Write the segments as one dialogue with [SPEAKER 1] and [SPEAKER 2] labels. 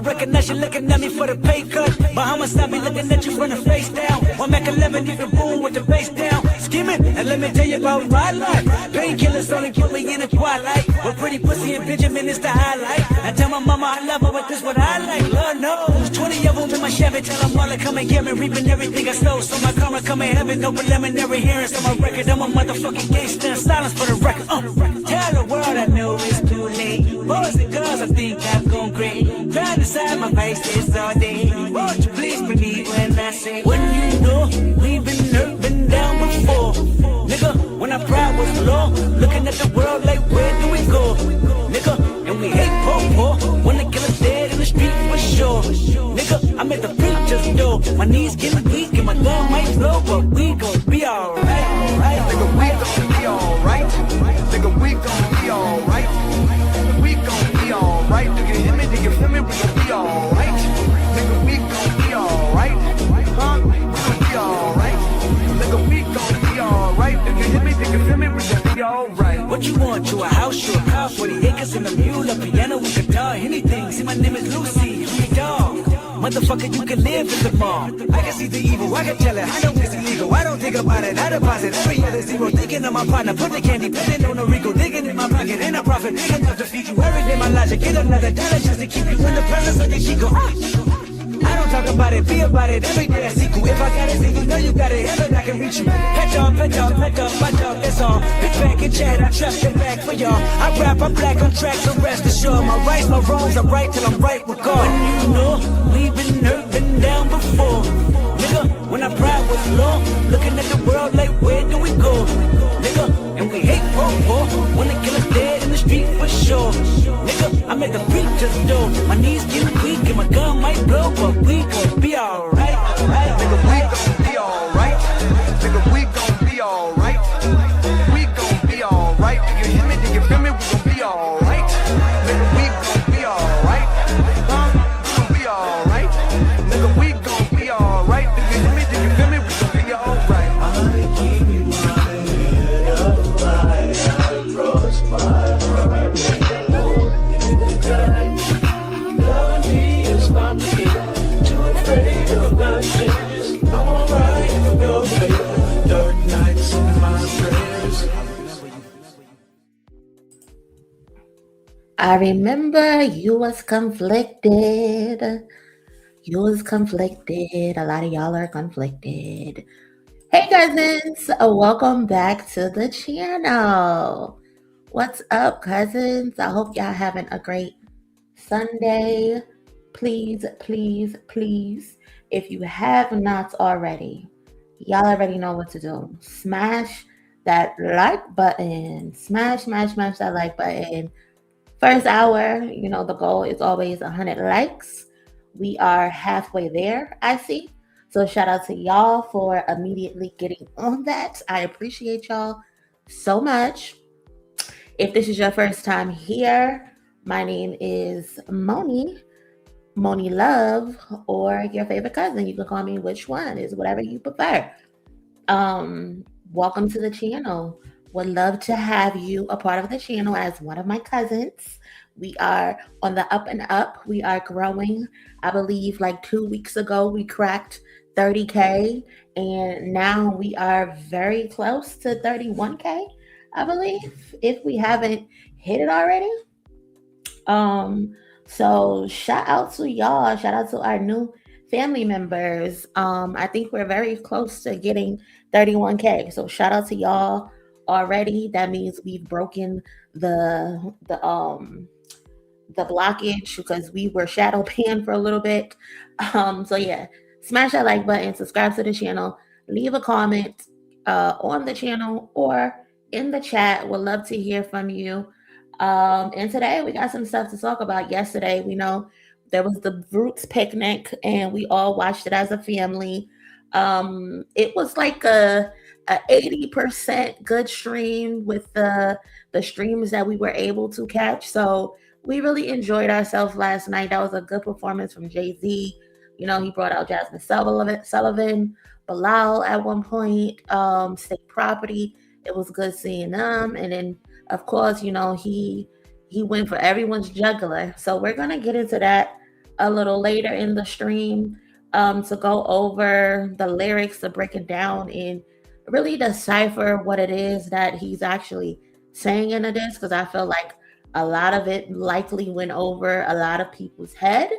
[SPEAKER 1] Recognize you looking at me for the pay cut. Bahamas, I be looking at you from the face down. One Mac 11, you can boom with the bass down. Skimming, and let me tell you about my life. Painkillers only put me in the twilight. With pretty pussy and Benjamin is the highlight. I tell my mama I love her, but this what I like. Lord knows, 20 of them in my Chevy. Tell them all to come and get me, reaping everything I stole. So my karma come in heaven, no preliminary hearings on my record. I'm a motherfucking gangster, silence for the record. Tell the world I know it's too late. Boys and girls, I think I've gone great. Trying to side my face this all day. Won't you please believe when I say, when you know we've been hurt, been down before. Nigga, when our pride was low, looking at the world like where do we go? Nigga, and we hate poor. When the killer's dead in the street for sure. Nigga, I'm at the preacher's door. My knees getting weak and my gun might blow, but we gon' be alright.
[SPEAKER 2] Nigga, we gon' be alright. Nigga, we gon' be alright. We gon' be alright. Do you hear me? Do you feel me? We gon' be alright. Nigga, we gon' be alright. Huh? We gon' be alright. Nigga, we gon' be alright. Do you hear me? Do you feel me? We gon' be alright.
[SPEAKER 1] What you want? You a house, you a car, 40 acres and a mule, a piano, a guitar, anything. See, my name is Lucy, I'm your dog. Motherfucker, you can live in the mall. I can see the evil, I can tell it. I know it's illegal, I don't think about it. I deposit every other zero, thinking of my partner. Put the candy, put it on the Rico, digging in my pocket. Ain't a profit, big enough to feed you every day. My logic, get another dollar just to keep you in the presence of the Chico. I don't talk about it, be about it. Every day I see you. If I got it, then you know you got it. Ever I can reach you. Pet dog, my dog, that's all. Big back and chat, I trust your back for y'all. I rap, I'm black on track, so rest assured. My rights, my wrongs, I'm right till I'm right with God. When you know we've been hurt, been down before. Nigga, when our pride was low, looking at the world like where do we go? Nigga, and we hate poor. When the killer's dead in the street for sure. Nigga, I'm at the preacher's door. My knees getting weak and my gun might blow, but we gon' be alright.
[SPEAKER 2] Nigga, we gon' be alright. Nigga, we gon' be alright. We gon' be alright. Do you hear me? Do you feel me? We gon' be alright. Nigga, we gon' be alright. Huh? We gon' be alright. Nigga, we gon' be alright. Do you hear me? Do you feel me? We gon' be alright.
[SPEAKER 3] I keep my head up high. I cross my heart. Melody is my key. Too afraid of nothingness. I'm alright for no fear. Dark nights in my prayers.
[SPEAKER 4] I remember you was conflicted. You was conflicted. A lot of y'all are conflicted. Hey cousins, welcome back to the channel. What's up, cousins? I hope y'all having a great Sunday. Please, if you have not already, y'all already know what to do. Smash that like button. Smash that like button. First hour, you know, the goal is always 100 likes. We are halfway there, I see. So shout out to y'all for immediately getting on that. I appreciate y'all so much. If this is your first time here, my name is Monie Love, or your favorite cousin. You can call me which one, is whatever you prefer. Welcome to the channel. Would love to have you a part of the channel as one of my cousins. We are on the up and up. We are growing. I believe like 2 weeks ago, we cracked 30K, and now we are very close to 31K, I believe, if we haven't hit it already. So shout out to y'all. Shout out to our new family members. I think we're very close to getting 31K. So shout out to y'all already. That means we've broken the blockage, because we were shadow banned for a little bit. So yeah, smash that like button, subscribe to the channel, leave a comment on the channel, or in the chat. Would love to hear from you. And today we got some stuff to talk about. Yesterday, we know there was the Roots picnic, and we all watched it as a family. It was like a 80% good stream with the streams that we were able to catch. So we really enjoyed ourselves last night. That was a good performance from JayZ. You know, he brought out Jasmine Sullivan, Bilal at one point, State Property. It was good seeing them. And then of course, you know, he went for everyone's juggler. So we're gonna get into that a little later in the stream, to go over the lyrics, to break it down and really decipher what it is that he's actually saying in this, because I feel like a lot of it likely went over a lot of people's head.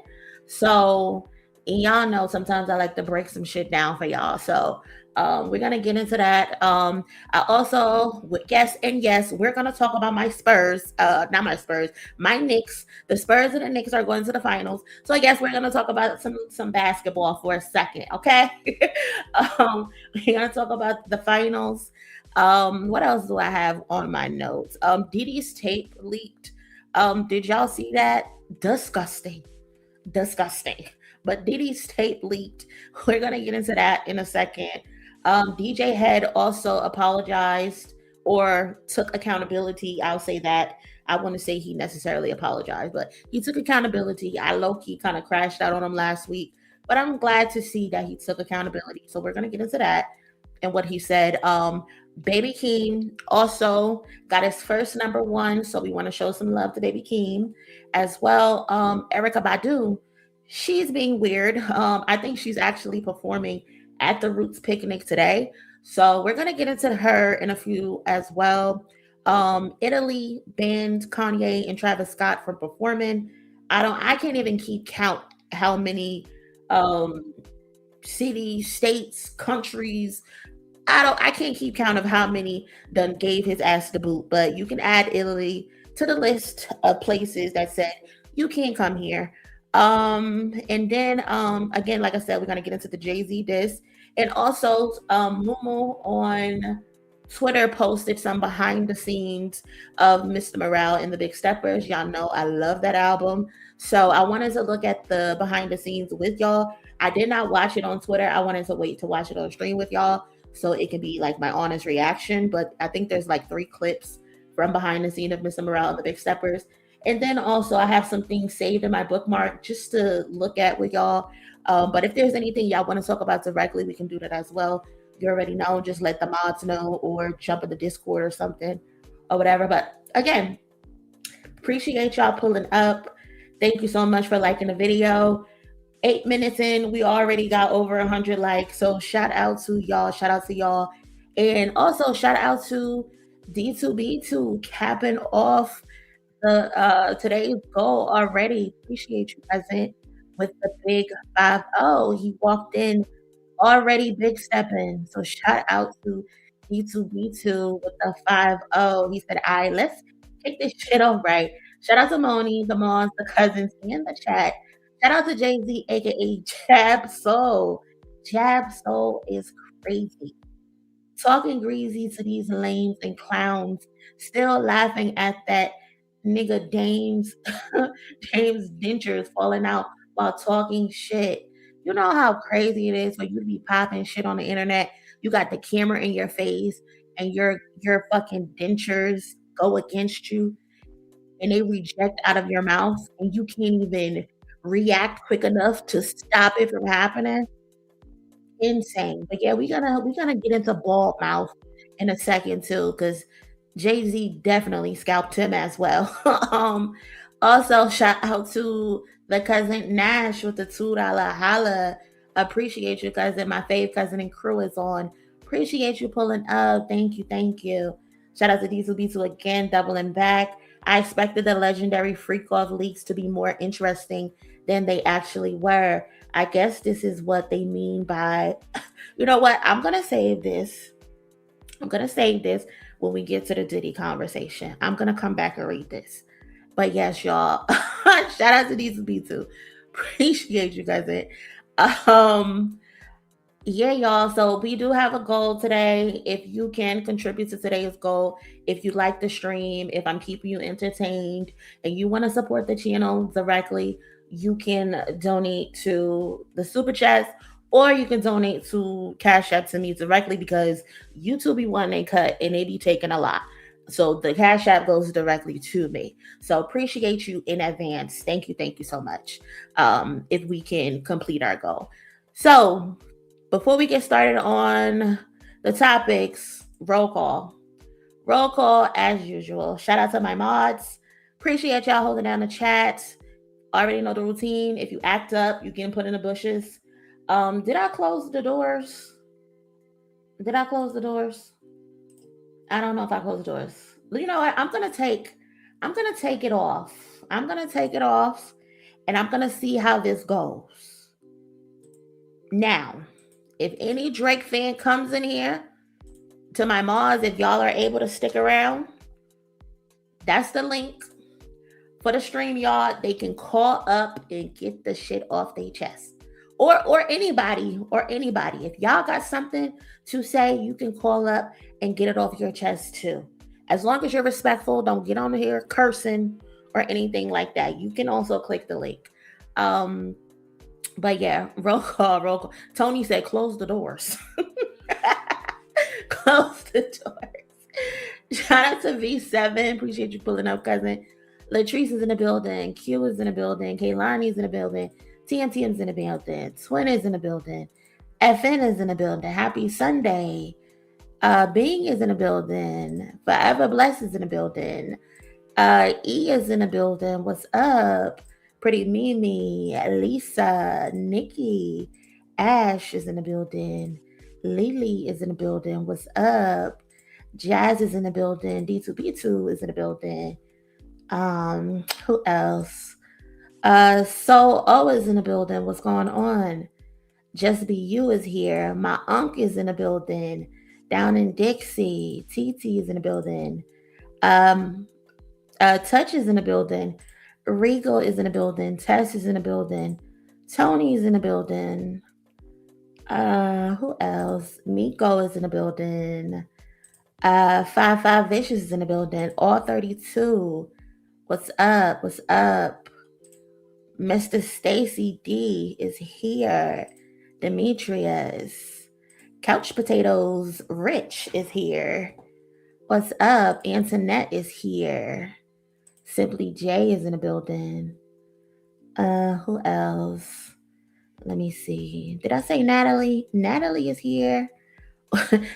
[SPEAKER 4] So, and y'all know sometimes I like to break some shit down for y'all. So we're gonna get into that. I also guess, and yes, we're gonna talk about my Spurs. Not my Spurs, my Knicks. The Spurs and the Knicks are going to the finals. So I guess we're gonna talk about some basketball for a second, okay? We're gonna talk about the finals. What else do I have on my notes? Diddy's tape leaked. Did y'all see that? Disgusting. Disgusting. But Diddy's tape leaked. We're gonna get into that in a second. DJ Head also apologized or took accountability. I'll say that. I want to say he necessarily apologized, but he took accountability. I low-key kind of crashed out on him last week, but I'm glad to see that he took accountability. So we're gonna get into that and what he said. Baby Keem also got his first number one, so we want to show some love to Baby Keem as well. Erykah Badu, she's being weird. I think she's actually performing at the Roots picnic today, so we're gonna get into her in a few as well. Italy banned Kanye and Travis Scott from performing. I can't even keep count how many cities, states, countries. I can't keep count of how many done gave his ass the boot, but you can add Italy to the list of places that said you can't come here. And then again, like I said, we're gonna get into the JAY-Z diss. And also Mumu on Twitter posted some behind the scenes of Mr. Morale and the Big Steppers. Y'all know I love that album. So I wanted to look at the behind the scenes with y'all. I did not watch it on Twitter. I wanted to wait to watch it on stream with y'all so it can be like my honest reaction. But I think there's like 3 clips from behind the scene of Mr. Morale and the Big Steppers. And then also I have some things saved in my bookmark just to look at with y'all. But if there's anything y'all want to talk about directly, we can do that as well. You already know, just let the mods know or jump in the Discord or something or whatever. But again, appreciate y'all pulling up. Thank you so much for liking the video. 8 minutes in, we already got over 100 likes. So shout out to y'all. Shout out to y'all. And also shout out to D2B2 capping off the today's goal already. Appreciate you, present with the big 5-0. He walked in already big stepping. So shout out to D2B2 with the 5-0. He said, all right, let's kick this shit off right. Shout out to Monie, the moms, the cousins in the chat. Shout out to JayZ, aka JAB-Soul. JAB-Soul is crazy. Talking greasy to these lames and clowns, still laughing at that nigga Dame's James dentures falling out while talking shit. You know how crazy it is for you to be popping shit on the internet. You got the camera in your face and your fucking dentures go against you and they reject out of your mouth and you can't even react quick enough to stop it from happening. Insane. But yeah, we're gonna get into bald mouth in a second too, because JayZ definitely scalped him as well. Also, shout out to the cousin Nash with the $2 holla. Appreciate you, cousin. My fave cousin and crew is on. Appreciate you pulling up. Thank you, thank you. Shout out to D2B2 again, doubling back. I expected the legendary freak off leaks to be more interesting than they actually were. I guess this is what they mean by, you know what? I'm gonna save this. When we get to the Diddy conversation. I'm gonna come back and read this. But yes, y'all. Shout out to D2B2. Appreciate you guys. Yeah, y'all. So we do have a goal today. If you can contribute to today's goal, if you like the stream, if I'm keeping you entertained and you want to support the channel directly, you can donate to the super chats or you can donate to Cash App to me directly because YouTube be one they cut and they be taking a lot. So the Cash App goes directly to me. So appreciate you in advance. Thank you so much. If we can complete our goal. So before we get started on the topics, roll call. Roll call as usual. Shout out to my mods. Appreciate y'all holding down the chat. Already know the routine. If you act up, you get put in the bushes. Did I close the doors? Did I close the doors? I don't know if I closed the doors. You know what? I'm gonna take it off. I'm gonna take it off and I'm gonna see how this goes. Now, if any Drake fan comes in here, to my mods, if y'all are able to stick around, that's the link for the stream, y'all. They can call up and get the shit off their chest. Or anybody. If y'all got something to say, you can call up and get it off your chest too. As long as you're respectful, don't get on here cursing or anything like that. You can also click the link. But yeah, roll call. Tony said, close the doors. Close the doors. Shout out to V7. Appreciate you pulling up, cousin. Latrice is in the building. Q is in the building. Kaylani is in the building. TMT is in the building. Twin is in the building. FN is in the building. Happy Sunday. Bing is in the building. Forever Blessed is in the building. E is in the building. What's up? Pretty Mimi, Lisa, Nikki, Ash is in the building. Lily is in the building. What's up? JAÐ-Z is in the building. D2B2 is in the building. Who else? So O is in the building. What's going on? Just Be You is here. My Unc is in the building. Down in Dixie. TT is in the building. Touch is in the building. Regal is in the building. Tess is in the building. Tony is in the building. Who else? Miko is in the building. 55 Vicious is in the building. All 32. What's up? What's up? Mr. Stacy D is here. Demetrius. Couch Potatoes Rich is here. What's up? Antoinette is here. Simply J is in the building. Who else? Let me see. Did I say Natalie? Natalie is here.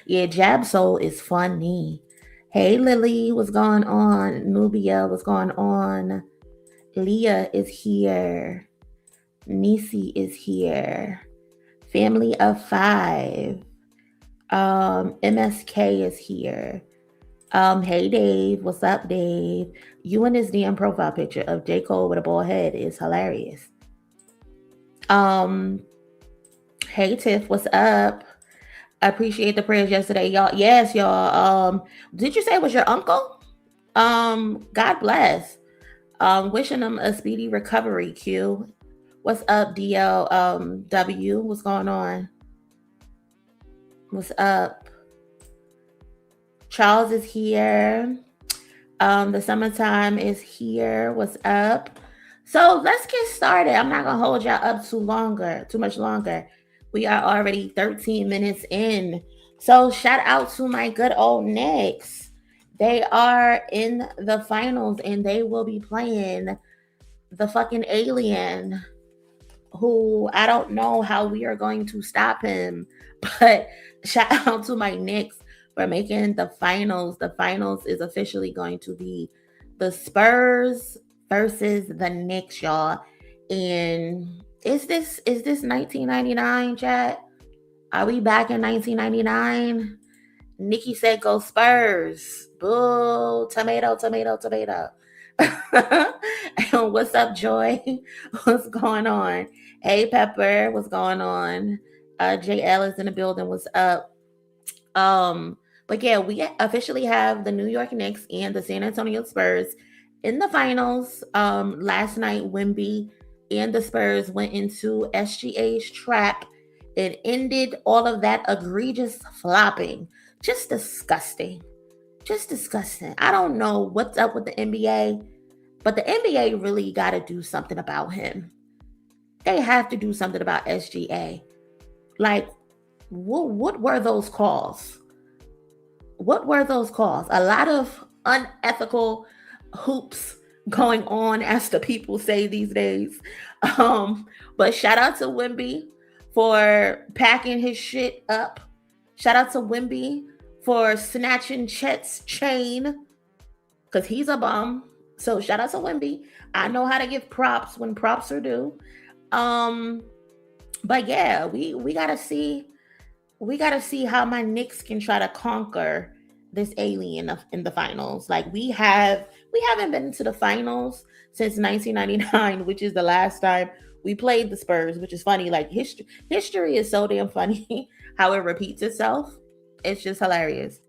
[SPEAKER 4] Yeah, Jab Soul is funny. Hey Lily, what's going on? Nubia, what's going on? Leah is here. Nisi is here. Family of 5. MSK is here. Hey Dave, what's up, Dave? You and his damn profile picture of J. Cole with a bald head is hilarious. Hey Tiff, what's up? I appreciate the prayers yesterday, y'all. Yes, y'all. Did you say it was your uncle? God bless. Wishing him a speedy recovery, Q. What's up, DL? W, what's going on? What's up? Charles is here. The summertime is here. What's up? So let's get started. I'm not gonna hold y'all up too much longer. We are already 13 minutes in. So shout out to my good old Knicks. They are in the finals and they will be playing the fucking alien, who I don't know how we are going to stop him. But shout out to my Knicks for making the finals. The finals is officially going to be the Spurs versus the Knicks, y'all. And is this 1999, chat? Are we back in 1999? Nikki said go Spurs. Boo. Tomato. And what's up, Joy? What's going on? Hey, Pepper. What's going on? JL is in the building. What's up? But yeah, we officially have the New York Knicks and the San Antonio Spurs in the finals. Last night, Wemby and the Spurs went into SGA's trap It ended all of that egregious flopping. Just disgusting. Just disgusting. I don't know what's up with the NBA, but the NBA really got to do something about him. They have to do something about SGA. Like, what were those calls? What were those calls? A lot of unethical hoops going on, as the people say these days. But shout out to Wemby for packing his shit up. Shout out to Wemby for snatching Chet's chain, because he's a bum. So shout out to Wemby. I know how to give props when props are due. But yeah, we gotta see how my Knicks can try to conquer this alien in the finals. Like we haven't been to the finals since 1999, which is the last time we played the Spurs, which is funny. Like history is so damn funny how it repeats itself. It's just hilarious.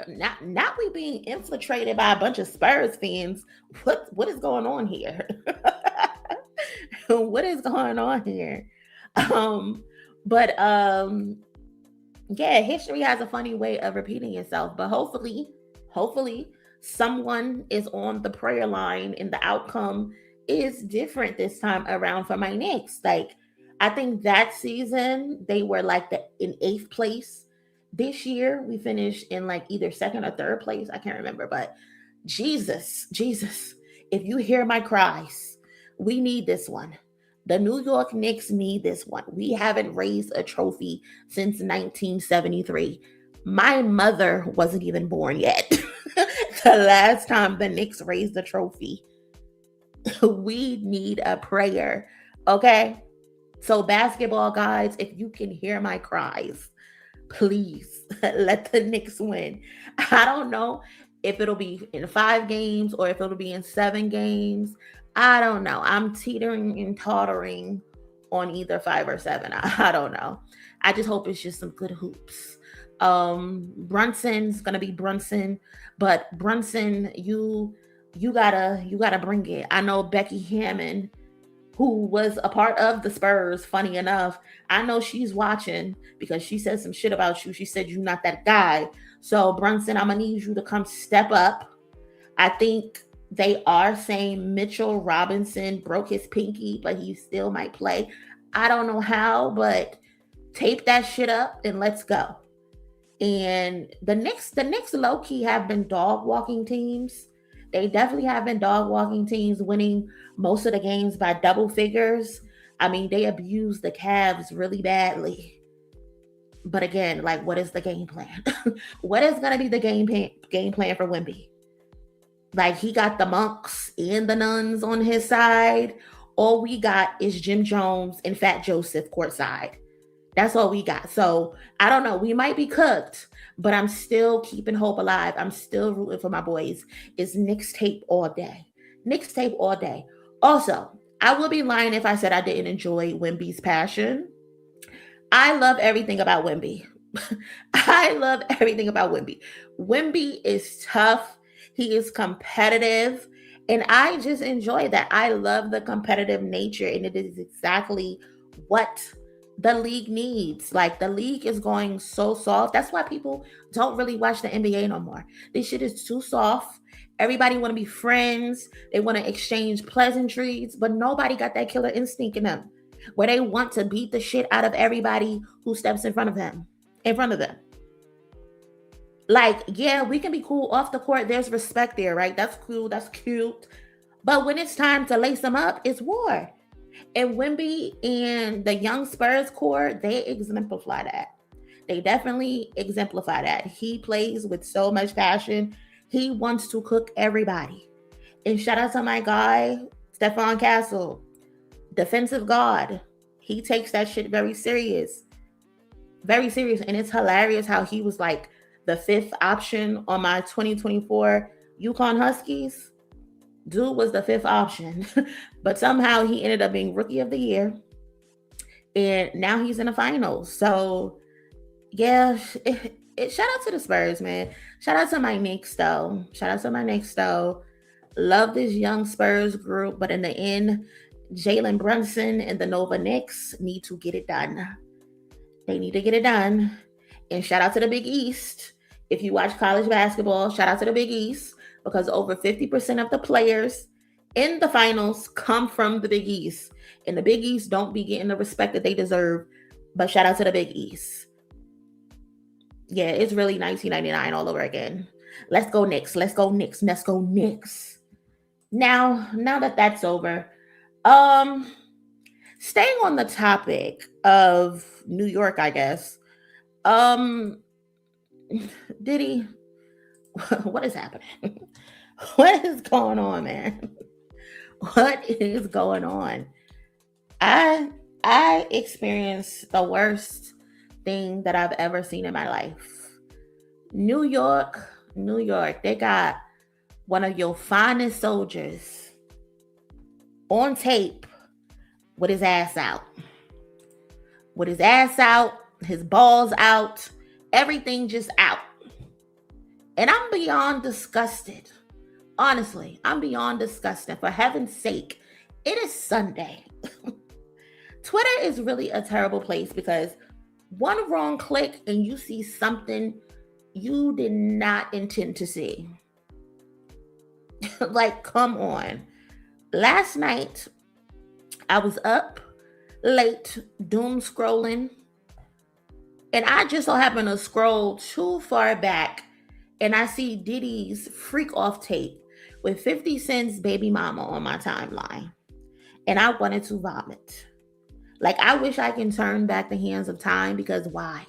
[SPEAKER 4] Not we being infiltrated by a bunch of Spurs fans. What is going on here? What is going on here? But yeah, history has a funny way of repeating itself. But hopefully someone is on the prayer line and the outcome is different this time around for my Knicks. Like, I think that season they were like in 8th place. This year we finished in like either 2nd or 3rd place. I can't remember, but Jesus, if you hear my cries, we need this one. The New York Knicks need this one. We haven't raised a trophy since 1973. My mother wasn't even born yet. The last time the Knicks raised a trophy. We need a prayer. Okay? So basketball guys, if you can hear my cries, please let the Knicks win. I don't know if it'll be in 5 games or if it'll be in 7 games. I don't know. I'm teetering and tottering on either 5 or 7. I don't know. I just hope it's just some good hoops. Brunson's gonna be Brunson, but Brunson, you gotta bring it. I know Becky Hammond, who was a part of the Spurs, funny enough, I know she's watching because she said some shit about you. She said you're not that guy. So Brunson, I'm gonna need you to come step up. I think they are saying Mitchell Robinson broke his pinky, but he still might play. I don't know how, but tape that shit up and let's go. And the Knicks low-key have been dog walking teams. They definitely have been dog walking teams, winning most of the games by double figures. I mean, they abused the Cavs really badly. But again, like, what is the game plan? What is going to be the game plan for Wemby? Like, he got the monks and the nuns on his side. All we got is Jim Jones and Fat Joseph courtside. That's all we got. So I don't know. We might be cooked, but I'm still keeping hope alive. I'm still rooting for my boys. It's Knicks tape all day. Knicks tape all day. Also, I would be lying if I said I didn't enjoy Wemby's passion. I love everything about Wemby. I love everything about Wemby. Wemby is tough. He is competitive. And I just enjoy that. I love the competitive nature. And it is exactly what the league needs. Like, the league is going so soft. That's why people don't really watch the NBA no more. This shit is too soft. Everybody want to be friends. They want to exchange pleasantries, but nobody got that killer instinct in them where they want to beat the shit out of everybody who steps in front of them. Like, yeah, we can be cool off the court. There's respect there, right? That's cool. That's cute. But when it's time to lace them up, it's war. And Wemby and the young Spurs core, they exemplify that. They definitely exemplify that. He plays with so much passion. He wants to cook everybody. And shout out to my guy, Stephon Castle, defensive guard. He takes that shit very serious. Very serious. And it's hilarious how he was like the 5th option on my 2024 UConn Huskies. Dude was the 5th option, but somehow he ended up being Rookie of the Year. And now he's in the finals. So, yeah, shout out to the Spurs, man. Shout out to my Knicks, though. Love this young Spurs group. But in the end, Jalen Brunson and the Nova Knicks need to get it done. They need to get it done. And shout out to the Big East. If you watch college basketball, shout out to the Big East, because over 50% of the players in the finals come from the Big East. And the Big East don't be getting the respect that they deserve. But shout out to the Big East. Yeah, it's really 1999 all over again. Let's go Knicks. Let's go Knicks. Let's go Knicks. Now that that's over, staying on the topic of New York, I guess. Diddy, what is happening? What is going on, man? What is going on? I experienced the worst thing that I've ever seen in my life. New York, they got one of your finest soldiers on tape with his ass out. With his ass out, his balls out, everything just out. And I'm beyond disgusted. Honestly, I'm beyond disgusted. For heaven's sake, it is Sunday. Twitter is really a terrible place because one wrong click and you see something you did not intend to see. Like, come on. Last night, I was up late, doom scrolling, and I just so happened to scroll too far back, and I see Diddy's freak off tape with 50 Cent's baby mama on my timeline, and I wanted to vomit. Like, I wish I can turn back the hands of time, because why?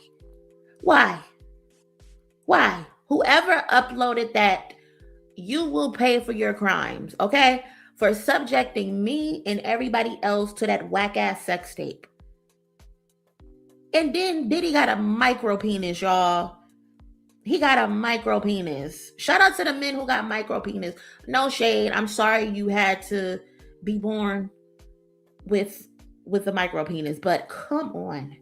[SPEAKER 4] Whoever uploaded that, you will pay for your crimes, okay? For subjecting me and everybody else to that whack-ass sex tape. And then Diddy got a micro penis, y'all. He got a micro penis. Shout out to the men who got micro penis. No shade. I'm sorry you had to be born with a micro penis, but come on.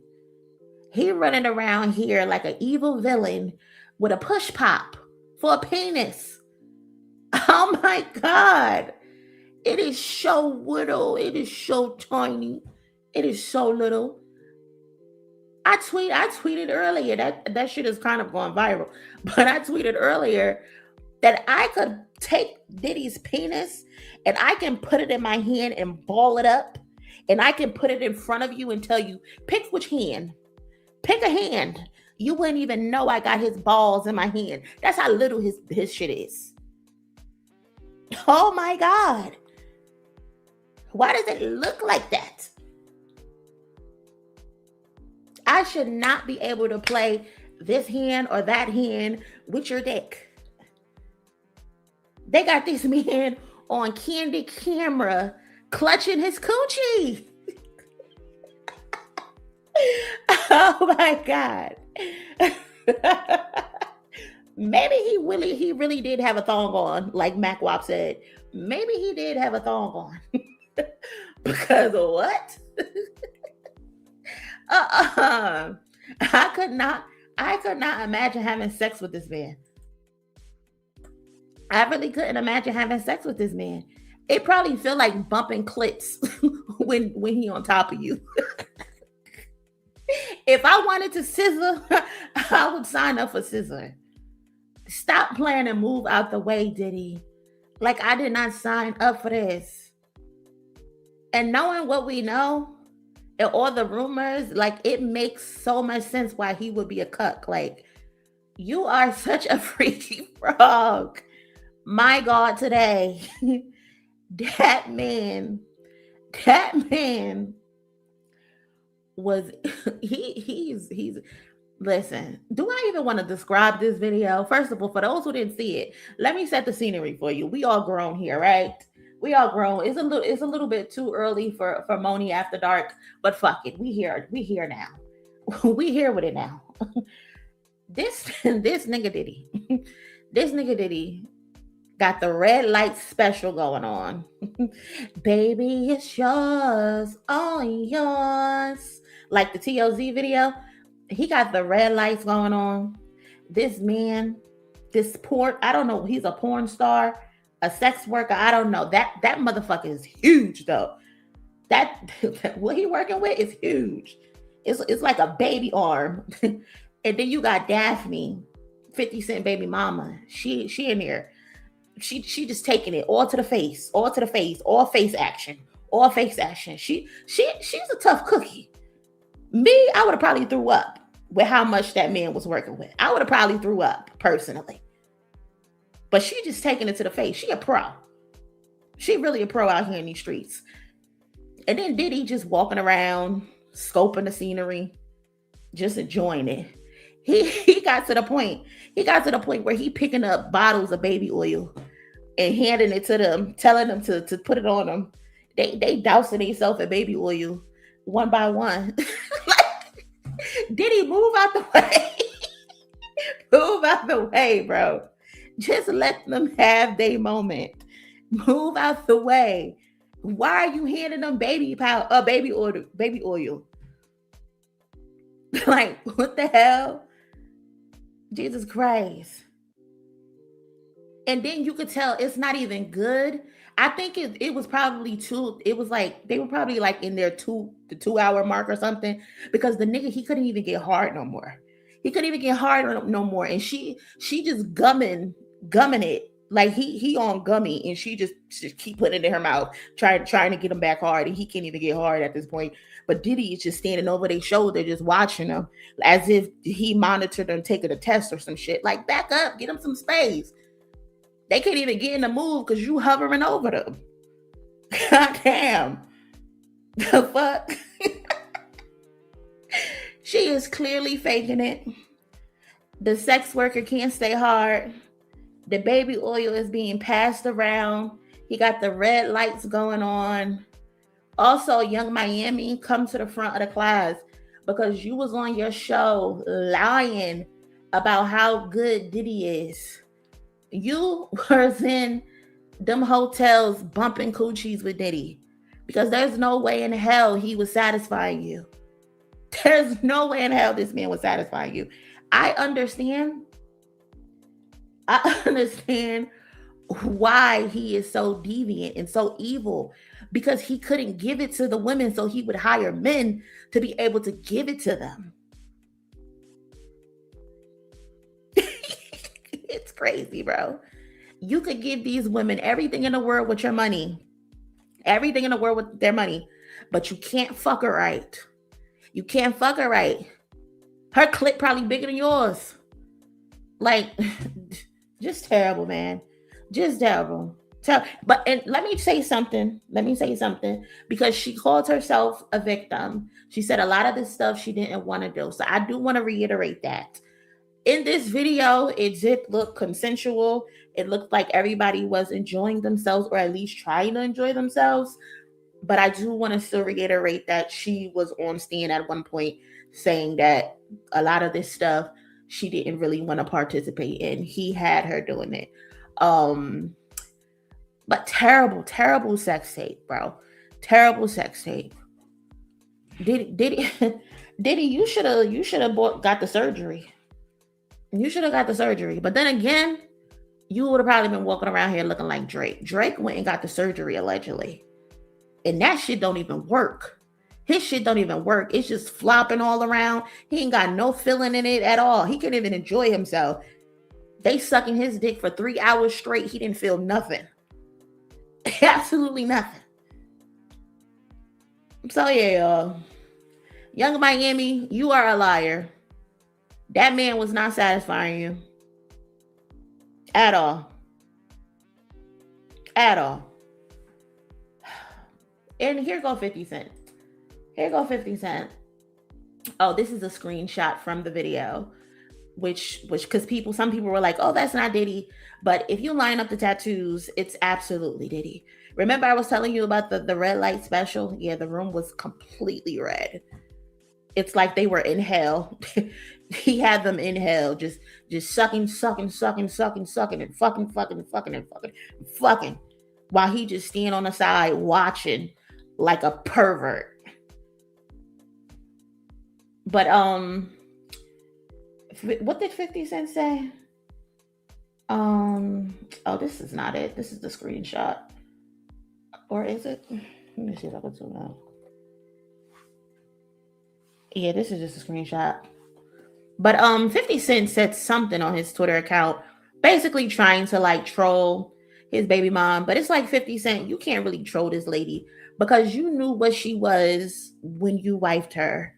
[SPEAKER 4] He running around here like an evil villain with a push pop for a penis. Oh my God. It is so little. It is so tiny. It is so little. I tweeted earlier that shit is kind of going viral. But I tweeted earlier that I could take Diddy's penis and I can put it in my hand and ball it up. And I can put it in front of you and tell you, pick which hand. Pick a hand. You wouldn't even know I got his balls in my hand. That's how little his shit is. Oh my God. Why does it look like that? I should not be able to play this hand or that hand with your dick. They got this man on candid camera clutching his coochie. Oh my God. Maybe he really did have a thong on, like Mac Wop said. Maybe he did have a thong on. Because of what? I could not imagine having sex with this man. I really couldn't imagine having sex with this man. It probably feel like bumping clits when he on top of you. If I wanted to scissor, I would sign up for scissor. Stop playing and move out the way, Diddy. Like, I did not sign up for this. And knowing what we know and all the rumors, like, it makes so much sense why he would be a cuck. Like, you are such a freaky frog. My God, today, that man was, he's, listen, do I even want to describe this video? First of all, for those who didn't see it, let me set the scenery for you. We all grown here, right? We all grown. It's a little bit too early for Monie After Dark, but fuck it. We here now. We here with it now. This nigga Diddy got the red light special going on. Baby, it's yours, all yours. Like the TLZ video, he got the red lights going on. This man, I don't know, he's a porn star, a sex worker, I don't know. That motherfucker is huge though. That what he working with is huge. It's like a baby arm. And then you got Daphne, 50 Cent baby mama. She in there. She just taking it all to the face, all to the face, all face action, all face action. She's a tough cookie. Me, I would have probably threw up with how much that man was working with. I would have probably threw up personally. But she just taking it to the face. She a pro. She really a pro out here in these streets. And then Diddy just walking around, scoping the scenery, just enjoying it. He got to the point. He got to the point where he picking up bottles of baby oil and handing it to them, telling them to put it on them. They dousing themselves in baby oil one by one. Diddy, move out the way. Move out the way, bro. Just let them have their moment. Move out the way. Why are you handing them baby oil? Like, what the hell? Jesus Christ. And then you could tell it's not even good. I think it was probably it was like they were probably like in their the 2 hour mark or something, because the nigga, he couldn't even get hard no more. He couldn't even get hard no more. And she just gumming it. Like he on gummy, and she just keep putting it in her mouth, trying to get him back hard, and he can't even get hard at this point. But Diddy is just standing over their shoulder, just watching them, as if he monitored them taking a test or some shit. Like, back up, get them some space. They can't even get in the move because you hovering over them. God damn. The fuck? She is clearly faking it. The sex worker can't stay hard. The baby oil is being passed around. He got the red lights going on. Also, Young Miami, come to the front of the class, because you was on your show lying about how good Diddy is. You was in them hotels bumping coochies with Diddy, because there's no way in hell he was satisfying you. There's no way in hell this man was satisfying you. I understand why he is so deviant and so evil, because he couldn't give it to the women, so he would hire men to be able to give it to them. It's crazy, bro. You could give these women everything in the world with your money, everything in the world with their money, but you can't fuck her right. You can't fuck her right. Her clit probably bigger than yours. Like, just terrible, man. Just terrible. But and let me say something, because she called herself a victim. She said a lot of this stuff she didn't want to do. So I do want to reiterate that. In this video, it did look consensual. It looked like everybody was enjoying themselves, or at least trying to enjoy themselves. But I do want to still reiterate that she was on stand at one point saying that a lot of this stuff she didn't really want to participate in. He had her doing it. But terrible sex tape, bro. Terrible sex tape. Diddy, you should have got the surgery. You should have got the surgery. But then again, you would have probably been walking around here looking like Drake. Drake went and got the surgery allegedly. And that shit don't even work. His shit don't even work. It's just flopping all around. He ain't got no feeling in it at all. He couldn't even enjoy himself. They sucking his dick for 3 hours straight. He didn't feel nothing. Absolutely nothing. So yeah, y'all. Young Miami, you are a liar. That man was not satisfying you. At all. At all. And here go 50 Cent. Here go 50 Cent. Oh, this is a screenshot from the video. Which, because some people were like, oh, that's not Diddy. But if you line up the tattoos, it's absolutely Diddy. Remember I was telling you about the red light special? Yeah, the room was completely red. It's like they were in hell. He had them in hell, just sucking, and fucking, while he just stand on the side watching like a pervert. But what did 50 Cent say? Oh, this is not it. This is the screenshot. Or is it? Let me see if I can zoom out. Yeah, this is just a screenshot. But 50 Cent said something on his Twitter account, basically trying to like troll his baby mom. But it's like 50 Cent, you can't really troll this lady because you knew what she was when you wifed her.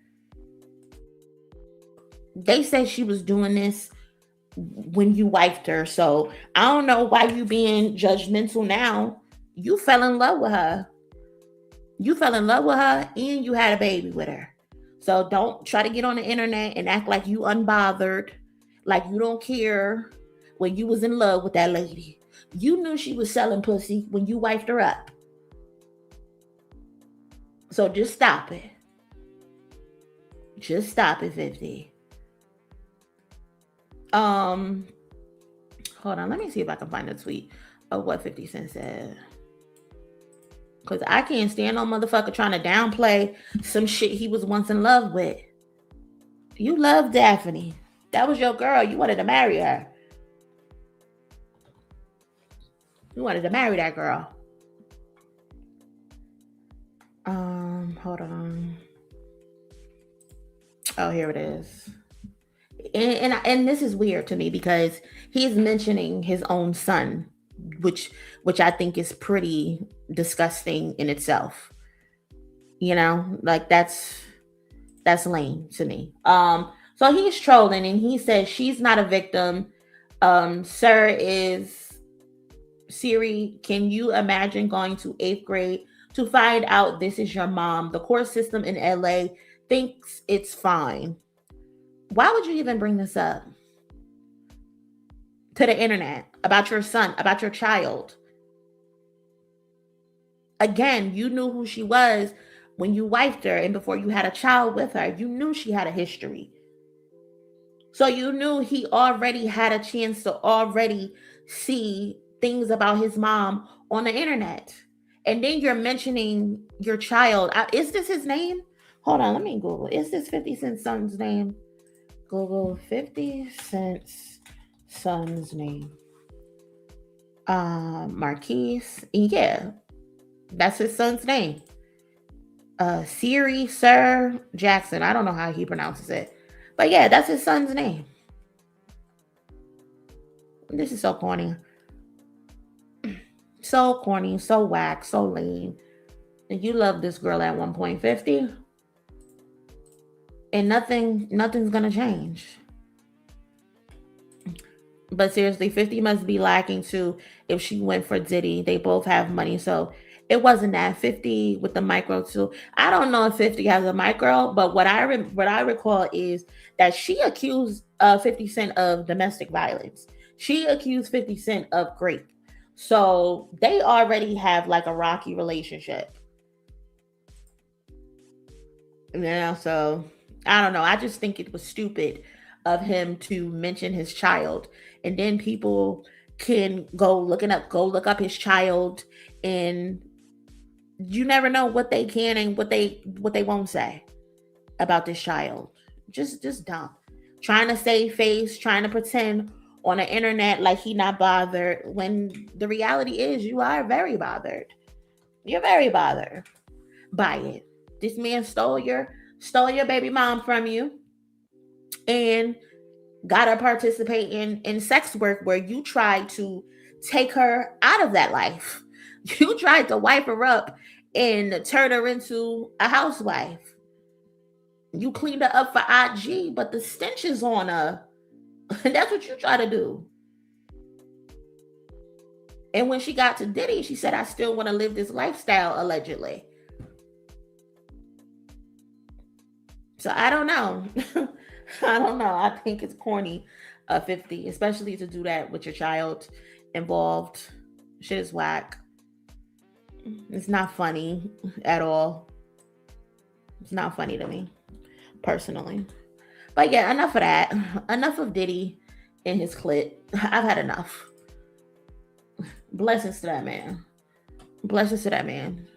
[SPEAKER 4] They said she was doing this when you wifed her. So I don't know why you being judgmental now. You fell in love with her. You fell in love with her and you had a baby with her. So don't try to get on the internet and act like you unbothered, like you don't care when you was in love with that lady. You knew she was selling pussy when you wifed her up. So just stop it. Just stop it, 50. Hold on, let me see if I can find a tweet of what 50 Cent said. Because I can't stand no motherfucker trying to downplay some shit he was once in love with. You loved Daphne. That was your girl. You wanted to marry her. You wanted to marry that girl. Hold on. Oh, here it is. And this is weird to me because he's mentioning his own son, which I think is pretty disgusting in itself. You know, like that's lame to me. So he's trolling and he says she's not a victim. Sir is Siri, can you imagine going to 8th grade to find out this is your mom? The court system in LA thinks it's fine. Why would you even bring this up to the internet about your son, about your child? Again, you knew who she was when you wifed her and before you had a child with her. You knew she had a history. So you knew he already had a chance to already see things about his mom on the internet. And then you're mentioning your child. Is this his name? Hold on, let me Google. Is this 50 Cent's son's name? Google 50 Cent's son's name. Marquise. Yeah, that's his son's name. Siri Sir Jackson. I don't know how he pronounces it. But yeah, that's his son's name. This is so corny. So corny, so whack, so lame. And you love this girl at 1.50. And nothing's gonna change. But seriously, 50 must be lacking too if she went for Diddy. They both have money. So it wasn't that 50 with the micro too. I don't know if 50 has a micro, but what I recall is that she accused 50 Cent of domestic violence. She accused 50 Cent of rape. So they already have like a rocky relationship. Yeah, so I don't know. I just think it was stupid of him to mention his child. And then people can go look up his child, and you never know what they can and what they won't say about this child. Just dumb. Trying to save face, trying to pretend on the internet like he not bothered when the reality is you are very bothered. You're very bothered by it. This man stole your baby mom from you and got her participating in sex work where you tried to take her out of that life. You tried to wipe her up and turn her into a housewife. You cleaned her up for IG, but the stench is on her. And that's what you try to do. And when she got to Diddy, she said, I still want to live this lifestyle, allegedly. So I don't know. I don't know. I think it's corny, 50, especially to do that with your child involved. Shit is whack. It's not funny at all. It's not funny to me, personally. But yeah, enough of that. Enough of Diddy and his clit. I've had enough. Blessings to that man. Blessings to that man.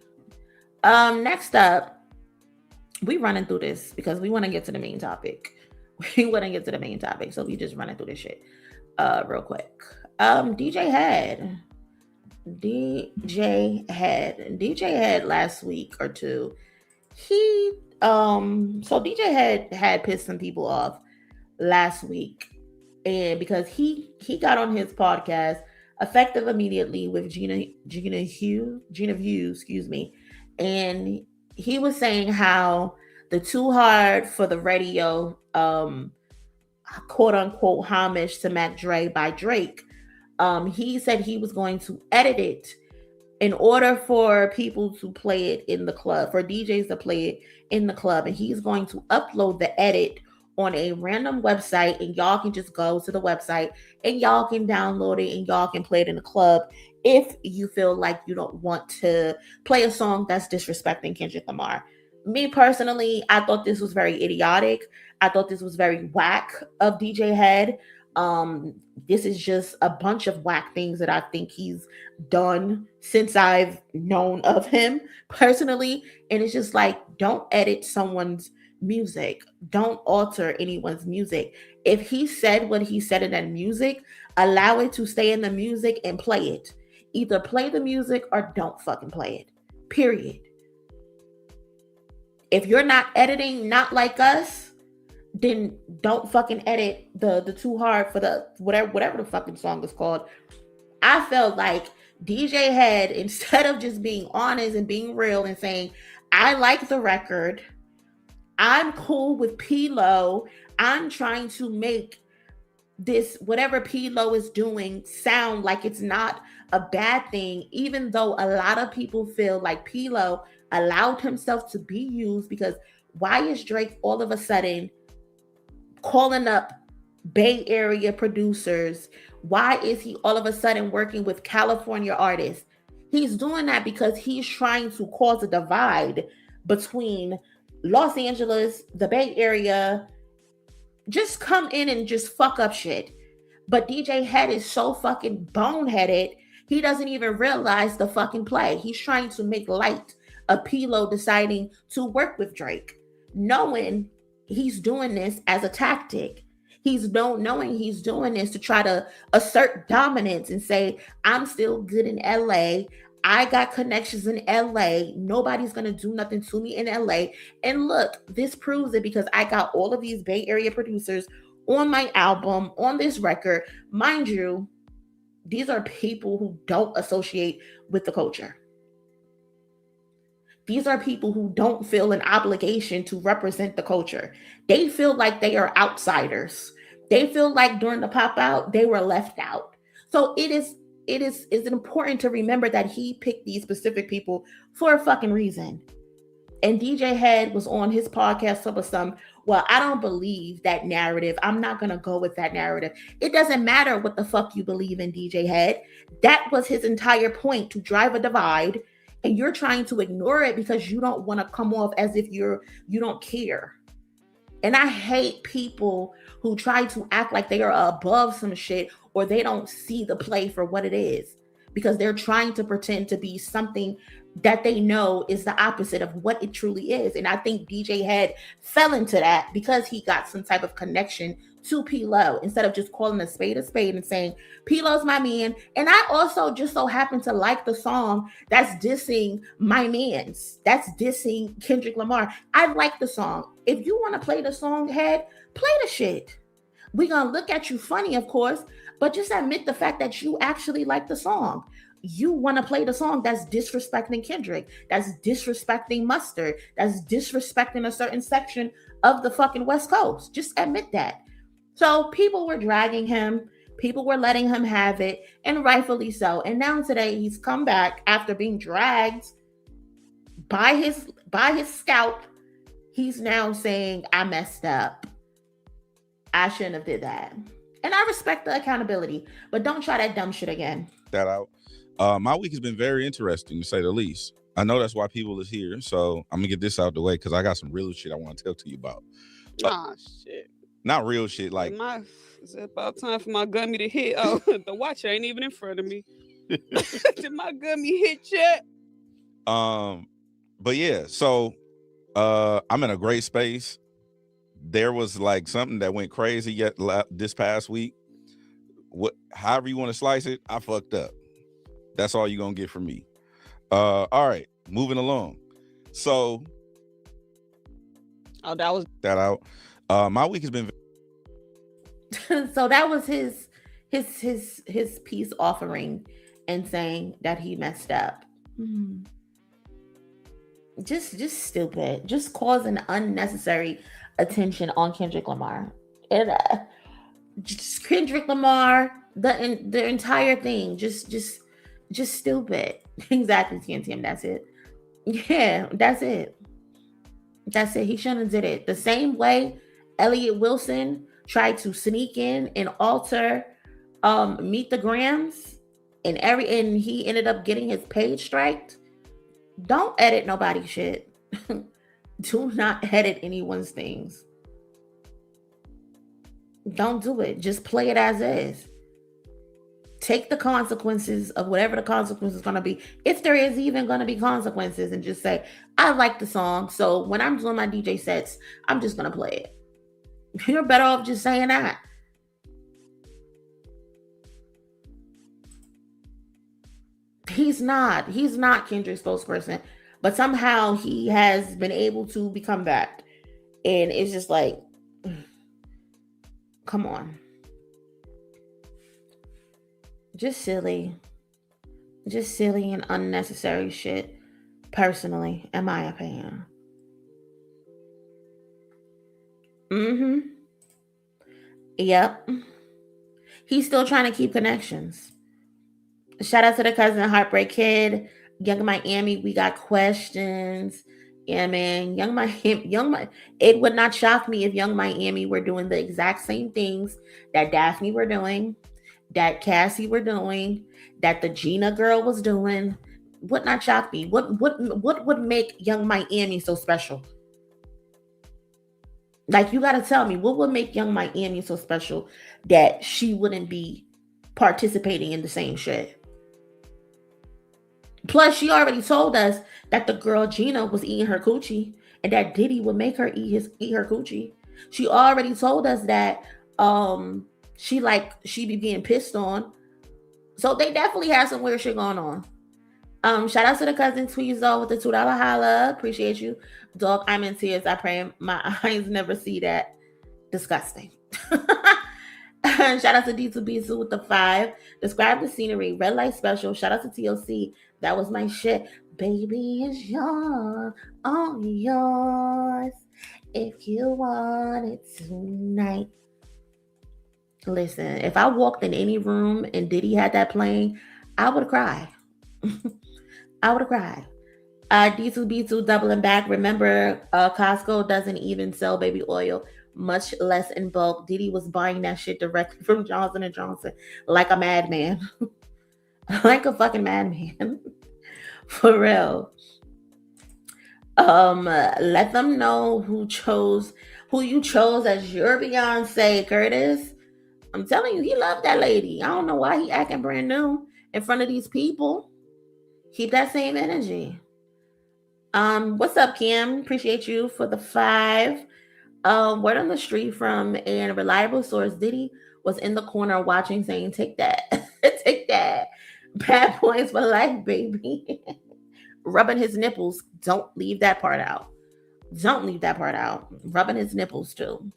[SPEAKER 4] Next up, we running through this because we want to get to the main topic. So we just running through this shit real quick. DJ Head. DJ Head last week or two. So DJ had pissed some people off last week, and because he got on his podcast effective immediately with Gina Hughes, excuse me, and he was saying how the Too Hard for the Radio quote unquote homage to Mac Dre by Drake. He said he was going to edit it in order for people to play it in the club, for DJs to play it in the club, and he's going to upload the edit on a random website, and y'all can just go to the website and y'all can download it and y'all can play it in the club if you feel like you don't want to play a song that's disrespecting Kendrick Lamar. Me personally, I thought this was very idiotic. I thought this was very whack of DJ Head. This is just a bunch of whack things that I think he's done since I've known of him personally. And it's just like, don't edit someone's music. Don't alter anyone's music. If he said what he said in that music, allow it to stay in the music and play it. Either play the music or don't fucking play it. Period. If you're not editing Not Like Us, then don't fucking edit the Too Hard for the whatever the fucking song is called. I felt like DJ Head, instead of just being honest and being real and saying, I like the record, I'm cool with P-Lo, I'm trying to make this whatever P-Lo is doing sound like it's not a bad thing, even though a lot of people feel like P-Lo allowed himself to be used, because why is Drake all of a sudden calling up Bay Area producers? Why is he all of a sudden working with California artists? He's doing that because he's trying to cause a divide between Los Angeles, the Bay Area. Just come in and just fuck up shit. But DJ Head is so fucking boneheaded, he doesn't even realize the fucking play. He's trying to make light of P-Lo deciding to work with Drake, knowing he's doing this as a tactic. He's knowing he's doing this to try to assert dominance and say, I'm still good in LA. I got connections in LA. Nobody's going to do nothing to me in LA. And look, this proves it, because I got all of these Bay Area producers on my album, on this record. Mind you, these are people who don't associate with the culture. These are people who don't feel an obligation to represent the culture. They feel like they are outsiders. They feel like during the pop out, they were left out. So it is important to remember that he picked these specific people for a fucking reason. And DJ Head was on his podcast with some, well, I don't believe that narrative. I'm not going to go with that narrative. It doesn't matter what the fuck you believe in, DJ Head. That was his entire point, to drive a divide. And you're trying to ignore it because you don't want to come off as if you don't care. And I hate people who try to act like they are above some shit, or they don't see the play for what it is, because they're trying to pretend to be something that they know is the opposite of what it truly is. And I think DJ Head fell into that because he got some type of connection to P-Lo, instead of just calling a spade and saying, P-Lo's my man. And I also just so happen to like the song that's dissing my mans. That's dissing Kendrick Lamar. I like the song. If you want to play the song, Head, play the shit. We're going to look at you funny, of course, but just admit the fact that you actually like the song. You want to play the song that's disrespecting Kendrick, that's disrespecting Mustard, that's disrespecting a certain section of the fucking West Coast. Just admit that. So people were dragging him. People were letting him have it, and rightfully so. And now today he's come back after being dragged by his scalp. He's now saying, I messed up. I shouldn't have did that. And I respect the accountability, but don't try that dumb shit again.
[SPEAKER 5] That out. My week has been very interesting, to say the least. I know that's why people is here, so I'm gonna get this out the way because I got some real shit I want to tell to you about.
[SPEAKER 6] Shit.
[SPEAKER 5] Not real shit, like
[SPEAKER 6] Is it about time for my gummy to hit? Oh, the watch ain't even in front of me. Did my gummy hit yet?
[SPEAKER 5] But yeah, so I'm in a great space. There was like something that went crazy this past week. However you want to slice it, I fucked up. That's all you're gonna get from me. All right, moving along. So
[SPEAKER 6] Oh, that was
[SPEAKER 5] that out. My week has been
[SPEAKER 4] So that was his peace offering and saying that he messed up. Just stupid. Just causing unnecessary attention on Kendrick Lamar. And just Kendrick Lamar, the entire thing, just stupid. Exactly, TNTM. That's it. Yeah, that's it. That's it. He shouldn't have did it. The same way Elliot Wilson tried to sneak in and alter Meet the Grams and he ended up getting his page striked. Don't edit nobody's shit. Do not edit anyone's things. Don't do it. Just play it as is. Take the consequences of whatever the consequence is going to be, if there is even going to be consequences, and just say, I like the song, so when I'm doing my DJ sets, I'm just going to play it. You're better off just saying that. He's not Kendrick's spokesperson, but somehow he has been able to become that. And it's just like, come on. Just silly and unnecessary shit, personally, in my opinion. Yep. He's still trying to keep connections. Shout out to the cousin Heartbreak Kid, Young Miami. We got questions. Yeah, man. Young Miami. It would not shock me if Young Miami were doing the exact same things that Daphne were doing, that Cassie were doing, that the Gina girl was doing. Would not shock me. What would make Young Miami so special? Like, you gotta tell me, what would make Young Miami so special that she wouldn't be participating in the same shit? Plus, she already told us that the girl Gina was eating her coochie and that Diddy would make her eat her coochie. She already told us that she be being pissed on. So they definitely have some weird shit going on. Shout out to the cousin Tweezo with the $2 holla. Appreciate you. Dog, I'm in tears. I pray my eyes never see that. Disgusting. Shout out to D2B2 with the 5. Describe the scenery. Red light special. Shout out to TLC. That was my shit. Baby is yours. All yours. If you want it tonight. Listen, if I walked in any room and Diddy had that playing, I would cry. I would have cried. D2B2 doubling back. Remember, Costco doesn't even sell baby oil, much less in bulk. Diddy was buying that shit directly from Johnson & Johnson like a madman. Like a fucking madman. For real. Let them know who you chose as your Beyonce, Curtis. I'm telling you, he loved that lady. I don't know why he acting brand new in front of these people. Keep that same energy. What's up, Kim? Appreciate you for the 5. Word on the street from a reliable source, Diddy was in the corner watching, saying, take that. Take that. Bad points for life, baby. Rubbing his nipples. Don't leave that part out. Don't leave that part out. Rubbing his nipples, too.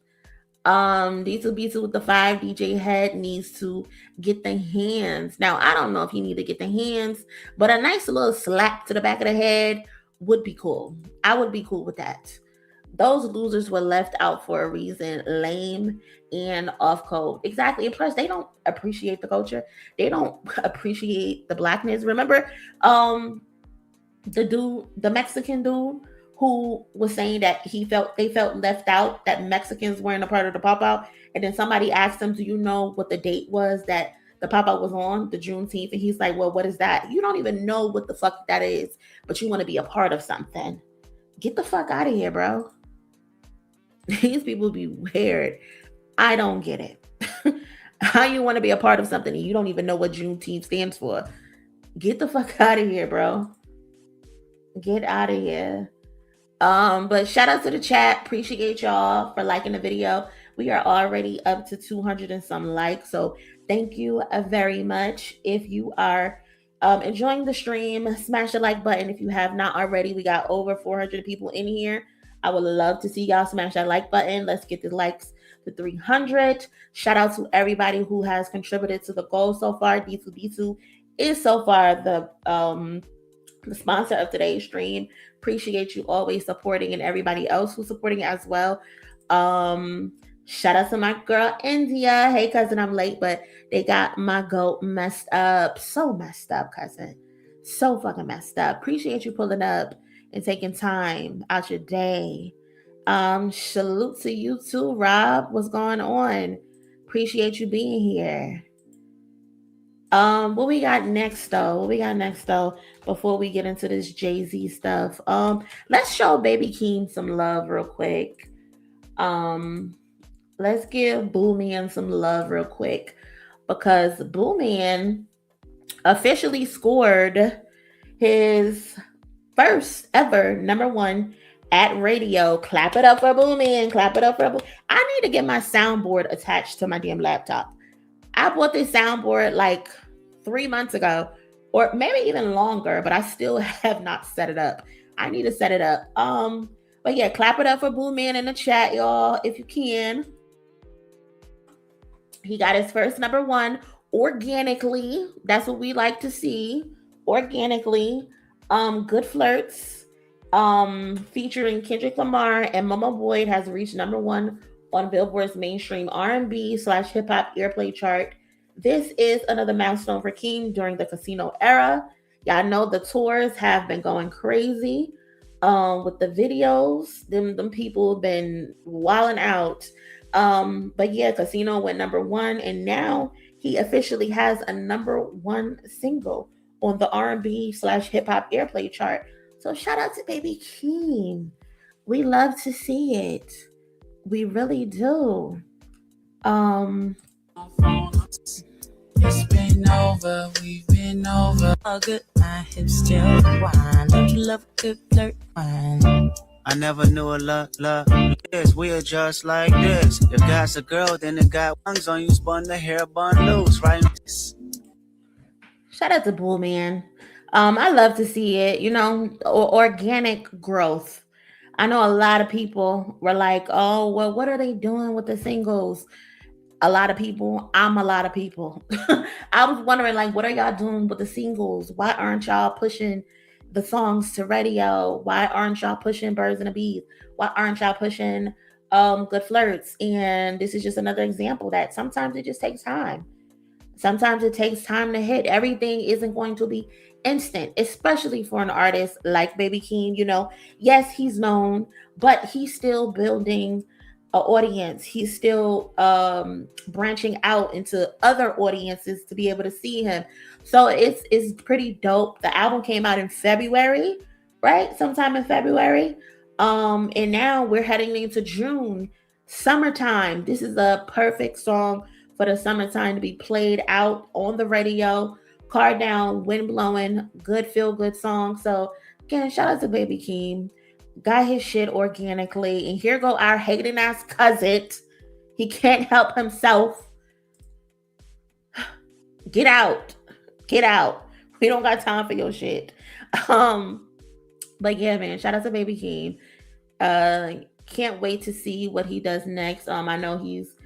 [SPEAKER 4] D2B2 with the 5. DJ Head needs to get the hands. Now, I don't know if he need to get the hands, but a nice little slap to the back of the head would be cool. I would be cool with that. Those losers were left out for a reason. Lame and off code. Exactly. And plus, they don't appreciate the culture. They don't appreciate the blackness. Remember, the Mexican dude who was saying that they felt left out, that Mexicans weren't a part of the pop-out. And then somebody asked him, do you know what the date was that the pop-out was on, the Juneteenth? And he's like, well, what is that? You don't even know what the fuck that is, but you want to be a part of something. Get the fuck out of here, bro. These people be weird. I don't get it. How you want to be a part of something and you don't even know what Juneteenth stands for? Get the fuck out of here, bro. Get out of here. But shout out to the chat. Appreciate y'all for liking the video. We are already up to 200 and some likes. So thank you very much. If you are enjoying the stream, smash the like button if you have not already. We got over 400 people in here. I would love to see y'all smash that like button. Let's get the likes to 300. Shout out to everybody who has contributed to the goal so far. D2D2 is so far the sponsor of today's stream. Appreciate you always supporting, and everybody else who's supporting as well. Shout out to my girl India. Hey cousin, I'm late, but they got my goat messed up. So messed up, cousin. So fucking messed up. Appreciate you pulling up and taking time out your day. Salute to you too, Rob. What's going on? Appreciate you being here. What we got next though? Before we get into this JAY-Z stuff? Let's show baby Keem some love real quick. Let's give Booman some love real quick, because Booman officially scored his first ever #1 at radio. Clap it up for Booman. Clap it up for Booman. I need to get my soundboard attached to my damn laptop. I bought this soundboard like 3 months ago, or maybe even longer, but I still have not set it up. I need to set it up. But yeah, clap it up for Booman in the chat, y'all, if you can. He got his first #1 organically. That's what we like to see. Organically. Good Flirts. Featuring Kendrick Lamar and Mama Boyd has reached #1 on Billboard's mainstream R&B/hip hop airplay chart. This is another milestone for Keem during the Casino era. Y'all know the tours have been going crazy. With the videos, them people have been wilding out. But yeah, Casino went #1, and now he officially has a #1 single on the R&B/hip hop airplay chart. So shout out to baby Keem. We love to see it. We really do.
[SPEAKER 1] It's been over, we've been over. All good, my hips still wine. Love good flirt wine. I never knew a love this. We are just like this. If God's a girl, then it got wings on you. Spun the hair bun loose, right?
[SPEAKER 4] Shout out to Booman. I love to see it, organic growth. I know a lot of people were like, oh, well, what are they doing with the singles? A lot of people, I'm a lot of people. I was wondering, like, what are y'all doing with the singles? Why aren't y'all pushing the songs to radio? Why aren't y'all pushing Birds and the Bees? Why aren't y'all pushing Good Flirts? And this is just another example that sometimes it just takes time. Sometimes it takes time to hit. Everything isn't going to be instant, especially for an artist like baby Keem. Yes, he's known, but he's still building an audience. He's still branching out into other audiences to be able to see him. So it's pretty dope. The album came out in February, right? Sometime in February. And now we're heading into June, summertime. This is a perfect song for the summertime to be played out on the radio. Car down, wind blowing, good feel good song. So again, shout out to baby Keem. Got his shit organically. And here go our hating ass cousin. He can't help himself. Get out. Get out. We don't got time for your shit. But yeah, man, shout out to baby Keem. Can't wait to see what he does next. I know he's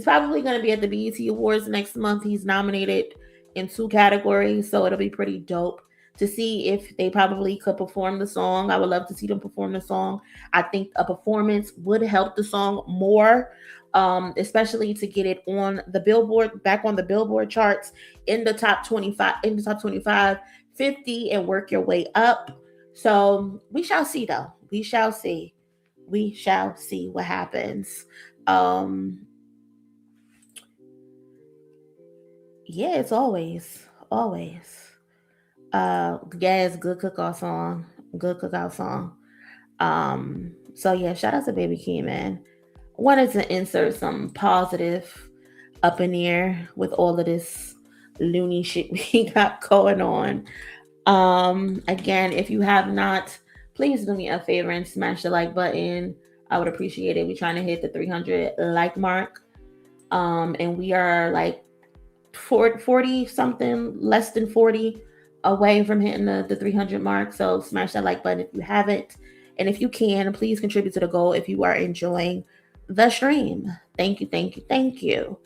[SPEAKER 4] probably going to be at the BET Awards next month. He's nominated in 2 categories, so it'll be pretty dope to see if they probably could perform the song. I would love to see them perform the song. I think a performance would help the song more, especially to get it on the Billboard, back on the Billboard charts in the top 25, 50, and work your way up. So we shall see, though. We shall see what happens. Yeah, it's always. It's good cookout song. So yeah, shout out to baby Keem, man. Wanted to insert some positive up in here with all of this loony shit we got going on. Again, if you have not, please do me a favor and smash the like button. I would appreciate it. We're trying to hit the 300 like mark. And we are like 40 something, less than 40 away from hitting the 300 mark. So smash that like button if you haven't. And if you can, please contribute to the goal if you are enjoying the stream. Thank you, thank you, thank you.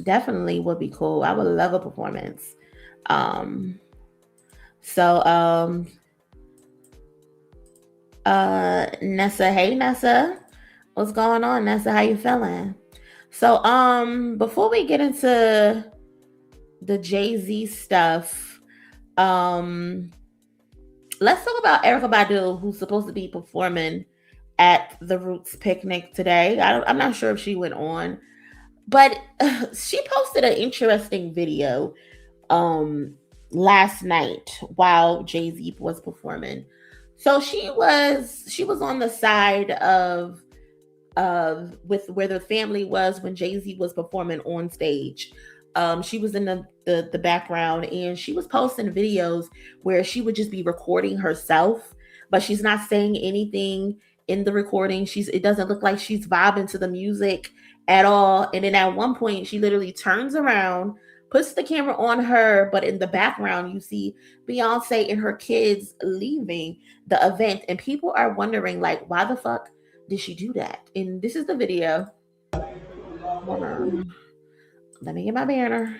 [SPEAKER 4] Definitely would be cool. I would love a performance. Nessa, hey Nessa. What's going on, Nessa? How you feeling? So before we get into the JAY-Z stuff, let's talk about Erykah Badu, who's supposed to be performing at the Roots picnic today. I'm not sure if she went on, but she posted an interesting video last night while JAY-Z was performing. So she was on the side of with where the family was when JAY-Z was performing on stage. She was in the background, and she was posting videos where she would just be recording herself, but she's not saying anything in the recording. It doesn't look like she's vibing to the music at all. And then at one point, she literally turns around, puts the camera on her, but in the background, you see Beyonce and her kids leaving the event, and people are wondering, like, why the fuck did she do that? And this is the video. Hold on. Let me get my banner.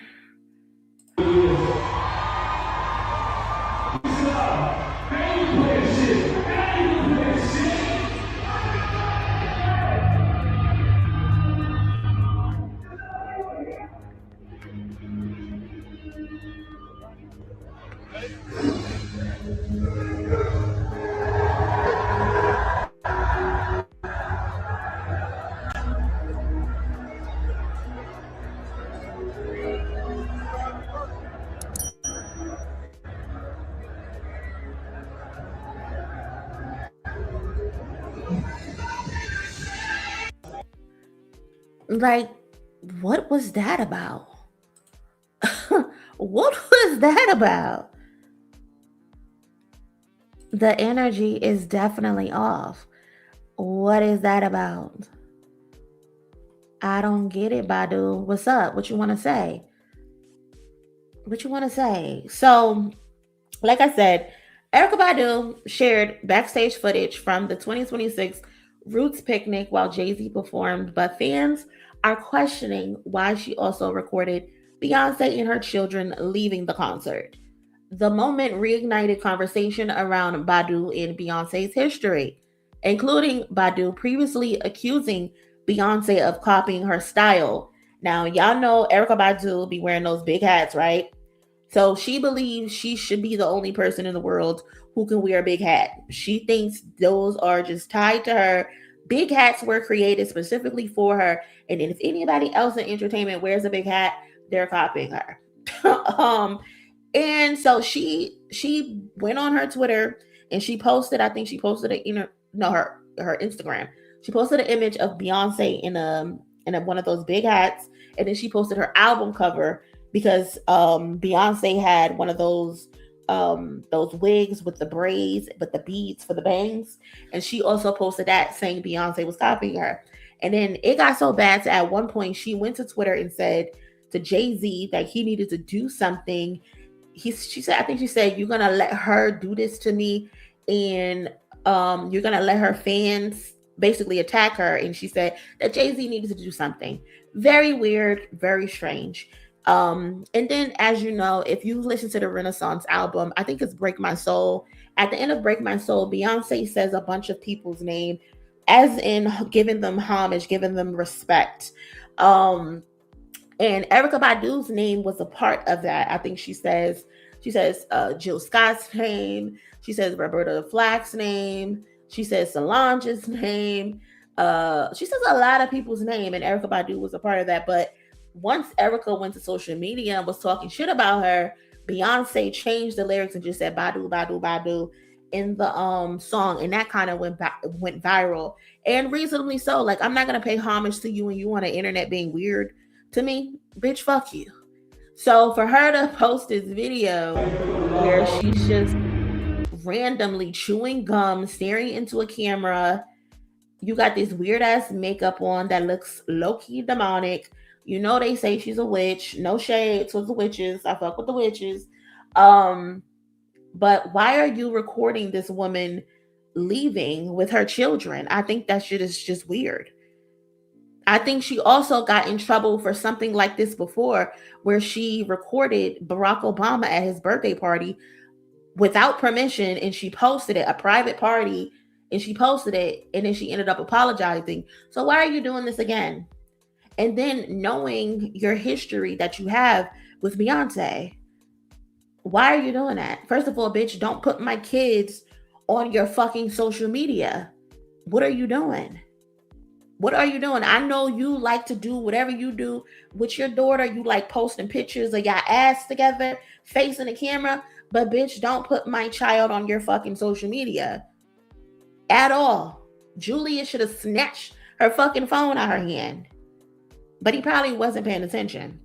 [SPEAKER 4] Like, what was that about? What was that about? The energy is definitely off. What is that about? I don't get it, Badu. What's up? What you want to say? What you want to say? So, like I said, Erykah Badu shared backstage footage from the 2026 Roots picnic while JAY-Z performed, but fans are questioning why she also recorded Beyonce and her children leaving the concert. The moment reignited conversation around Badu and Beyonce's history, including Badu previously accusing Beyonce of copying her style. Now, y'all know Erykah Badu be wearing those big hats, right? So she believes she should be the only person in the world who can wear a big hat. She thinks those are just tied to her. Big hats were created specifically for her. And then if anybody else in entertainment wears a big hat, they're copying her. And so she went on her Twitter and she posted, I think she posted her Instagram. She posted an image of Beyonce in one of those big hats. And then she posted her album cover because Beyonce had one of those wigs with the braids, with the beads for the bangs. And she also posted that saying Beyonce was copying her. And then it got so bad to at one point she went to Twitter and said to JAY-Z that he needed to do something. She said, you're gonna let her do this to me, and you're gonna let her fans basically attack her. And she said that JAY-Z needed to do something. Very weird, very strange. And then, as you know, if you listen to the Renaissance album, I think it's Break My Soul. At the end of Break My Soul, Beyonce says a bunch of people's name, as in giving them homage, giving them respect. And Erykah Badu's name was a part of that. I think she says Jill Scott's name. She says Roberta Flack's name. She says Solange's name. She says a lot of people's name, and Erykah Badu was a part of that. But once Erykah went to social media and was talking shit about her, Beyonce changed the lyrics and just said Badu, Badu, Badu in the song, and that kind of went viral, and reasonably so. Like, I'm not gonna pay homage to you and you on the internet being weird to me, bitch, fuck you. So for her to post this video where she's just randomly chewing gum, staring into a camera, you got this weird ass makeup on that looks low-key demonic. You know, they say she's a witch. No shade towards the witches. I fuck with the witches. But why are you recording this woman leaving with her children? I think that shit is just weird. I think she also got in trouble for something like this before, where she recorded Barack Obama at his birthday party without permission, and she posted it, a private party, and she posted it, and then she ended up apologizing. So why are you doing this again? And then knowing your history that you have with Beyonce, why are you doing that? First of all, bitch, don't put my kids on your fucking social media. What are you doing? What are you doing? I know you like to do whatever you do with your daughter. You like posting pictures of your ass together, facing the camera. But bitch, don't put my child on your fucking social media at all. Julia should have snatched her fucking phone out her hand. But he probably wasn't paying attention.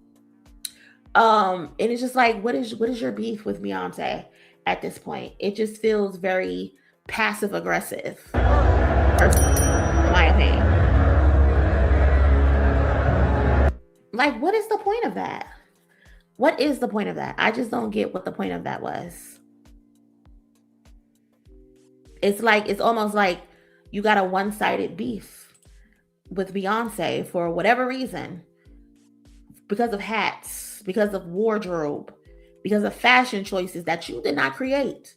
[SPEAKER 4] And it's just like, what is your beef with Beyonce at this point? It just feels very passive aggressive, personally, in my opinion. Like, what is the point of that? What is the point of that? I just don't get what the point of that was. It's like, it's almost like you got a one-sided beef with Beyonce for whatever reason. Because of hats, because of wardrobe, because of fashion choices that you did not create.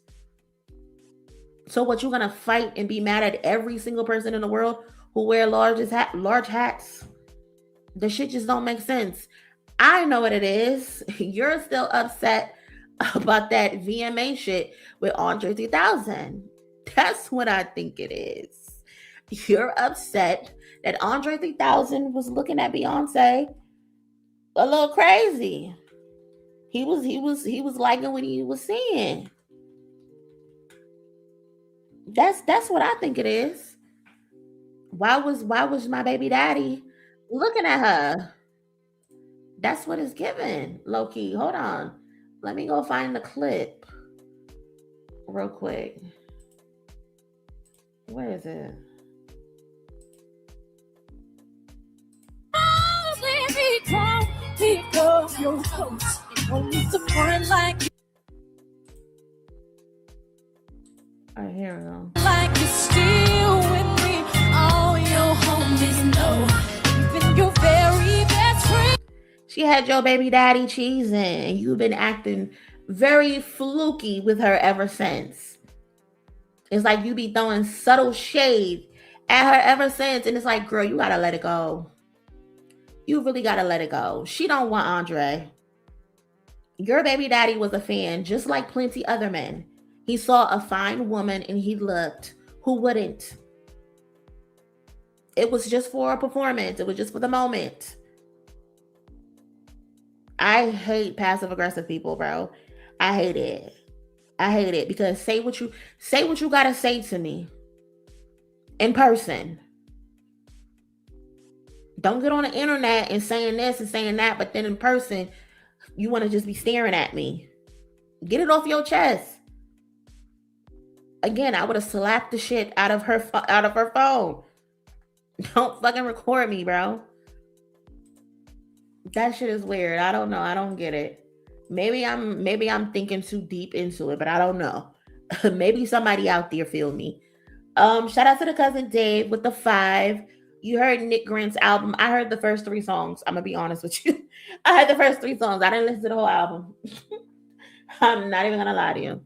[SPEAKER 4] So what, you're gonna fight and be mad at every single person in the world who wear large hats? The shit just don't make sense. I know what it is. You're still upset about that VMA shit with Andre 3000. That's what I think it is. You're upset that Andre 3000 was looking at Beyonce a little crazy. He was liking what he was seeing. That's what I think it is. Why was my baby daddy looking at her? That's what it's given, low key. Hold on. Let me go find the clip real quick. Where is it? All right, here we go. Like you're still with me, all your homies know, even your very best friend. She had your baby daddy cheesing, and you've been acting very fluky with her ever since. It's like you be throwing subtle shade at her ever since, and it's like, girl, you gotta let it go. You really gotta let it go. She don't want Andre. Your baby daddy was a fan, just like plenty other men. He saw a fine woman and he looked. Who wouldn't? It was just for a performance. It was just for the moment. I hate passive aggressive people, bro. I hate it. I hate it, because say what you gotta say to me in person. Don't get on the internet and saying this and saying that, but then in person, you want to just be staring at me. Get it off your chest. Again, I would have slapped the shit out of her phone. Don't fucking record me, bro. That shit is weird. I don't know. I don't get it. Maybe I'm thinking too deep into it, but I don't know. Maybe somebody out there feel me. Shout out to the cousin Dave with the 5. You heard Nick Grant's album. I heard the first 3 songs. I'm gonna be honest with you. I heard the first 3 songs. I didn't listen to the whole album. I'm not even gonna lie to you.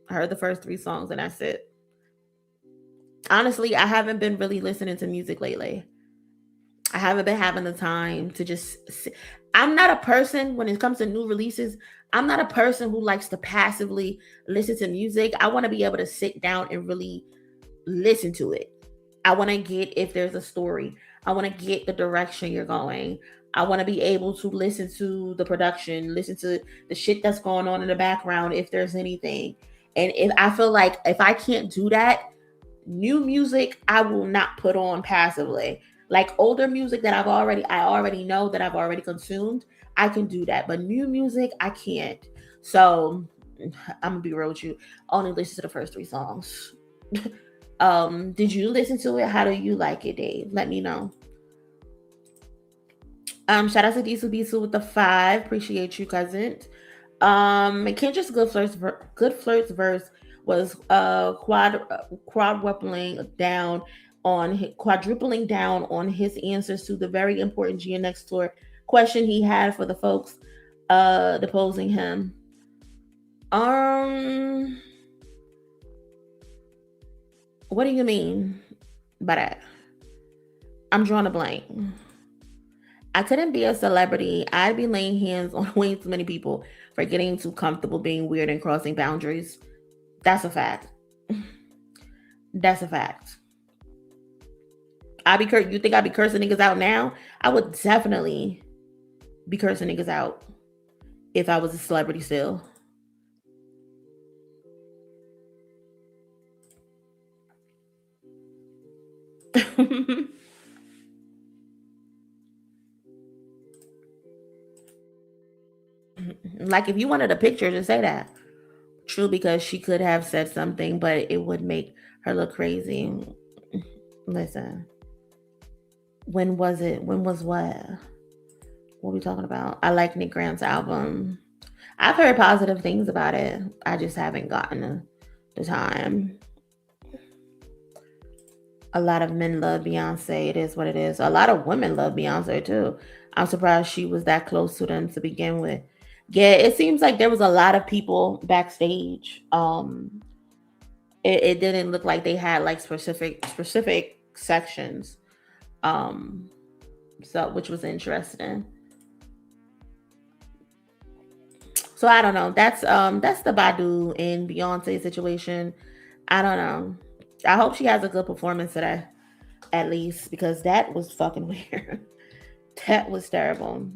[SPEAKER 4] I heard the first 3 songs and that's it. Honestly, I haven't been really listening to music lately. I haven't been having the time to just I'm not a person, when it comes to new releases, I'm not a person who likes to passively listen to music. I want to be able to sit down and really listen to it. I want to get if there's a story. I want to get the direction you're going. I want to be able to listen to the production, listen to the shit that's going on in the background, if there's anything. And if I feel like if I can't do that, new music, I will not put on passively. Like older music that I already know that I've already consumed, I can do that. But new music, I can't. So I'm gonna be real with you. Only listen to the first 3 songs. Did you listen to it? How do you like it, Dave? Let me know. Shout out to Disu Bisu with the 5. Appreciate you, cousin. Kendra's good flirts verse was quadrupling down on his answers to the very important GNX tour question he had for the folks deposing him. What do you mean by that? I'm drawing a blank. I couldn't be a celebrity. I'd be laying hands on way too many people for getting too comfortable being weird and crossing boundaries. That's a fact. That's a fact. You think I'd be cursing niggas out now? I would definitely be cursing niggas out if I was a celebrity still. Like, if you wanted a picture, just say that. True, because she could have said something, but it would make her look crazy. Listen. When was it? When was what? What are we talking about? I like Nick Grant's album. I've heard positive things about it. I just haven't gotten the time. A lot of men love Beyonce. It is what it is. A lot of women love Beyonce too. I'm surprised she was that close to them to begin with. Yeah, it seems like there was a lot of people backstage. It didn't look like they had like specific sections. So which was interesting. So I don't know. That's the Badu and Beyonce situation. I don't know. I hope she has a good performance today, at least, because that was fucking weird. That was terrible.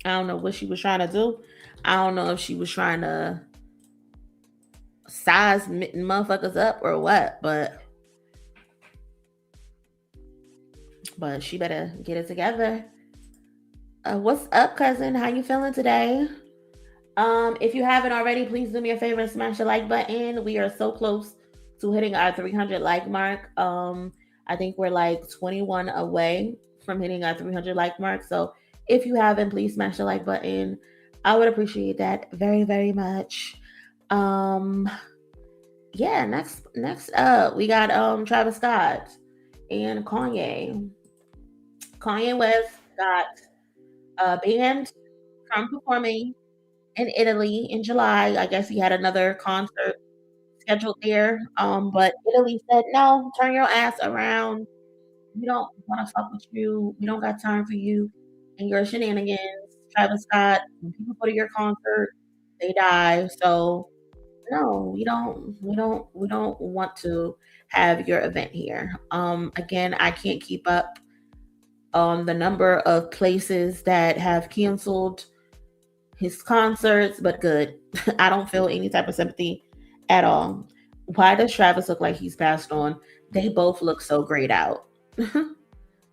[SPEAKER 4] I don't know what she was trying to do. I don't know if she was trying to size motherfuckers up or what, but she better get it together. What's up, cousin? How you feeling today? If you haven't already, please do me a favor and smash the like button. We are so close to hitting our 300 like mark. I think we're like 21 away from hitting our 300 like mark. So if you haven't, please smash the like button. I would appreciate that very, very much. Yeah, next up, we got Travis Scott and Kanye. Kanye West got banned from performing in Italy in July. I guess he had another concert scheduled there. But Italy said, no, turn your ass around. We don't want to fuck with you. We don't got time for you and your shenanigans. Travis Scott, when people go to your concert, they die. So no, we don't want to have your event here. Again, I can't keep up on the number of places that have canceled his concerts, but good. I don't feel any type of sympathy at all. Why does Travis look like he's passed on? They both look so grayed out.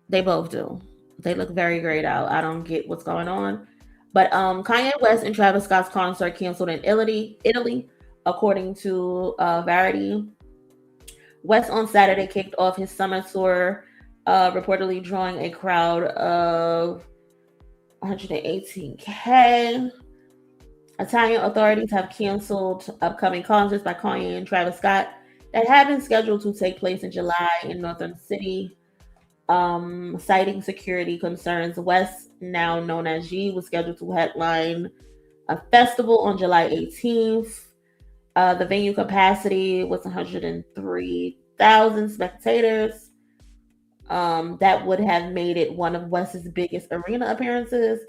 [SPEAKER 4] They both do. They look very grayed out. I don't get what's going on. But Kanye West and Travis Scott's concert canceled in Italy, according to Variety. West on Saturday kicked off his summer tour, reportedly drawing a crowd of 118K. Italian authorities have canceled upcoming concerts by Kanye and Travis Scott that had been scheduled to take place in July in Northern City, citing security concerns. West, now known as JAY-Z, was scheduled to headline a festival on July 18th. The venue capacity was 103,000 spectators. That would have made it one of West's biggest arena appearances.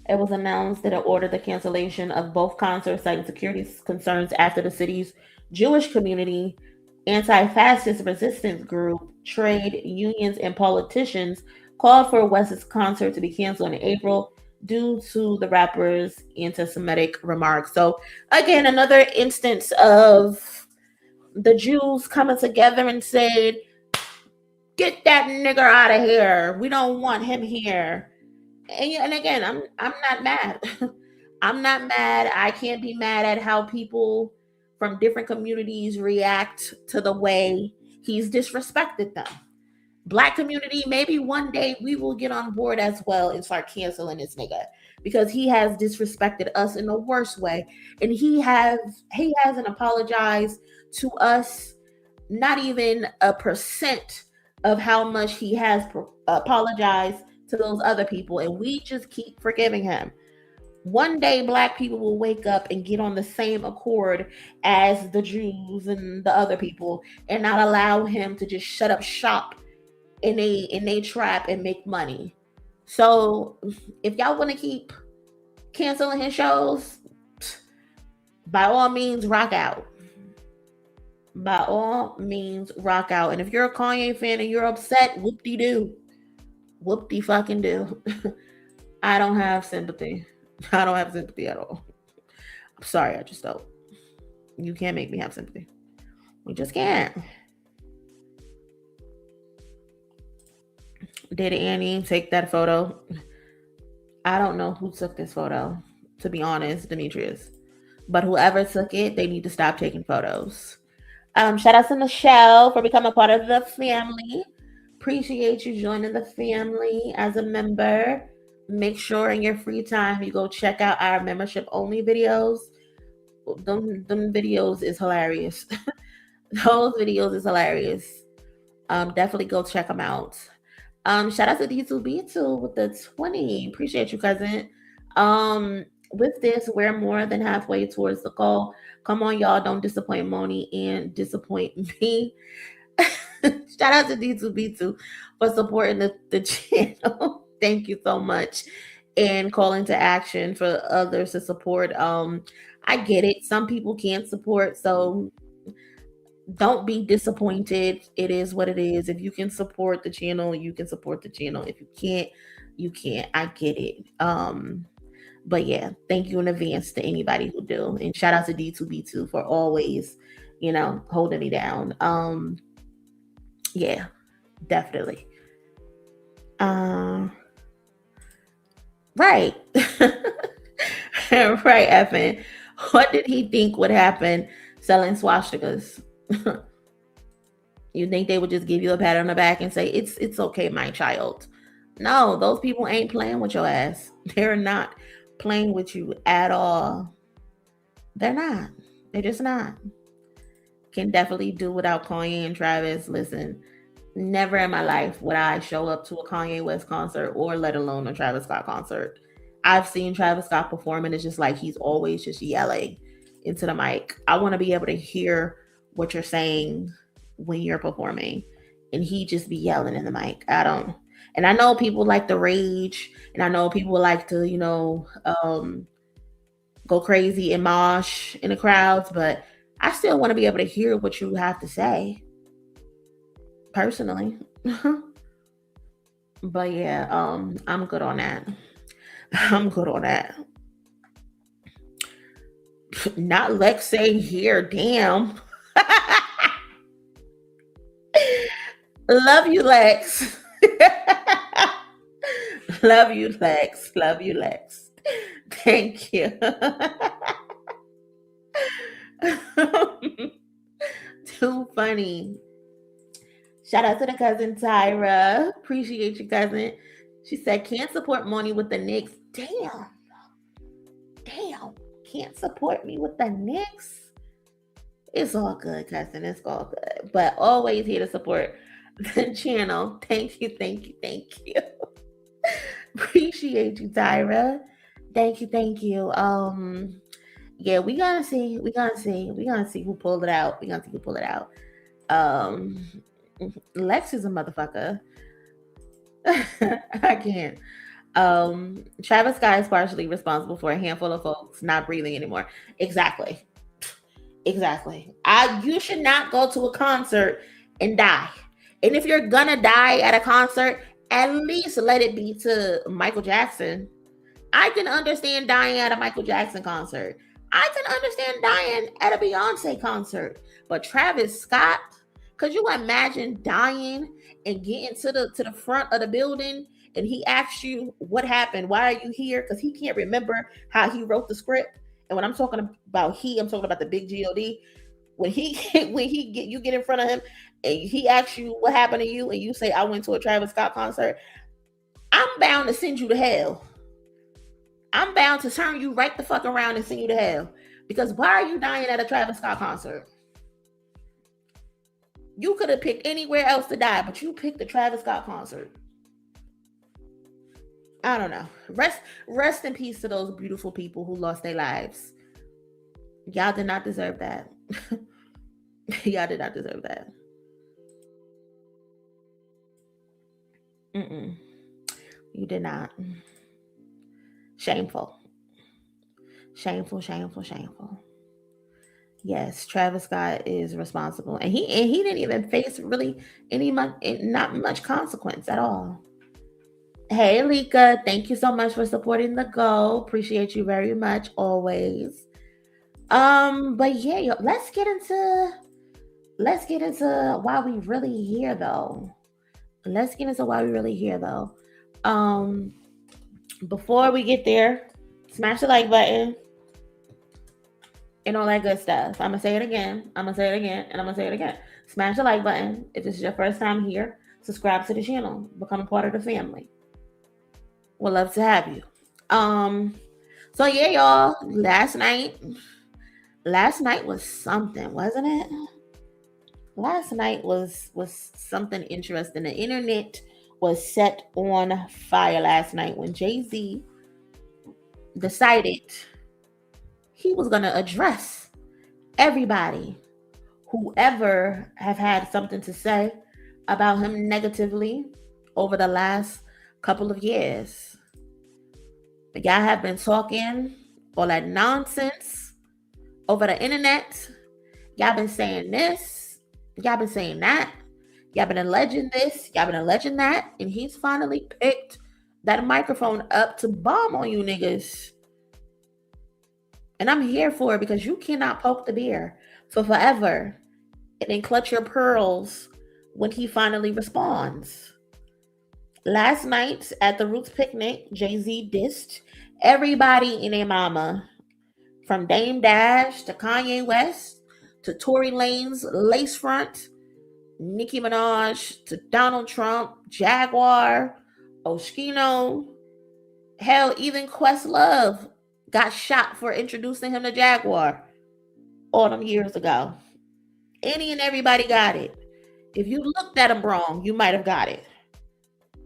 [SPEAKER 4] It was announced that it ordered the cancellation of both concerts, citing security concerns after the city's Jewish community, anti-fascist resistance group, trade unions, and politicians called for West's concert to be canceled in April due to the rapper's anti-Semitic remarks. So again, another instance of the Jews coming together and said, get that nigger out of here. We don't want him here. And again, I'm not mad. I'm not mad. I can't be mad at how people from different communities react to the way he's disrespected them. Black community, maybe one day we will get on board as well and start canceling this nigga because he has disrespected us in the worst way, and he hasn't apologized to us, not even a percent of how much he has apologized to those other people, and we just keep forgiving him. One day black people will wake up and get on the same accord as the Jews and the other people and not allow him to just shut up shop in a trap and make money. So if y'all want to keep canceling his shows, by all means rock out. By all means rock out. And if you're a Kanye fan and you're upset, whoop-de-doo. Whoop-de-fucking-do. I don't have sympathy. I don't have sympathy at all. I'm sorry, I just don't. You can't make me have sympathy. We just can't. Did Annie take that photo? I don't know who took this photo, to be honest, Demetrius. But whoever took it, they need to stop taking photos. Shout out to Michelle for becoming a part of the family. Appreciate you joining the family as a member. Make sure in your free time you go check out our membership only videos. Them videos is hilarious. Those videos is hilarious. Definitely go check them out. Shout out to D2B2 with the 20. Appreciate you, cousin. With this, we're more than halfway towards the goal. Come on, y'all. Don't disappoint Monie and disappoint me. Shout out to D2B2 for supporting the channel. Thank you so much. And calling to action for others to support. I get it. Some people can't support, so don't be disappointed. It is what it is. If you can support the channel, you can support the channel. If you can't, you can't. I get it. But yeah, thank you in advance to anybody who do. And shout out to D2B2 for always, holding me down. Yeah, definitely. Right. Right, Effin. What did he think would happen selling swastikas? You think they would just give you a pat on the back and say, it's okay, my child? No, those people ain't playing with your ass. They're not playing with you at all. They're not. They're just not. Can definitely do without Kanye and Travis. Listen, never in my life would I show up to a Kanye West concert or let alone a Travis Scott concert. I've seen Travis Scott perform and it's just like he's always just yelling into the mic. I want to be able to hear what you're saying when you're performing, and he just be yelling in the mic. And I know people like to rage, and I know people like to, go crazy and mosh in the crowds, but I still want to be able to hear what you have to say, personally. But yeah, I'm good on that. I'm good on that. Not Lex saying here, damn. Love you, Lex. Love you, Lex. Love you, Lex. Thank you. Too funny. Shout out to the cousin Tyra. Appreciate you, cousin. She said, can't support Monie with the Knicks. Damn. Can't support me with the Knicks. It's all good, cousin. It's all good. But always here to support the channel. Thank you. Appreciate you, Tyra. Thank you. Yeah, we gonna see who pulled it out. Lex is a motherfucker. I can't. Travis Scott is partially responsible for a handful of folks not breathing anymore. Exactly. You should not go to a concert and die. And if you're gonna die at a concert, at least let it be to Michael Jackson. I can understand dying at a Michael Jackson concert. I can understand dying at a Beyonce concert. But Travis Scott, could you imagine dying and getting to the front of the building and he asks you what happened? Why are you here? Because he can't remember how he wrote the script. And when I'm talking about I'm talking about the big God. When you get in front of him and he asks you what happened to you, and you say, I went to a Travis Scott concert, I'm bound to send you to hell. I'm bound to turn you right the fuck around and send you to hell. Because why are you dying at a Travis Scott concert? You could have picked anywhere else to die, but you picked the Travis Scott concert. I don't know. Rest in peace to those beautiful people who lost their lives. Y'all did not deserve that. Y'all did not deserve that. You did not. Shameful. Shameful, shameful, shameful. Yes, Travis Scott is responsible. And he didn't even face really not much consequence at all. Hey, Erykah, thank you so much for supporting the Go. Appreciate you very much, always. But yeah, let's get into why we really here though. Before we get there, smash the like button and all that good stuff. I'm gonna say it again, and I'm gonna say it again. Smash the like button if this is your first time here. Subscribe to the channel, become a part of the family. We'd love to have you. So yeah, y'all. Last night was something, wasn't it? Last night was something interesting. The internet was set on fire last night when JayZ decided he was gonna address everybody, whoever have had something to say about him negatively over the last couple of years. Y'all have been talking all that nonsense over the internet. Y'all been saying this, y'all been saying that, y'all been alleging this, y'all been alleging that, and he's finally picked that microphone up to bomb on you niggas. And I'm here for it, because you cannot poke the bear for forever and then clutch your pearls when he finally responds. Last night at the Roots picnic, JayZ dissed everybody in their mama, from Dame Dash to Kanye West to Tory Lanez lace front, Nicki Minaj to Donald Trump, Jaguar, Oshkino. Hell, even Questlove got shot for introducing him to Jaguar all them years ago. Any and everybody got it. If you looked at him wrong, you might have got it.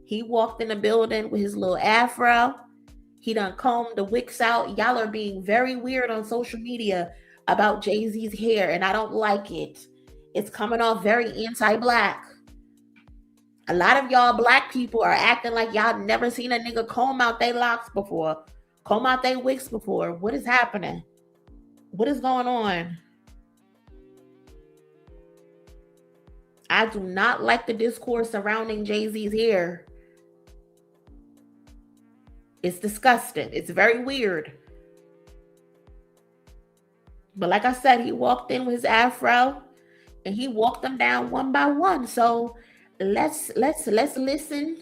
[SPEAKER 4] He walked in the building with his little afro. He done combed the wicks out. Y'all are being very weird on social media about JayZ's hair, and I don't like it. It's coming off very anti-black. A lot of y'all black people are acting like y'all never seen a nigga comb out their locks before, comb out their wigs before. What is happening? What is going on? I do not like the discourse surrounding JayZ's hair. It's disgusting. It's very weird. But like I said, he walked in with his afro and he walked them down one by one. So let's listen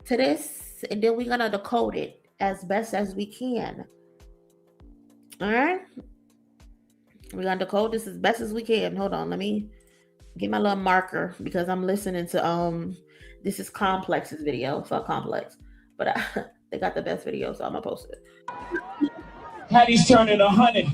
[SPEAKER 4] to this, and then we're gonna decode it as best as we can. All right, we're gonna decode this as best as we can. Hold on, let me get my little marker, because I'm listening to this is Complex's video. Fuck Complex, but they got the best video, so I'm gonna post it.
[SPEAKER 3] Hattie's turning 100.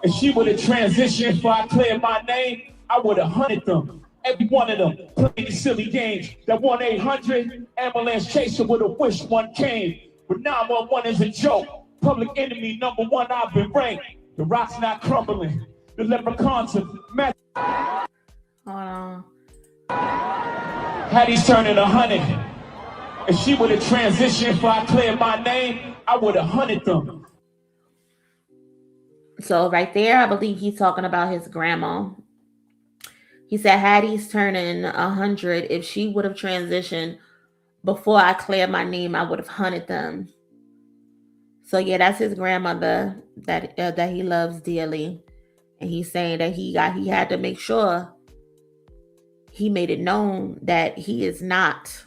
[SPEAKER 3] If she would have transitioned before I cleared my name, I would have hunted them. Every one of them playing these silly games. That 1-800 ambulance chaser would have wished one came. But 911 is a joke. Public enemy number one, I've been ranked. The rock's not crumbling. The leprechauns have met.
[SPEAKER 4] Hold on.
[SPEAKER 3] Hattie's turning 100. If she would have transitioned before I cleared my name, I would have hunted them.
[SPEAKER 4] So right there, I believe he's talking about his grandma. He said Hattie's turning 100. If she would have transitioned before I cleared my name, I would have hunted them. So yeah, that's his grandmother that he loves dearly, and he's saying that he had to make sure he made it known that he is not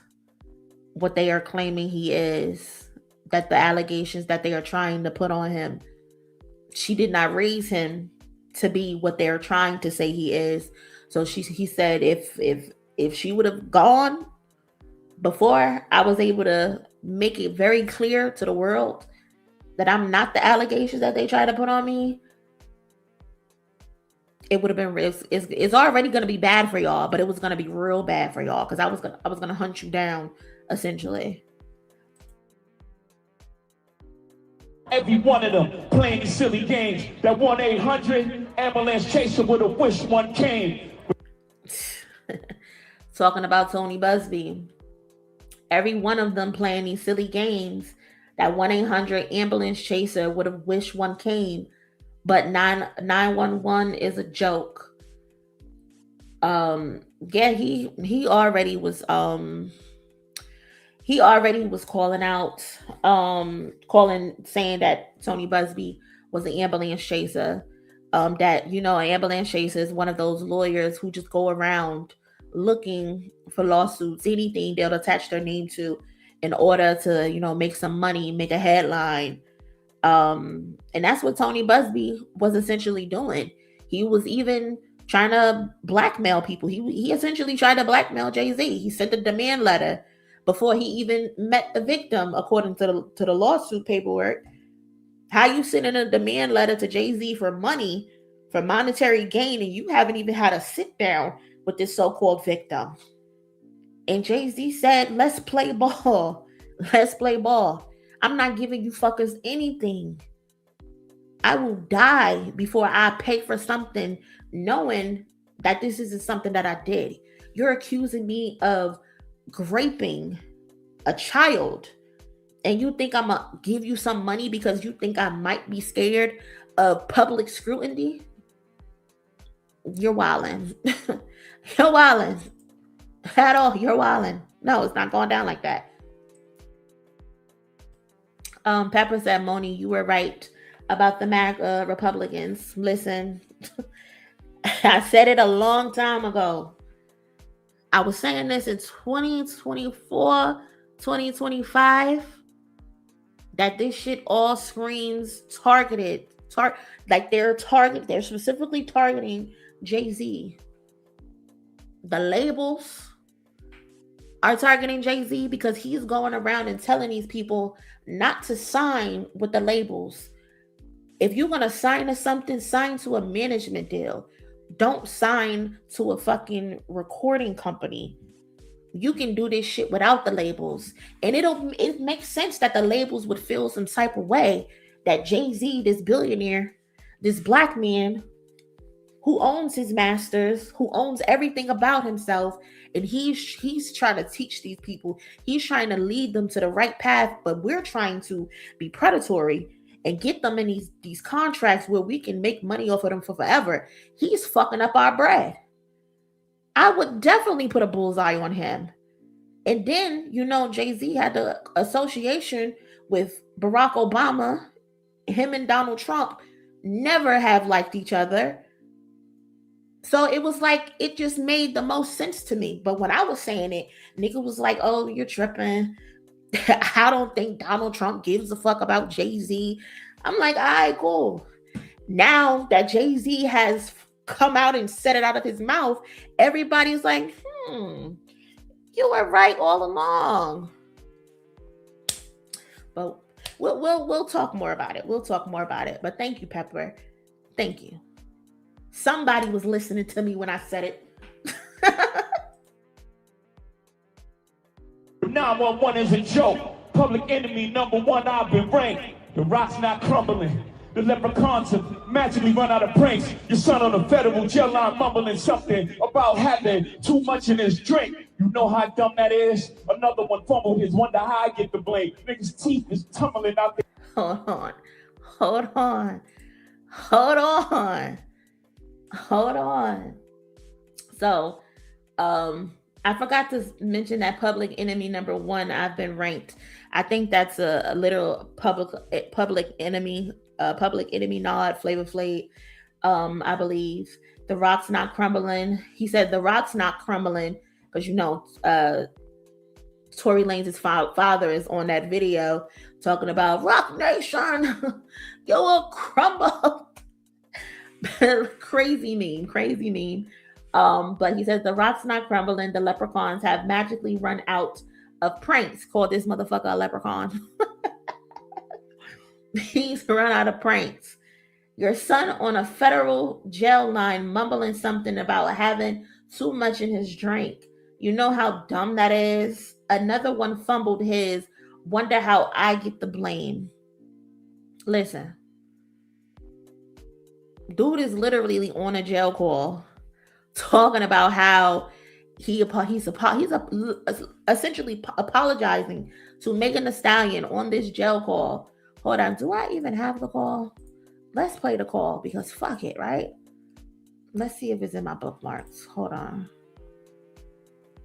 [SPEAKER 4] what they are claiming he is. That the allegations that they are trying to put on him, she did not raise him to be what they're trying to say he is. So he said if she would have gone before I was able to make it very clear to the world that I'm not the allegations that they try to put on me, it would have been it's already going to be bad for y'all, but it was going to be real bad for y'all because I was going to hunt you down essentially.
[SPEAKER 3] Every one of them playing these silly games. That 1-800 ambulance chaser would have wished one came.
[SPEAKER 4] Talking about Tony Busby. Every one of them playing these silly games. That 1-800 ambulance chaser would have wished one came. But 911 is a joke. Yeah, he already was calling out, saying that Tony Busby was an ambulance chaser. That, an ambulance chaser is one of those lawyers who just go around looking for lawsuits, anything they'll attach their name to in order to, make some money, make a headline. And that's what Tony Busby was essentially doing. He was even trying to blackmail people. He essentially tried to blackmail JAY-Z. He sent a demand letter before he even met the victim, according to the lawsuit paperwork. How you send in a demand letter to JAY-Z for money, for monetary gain, and you haven't even had a sit down with this so-called victim? And JAY-Z said, let's play ball. Let's play ball. I'm not giving you fuckers anything. I will die before I pay for something knowing that this isn't something that I did. You're accusing me of raping a child, and you think I'm gonna give you some money because you think I might be scared of public scrutiny? You're wildin'. You're wildin'. At all, you're wildin'. No, it's not going down like that. Pepper said, Monie, you were right about the MAGA Republicans. Listen, I said it a long time ago. I was saying this in 2024, 2025, that this shit all screams targeted. They're specifically targeting JAY-Z. The labels are targeting JAY-Z because he's going around and telling these people not to sign with the labels. If you're going to sign to something, sign to a management deal. Don't sign to a fucking recording company. You can do this shit without the labels. And it makes sense that the labels would feel some type of way that JAY-Z, this billionaire, this black man who owns his masters, who owns everything about himself, and he's trying to teach these people. He's trying to lead them to the right path, but we're trying to be predatory and get them in these contracts where we can make money off of them for forever. He's fucking up our bread. I would definitely put a bullseye on him. And then, JAY-Z had the association with Barack Obama. Him and Donald Trump never have liked each other. So it was like, it just made the most sense to me. But when I was saying it, nigga was like, oh, you're tripping. I don't think Donald Trump gives a fuck about JAY-Z. I'm like, all right, cool. Now that JAY-Z has come out and said it out of his mouth, everybody's like, you were right all along. But we'll talk more about it. We'll talk more about it. But thank you, Pepper. Thank you. Somebody was listening to me when I said it.
[SPEAKER 3] 911 is a joke. Public enemy number one, I've been ranked. The rock's not crumbling. The leprechauns have magically run out of pranks. Your son on a federal jail line mumbling something about having too much in his drink. You know how dumb that is? Another one fumbled his, wonder how I get the blame. Niggas' teeth is tumbling out there.
[SPEAKER 4] Hold on. So, I forgot to mention that public enemy number one, I've been ranked. I think that's a little public enemy nod, Flavor Flav. I believe the rock's not crumbling. He said the rock's not crumbling because Tory Lanez's father is on that video talking about Rock Nation. You will crumble. Crazy meme. But he says the rock's not crumbling. The leprechauns have magically run out of pranks. Call this motherfucker a leprechaun. He's run out of pranks. Your son on a federal jail line mumbling something about having too much in his drink. You know how dumb that is? Another one fumbled his. Wonder how I get the blame. Listen. Dude is literally on a jail call talking about how he's essentially apologizing to Megan Thee Stallion on this jail call. Hold on, do I even have the call? Let's play the call because fuck it, right? Let's see if it's in my bookmarks. Hold on.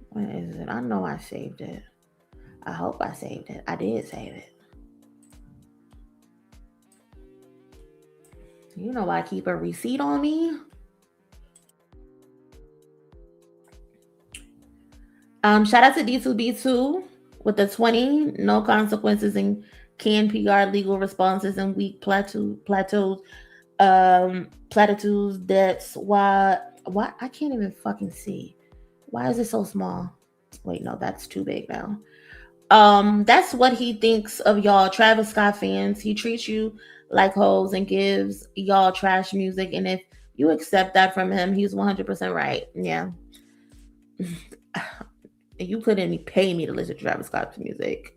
[SPEAKER 4] Where is it? I know I saved it. I hope I saved it. I did save it. You know I keep a receipt on me. Shout out to D2B2 with the 20. No consequences in canned PR legal responses and weak platitudes. That's why I can't even fucking see. Why is it so small? Wait, no, that's too big now. That's what he thinks of y'all Travis Scott fans. He treats you like hoes and gives y'all trash music. And if you accept that from him, he's 100% right. Yeah. You couldn't pay me to listen to Travis Scott's music.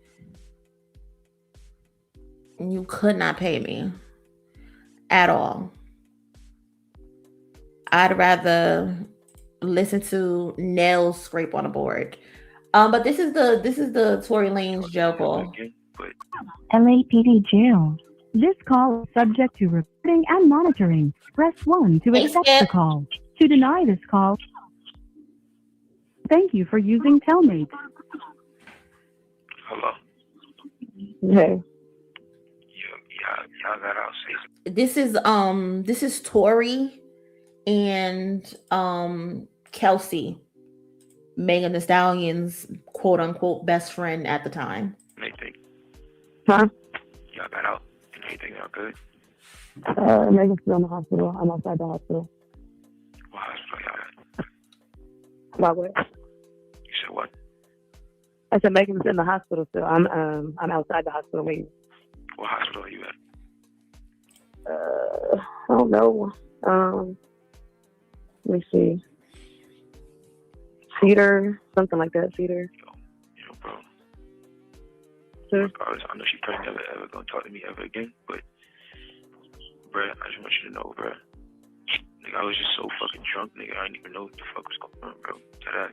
[SPEAKER 4] You could not pay me at all. I'd rather listen to nails scrape on a board. But this is the Tory Lanez jail call.
[SPEAKER 7] LAPD jail. This call is subject to recording and monitoring. Press 1 to accept the call. To deny this call, thank you for using Telmate.
[SPEAKER 8] Hello.
[SPEAKER 7] Hey.
[SPEAKER 8] Y'all got out safe.
[SPEAKER 4] This is Tory and Kelsey, Megan Thee Stallion's quote unquote best friend at the time.
[SPEAKER 8] Anything?
[SPEAKER 7] Huh?
[SPEAKER 8] Y'all got out. Anything y'all good?
[SPEAKER 7] Megan's still in the hospital. I'm outside the hospital.
[SPEAKER 8] What hospital y'all at?
[SPEAKER 7] Why what?
[SPEAKER 8] You said what?
[SPEAKER 7] I said Megan's in the hospital still. I'm outside the hospital waiting.
[SPEAKER 8] What hospital are you at?
[SPEAKER 7] I don't know. Let me see. Cedar, something like that. Cedar.
[SPEAKER 8] Yo, bro.
[SPEAKER 7] Sure.
[SPEAKER 8] Regardless, I know she probably never ever gonna talk to me ever again, but bruh, I just want you to know, bruh. Nigga, I was just so fucking drunk, nigga. I didn't even know what the fuck was going on, bro. I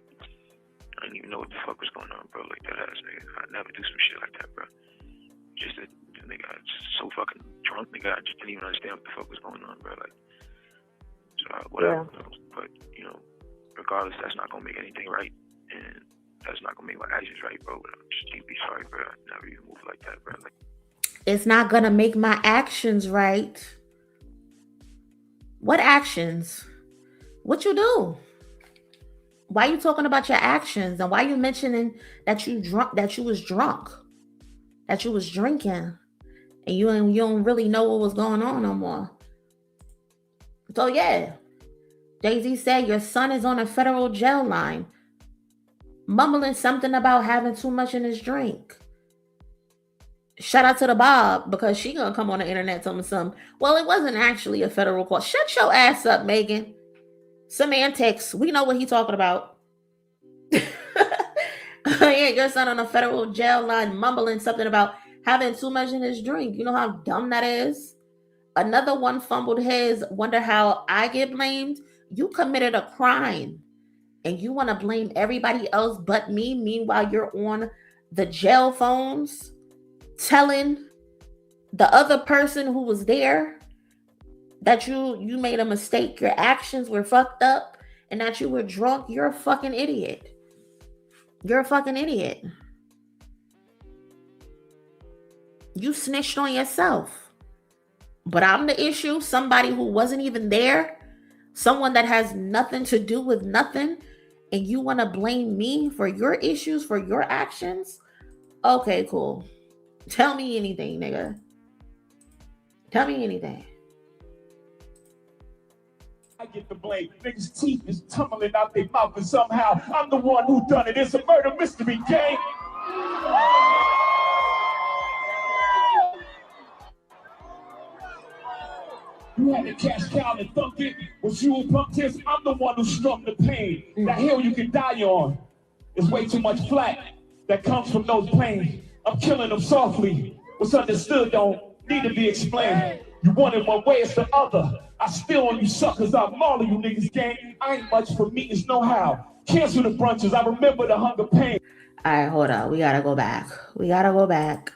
[SPEAKER 8] didn't even know what the fuck was going on, bro. Like that ass, nigga. I'd never do some shit like that, bro. Just that, nigga, I was just so fucking drunk, nigga. I just didn't even understand what the fuck was going on, bro. Like, so whatever.
[SPEAKER 7] Yeah.
[SPEAKER 8] But you know, regardless, that's not gonna make anything right, and that's not gonna make my actions right, bro. But I'm just deeply sorry, bro. I never even moved like that, bro. Like,
[SPEAKER 4] It's not gonna make my actions right. What actions? What you do? Why you talking about your actions? And why you mentioning that you was drunk, that you was drinking, and you don't really know what was going on no more? So yeah, JayZ said your son is on a federal jail line, mumbling something about having too much in his drink. Shout out to the Bob, because she gonna come on the internet telling me something. Well, it wasn't actually a federal court. Shut your ass up, Megan. Semantics. We know what he talking about. Yeah, your son on a federal jail line mumbling something about having too much in his drink. You know how dumb that is? Another one fumbled his. Wonder how I get blamed? You committed a crime and you want to blame everybody else but me. Meanwhile, you're on the jail phones telling the other person who was there that you made a mistake, your actions were fucked up, and that you were drunk. You're a fucking idiot. You're a fucking idiot. You snitched on yourself. But I'm the issue. Somebody who wasn't even there, someone that has nothing to do with nothing, and you want to blame me for your issues, for your actions? Okay, cool. Tell me anything, nigga. Tell me anything.
[SPEAKER 3] get the blame. Niggas' teeth is tumbling out their mouth, and somehow I'm the one who done it. It's a murder mystery game. You had to cash cow and thunk it. Was you who pumped this? I'm the one who strummed the pain. That hill you can die on. There's way too much flat that comes from those planes. I'm killing them softly. What's understood don't need to be explained. You want it one way, it's the other. I spill on you suckers, I maul you niggas gang. I ain't much for meetings, no how. Cancel the brunches, I remember the hunger pain.
[SPEAKER 4] All right, hold on. We gotta go back. We gotta go back.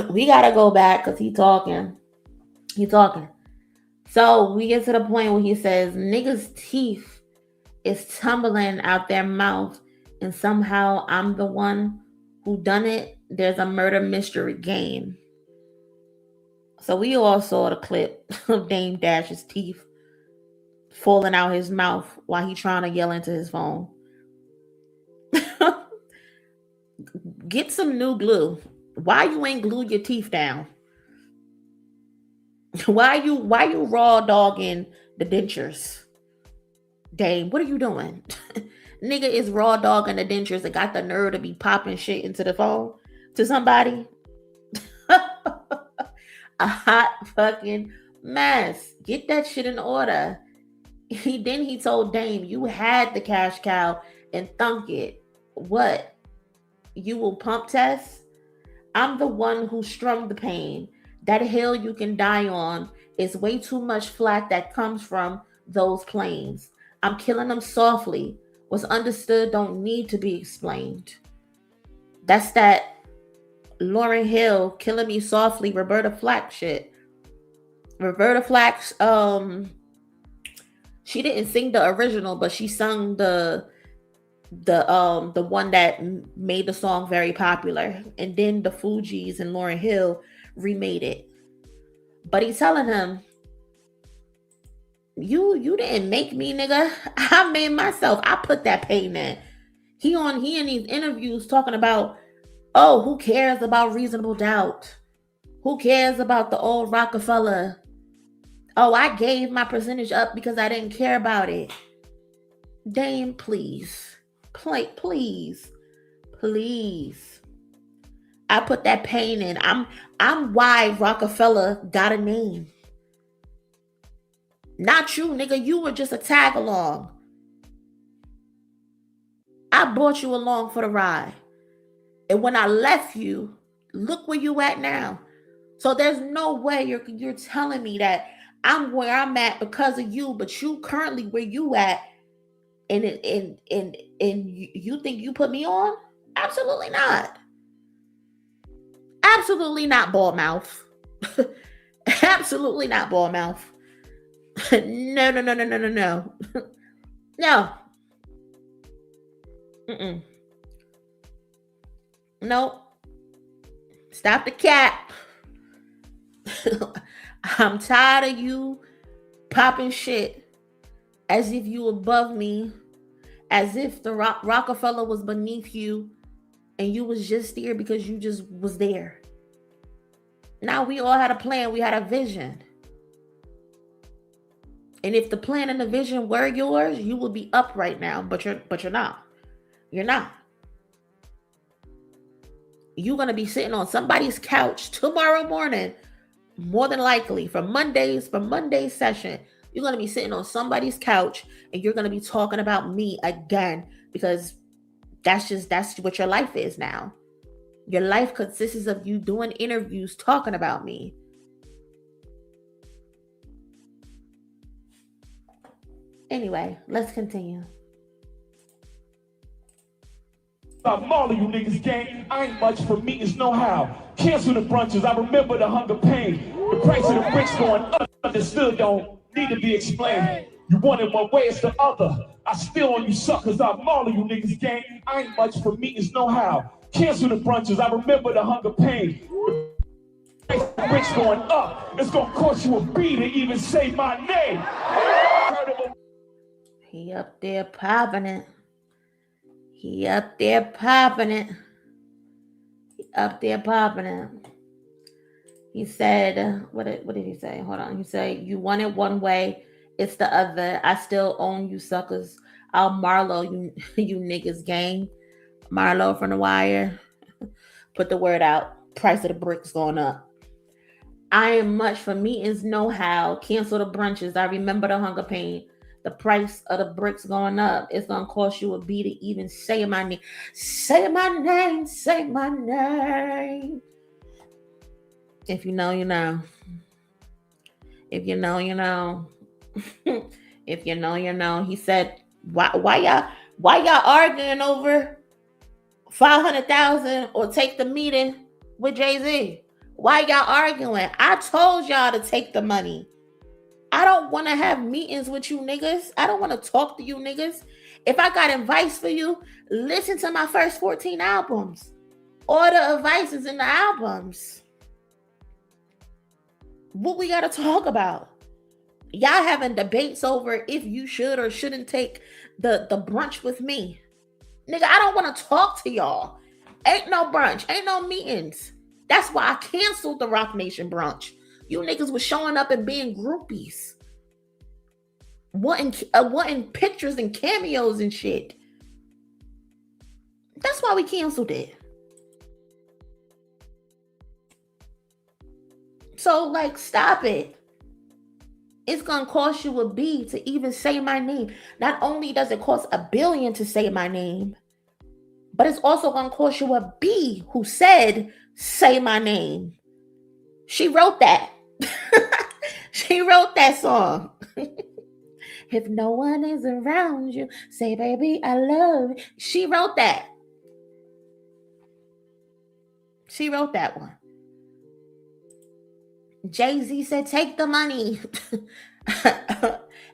[SPEAKER 4] We gotta go back because he talking. He talking. So we get to the point where he says, niggas' teeth is tumbling out their mouth, and somehow I'm the one who done it. There's a murder mystery game. So we all saw the clip of Dame Dash's teeth falling out his mouth while he trying to yell into his phone. Get some new glue. Why you ain't glued your teeth down? Why you raw dogging the dentures? Dame, what are you doing? Nigga is raw dogging the dentures and got the nerve to be popping shit into the phone to somebody. A hot fucking mess. Get that shit in order. He told Dame, you had the cash cow and thunk it. What? You will pump test? I'm the one who strummed the pain. That hill you can die on is way too much flat that comes from those planes. I'm killing them softly. What's understood don't need to be explained. That's that Lauryn Hill killing me softly, Roberta Flack shit. Roberta Flack's she didn't sing the original, but she sung the one that made the song very popular, and then the Fugees and Lauryn Hill remade it. But he's telling him, you didn't make me, nigga. I made myself. I put that pain in. He in these interviews talking about, oh, who cares about Reasonable Doubt? Who cares about the old Rockefeller? Oh, I gave my percentage up because I didn't care about it. Dame, please. Please. I put that pain in. I'm why Rockefeller got a name. Not you, nigga. You were just a tag along. I brought you along for the ride. And when I left you, look where you at now. So there's no way you're telling me that I'm where I'm at because of you, but you currently where you at, and you think you put me on? Absolutely not. Absolutely not, bald mouth. Absolutely not, bald mouth. No. No. Nope. Stop the cat. I'm tired of you popping shit as if you above me, as if the Rockefeller was beneath you and you was just there because you just was there. Now we all had a plan. We had a vision. And if the plan and the vision were yours, you would be up right now, but you're not. You're not. You're going to be sitting on somebody's couch tomorrow morning, more than likely, for Monday's session. You're going to be sitting on somebody's couch and you're going to be talking about me again, because that's what your life is now. Your life consists of you doing interviews talking about me. Anyway, let's continue.
[SPEAKER 3] I'm all of you niggas gang. I ain't much for meetings, no how. Cancel the brunches, I remember the hunger pain. The price of the bricks going understood don't need to be explained. You want it one way, it's the other. I spill on you suckers, I'm all of you niggas gang. I ain't much for meetings, no how. Cancel the brunches, I remember the hunger pain. The price of the bricks going up. It's gonna cost you a beat to even say my name.
[SPEAKER 4] He up there popping it. He up there popping it. He said, what did he say? Hold on. He said, you want it one way, It's the other. I still own you suckers. I'll Marlo you you niggas gang. Marlo from The Wire. Put the word out. Price of the bricks going up. I am much for meetings, know how. Cancel the brunches. I remember the hunger pain. The price of the bricks going up. It's gonna cost you a B to even say my name. Say my name. Say my name. If you know, you know. If you know, you know. If you know, you know. He said, why y'all arguing over 500,000 or take the meeting with JAY-Z? Why y'all arguing? I told y'all to take the money. I don't want to have meetings with you niggas. I don't want to talk to you niggas. If I got advice for you, listen to my first 14 albums. All the advice is in the albums. What we got to talk about? Y'all having debates over if you should or shouldn't take the brunch with me. Nigga, I don't want to talk to y'all. Ain't no brunch. Ain't no meetings. That's why I canceled the Rock Nation brunch. You niggas was showing up and being groupies. Wanting pictures and cameos and shit. That's why we canceled it. So, like, stop it. It's gonna cost you a B to even say my name. Not only does it cost $1 billion to say my name, but it's also gonna cost you a B who said, say my name. She wrote that. She wrote that song. If no one is around you, say, baby, I love you. She wrote that. She wrote that one. JAY-Z said, take the money.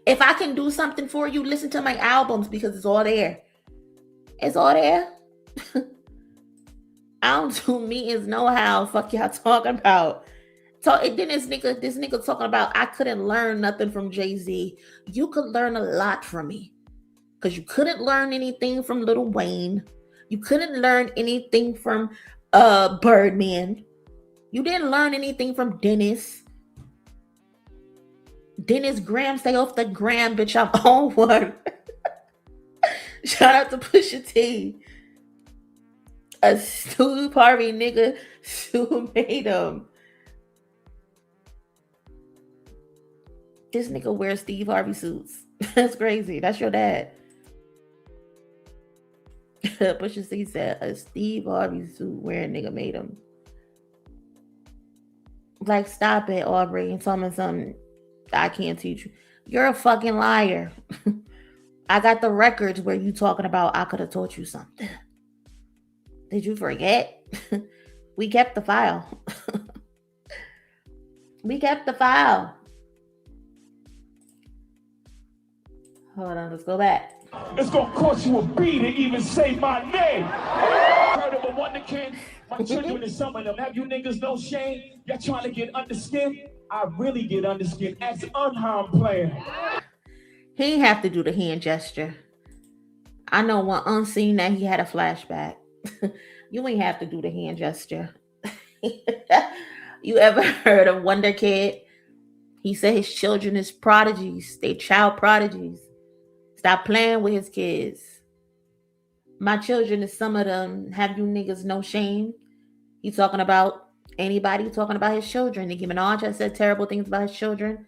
[SPEAKER 4] If I can do something for you, listen to my albums because it's all there. It's all there. I don't do meetings, know how. Fuck y'all talking about. So then this nigga talking about I couldn't learn nothing from JAY-Z. You could learn a lot from me. Because you couldn't learn anything from Lil Wayne. You couldn't learn anything from Birdman. You didn't learn anything from Dennis. Dennis Graham, stay off the gram, bitch. I'm on one. Shout out to Pusha T. A Steve Harvey nigga who made him. This nigga wears Steve Harvey suits. That's crazy. That's your dad. Pusha T said a Steve Harvey suit wearing nigga made him. Like, stop it, Aubrey, and tell me something I can't teach you. You're a fucking liar. I got the records where you talking about I could have taught you something. Did you forget? We kept the file. We kept the file. Hold on, let's go back.
[SPEAKER 3] It's gonna cost you a B to even say my name. Heard of a wonder kid? My children is some of them. Have you niggas no shame? Y'all trying to get under skin? I really get under skin. Ask how I'm playing.
[SPEAKER 4] He ain't have to do the hand gesture. I know when unseen that he had a flashback. You ain't have to do the hand gesture. You ever heard of Wonder Kid? He said his children is prodigies. They child prodigies. Stop playing with his kids. My children is some of them. Have you niggas no shame? He talking about anybody talking about his children. Nicki Minaj has said terrible things about his children.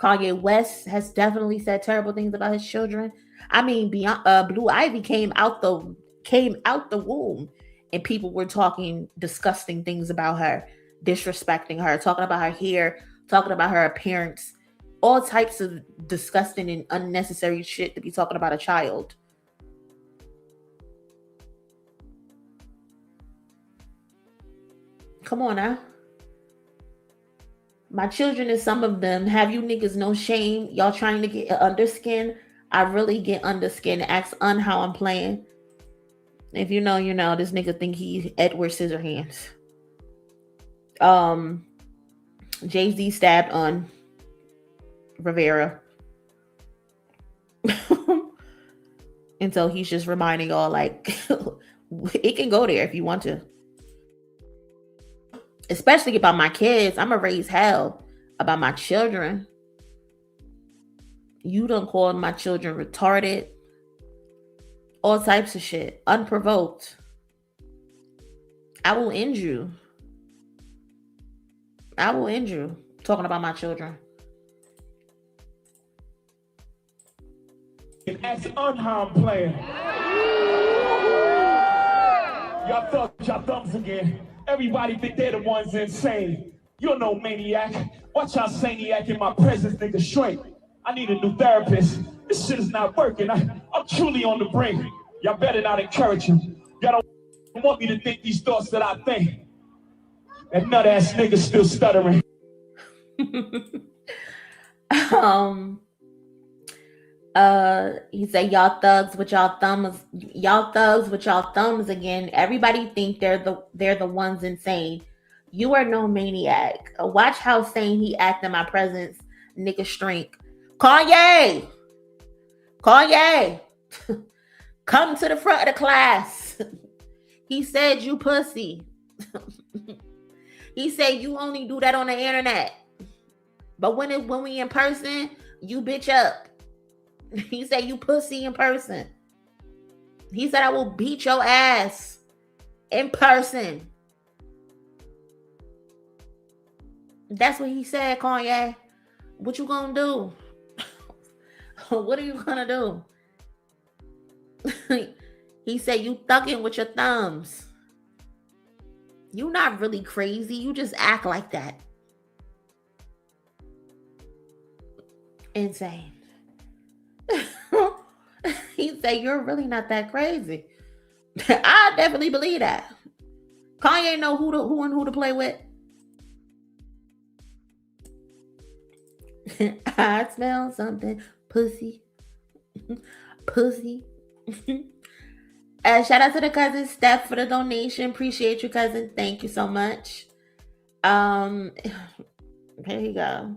[SPEAKER 4] Kanye West has definitely said terrible things about his children. I mean, Blue Ivy came out the womb, and people were talking disgusting things about her, disrespecting her, talking about her hair, talking about her appearance, all types of disgusting and unnecessary shit to be talking about a child. Come on now. My children is some of them. Have you niggas no shame? Y'all trying to get under skin? I really get under skin. Ask how I'm playing. If you know, you know. This nigga think he Edward Scissorhands. JAY-Z stabbed on Rivera. And so he's just reminding y'all, like, it can go there if you want to. Especially about my kids. I'm going to raise hell about my children. You done called my children retarded. All types of shit. Unprovoked. I will end you. I will end you. Talking about my children.
[SPEAKER 3] As unharmed player. Y'all thought y'all thumbs again. Everybody think they're the ones insane. You're no maniac. Watch y'all saniac in my presence, nigga, shrink. I need a new therapist. This shit is not working. I'm truly on the brink. Y'all better not encourage him. Y'all don't want me to think these thoughts that I think. That nut ass nigga still stuttering.
[SPEAKER 4] He said, y'all thugs with y'all thumbs again. Everybody think they're the ones insane. You are no maniac. Watch how sane he act in my presence, nigga shrink. Kanye, come to the front of the class. He said you pussy. He said you only do that on the internet. But when we in person, you bitch up. He said you pussy in person. He said I will beat your ass in person. That's what he said, Kanye. What you gonna do? What are you gonna do? He said you thugging with your thumbs. You not really crazy. You just act like that. Insane. He said you're really not that crazy. I definitely believe that. Kanye know who to play with. I smell something. Pussy. Pussy. Shout out to the cousin Steph for the donation. Appreciate you, cousin. Thank you so much. Here you go.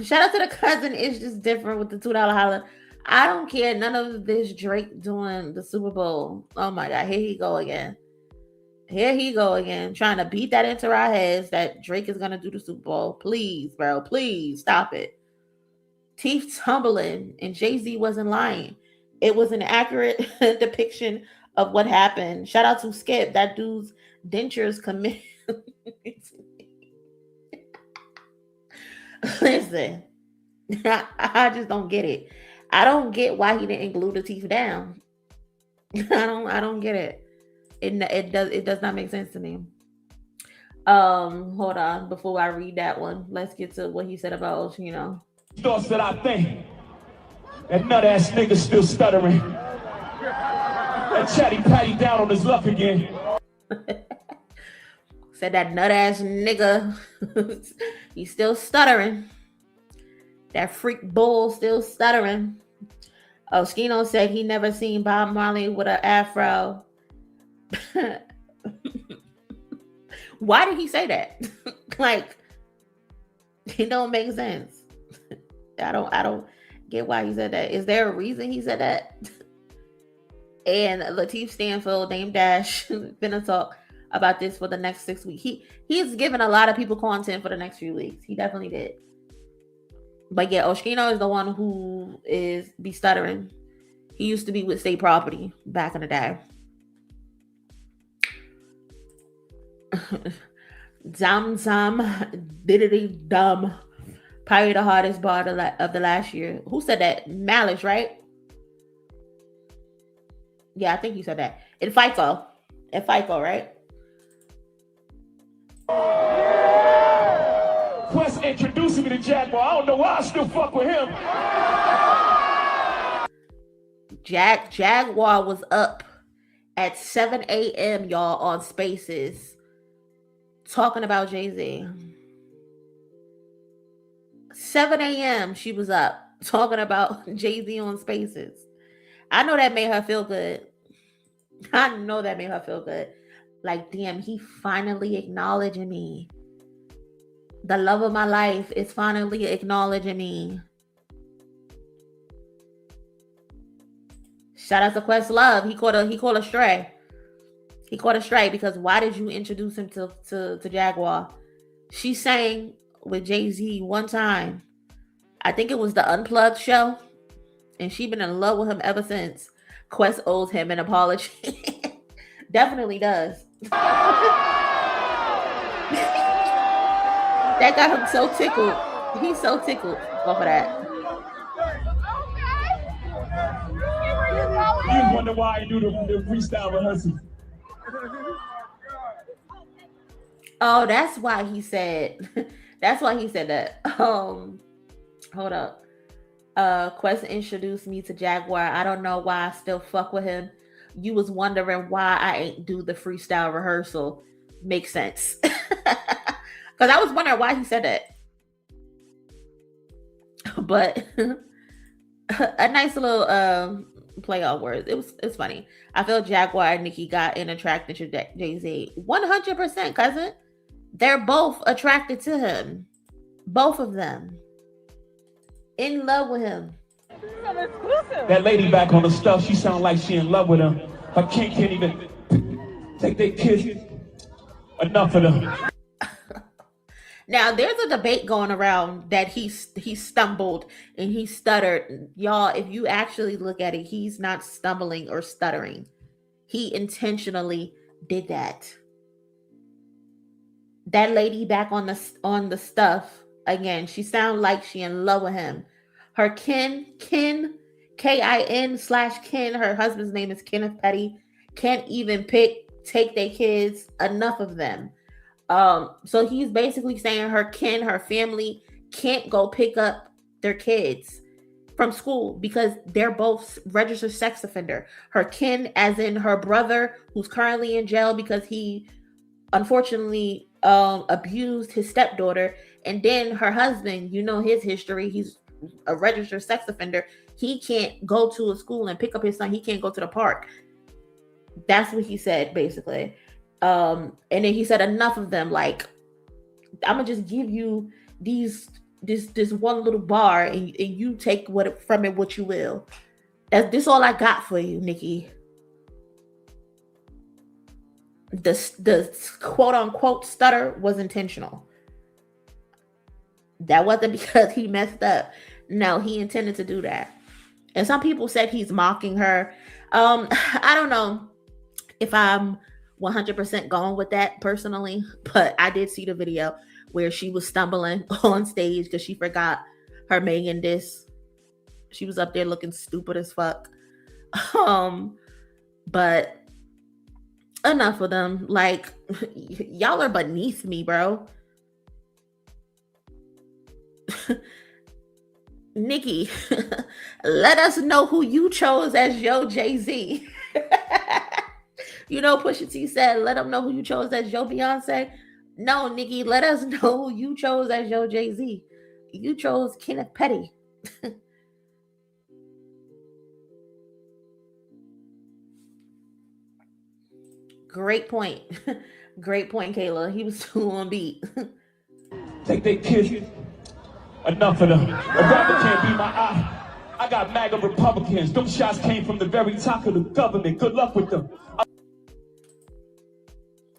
[SPEAKER 4] Shout out to the cousin. It's just different with the $2 holler. I don't care. None of this Drake doing the Super Bowl. Oh my God. Here he go again. Here he go again. Trying to beat that into our heads that Drake is going to do the Super Bowl. Please, bro. Please stop it. Teeth tumbling and JAY-Z wasn't lying. It was an accurate depiction of what happened. Shout out to Skip. That dude's dentures commit. Listen, I just don't get it. I don't get why he didn't glue the teeth down. I don't get it. It does not make sense to me. Hold on. Before I read that one, let's get to what he said about,
[SPEAKER 3] Thoughts that I think. That nut ass nigga still stuttering. That chatty patty down on his luck again.
[SPEAKER 4] Said that nut ass nigga. He's still stuttering. That freak bull still stuttering. Oh, Skino said he never seen Bob Marley with an afro. Why did he say that? Like, it don't make sense. I don't get why he said that. Is there a reason he said that? And Lateef Stanfield, Dame Dash, gonna talk about this for the next 6 weeks. He's given a lot of people content for the next few weeks. He definitely did. But yeah, Oshkino is the one who be stuttering. He used to be with State Property back in the day. Diddy dumb. Probably the hardest bar of the last year. Who said that? Malice, right? Yeah, I think you said that. In FIFO, right?
[SPEAKER 3] Quest introducing me to Jaguar. I don't know why I still fuck with him.
[SPEAKER 4] Jaguar was up at 7 a.m., y'all, on Spaces, talking about JAY-Z. 7 a.m. she was up talking about JAY-Z on Spaces. I know that made her feel good. Like, damn, he finally acknowledging me. The love of my life is finally acknowledging me. Shout out to Questlove. He caught a stray. He caught a stray because why did you introduce him to Jaguar? She sang with JAY-Z one time. I think it was the Unplugged show, and she been in love with him ever since. Quest owes him an apology. Definitely does. That got him so tickled. He's so tickled off of that.
[SPEAKER 3] You wonder why I do the freestyle rehearsal.
[SPEAKER 4] Oh, that's why he said. That's why he said that. Hold up. Quest introduced me to Jaguar. I don't know why I still fuck with him. You was wondering why I ain't do the freestyle rehearsal. Makes sense. Because I was wondering why he said that. But a nice little play on words. It's funny. I feel Jaguar and Nicki got in attracted to JayZ. 100%, cousin. They're both attracted to him. Both of them. In love with him.
[SPEAKER 3] That lady back on the stuff, she sound like she in love with him. Her king can't even take their kids. Enough of them.
[SPEAKER 4] Now, there's a debate going around that he stumbled and he stuttered. Y'all, if you actually look at it, he's not stumbling or stuttering. He intentionally did that. That lady back on the stuff, again, she sound like she in love with him. Her Kin, K-I-N/Kin, her husband's name is Kenneth Petty, can't even take their kids, enough of them. So he's basically saying her kin, her family can't go pick up their kids from school because they're both registered sex offender. Her kin, as in her brother, who's currently in jail because he unfortunately abused his stepdaughter, and then her husband, you know his history, he's a registered sex offender. He can't go to a school and pick up his son. He can't go to the park. That's what he said, basically. And then he said enough of them, like, I'm gonna just give you this one little bar and you take from it what you will. This all I got for you, Nicki. The quote unquote stutter was intentional. That wasn't because he messed up. No, he intended to do that. And some people said he's mocking her. I don't know if I'm 100% going with that personally, but I did see the video where she was stumbling on stage because she forgot her Megan diss. She was up there looking stupid as fuck. But enough of them. Like, y'all are beneath me, bro. Nicki, let us know who you chose as your JAY-Z. You know, Pusha T said, let them know who you chose as your Beyonce. No, Nicki, let us know who you chose as your JAY-Z. You chose Kenneth Petty. Great point. Great point, Kayla. He was too on beat.
[SPEAKER 3] Take their kids. Enough of them. A rapper can't be my eye. I got MAGA Republicans. Them shots came from the very top of the government. Good luck with them.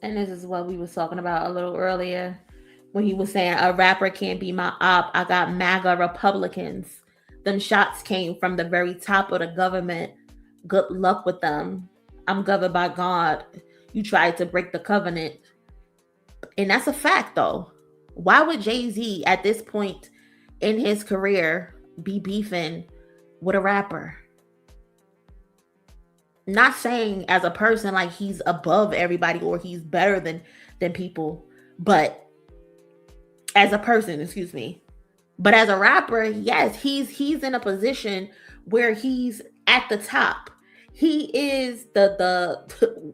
[SPEAKER 4] And this is what we was talking about a little earlier when he was saying a rapper can't be my op. I got MAGA Republicans. Them shots came from the very top of the government. Good luck with them. I'm governed by God. You tried to break the covenant. And that's a fact, though. Why would JAY-Z at this point in his career be beefing with a rapper? Not saying as a person like he's above everybody or he's better than people, but as a person, excuse me. But as a rapper, yes, he's in a position where he's at the top. He is the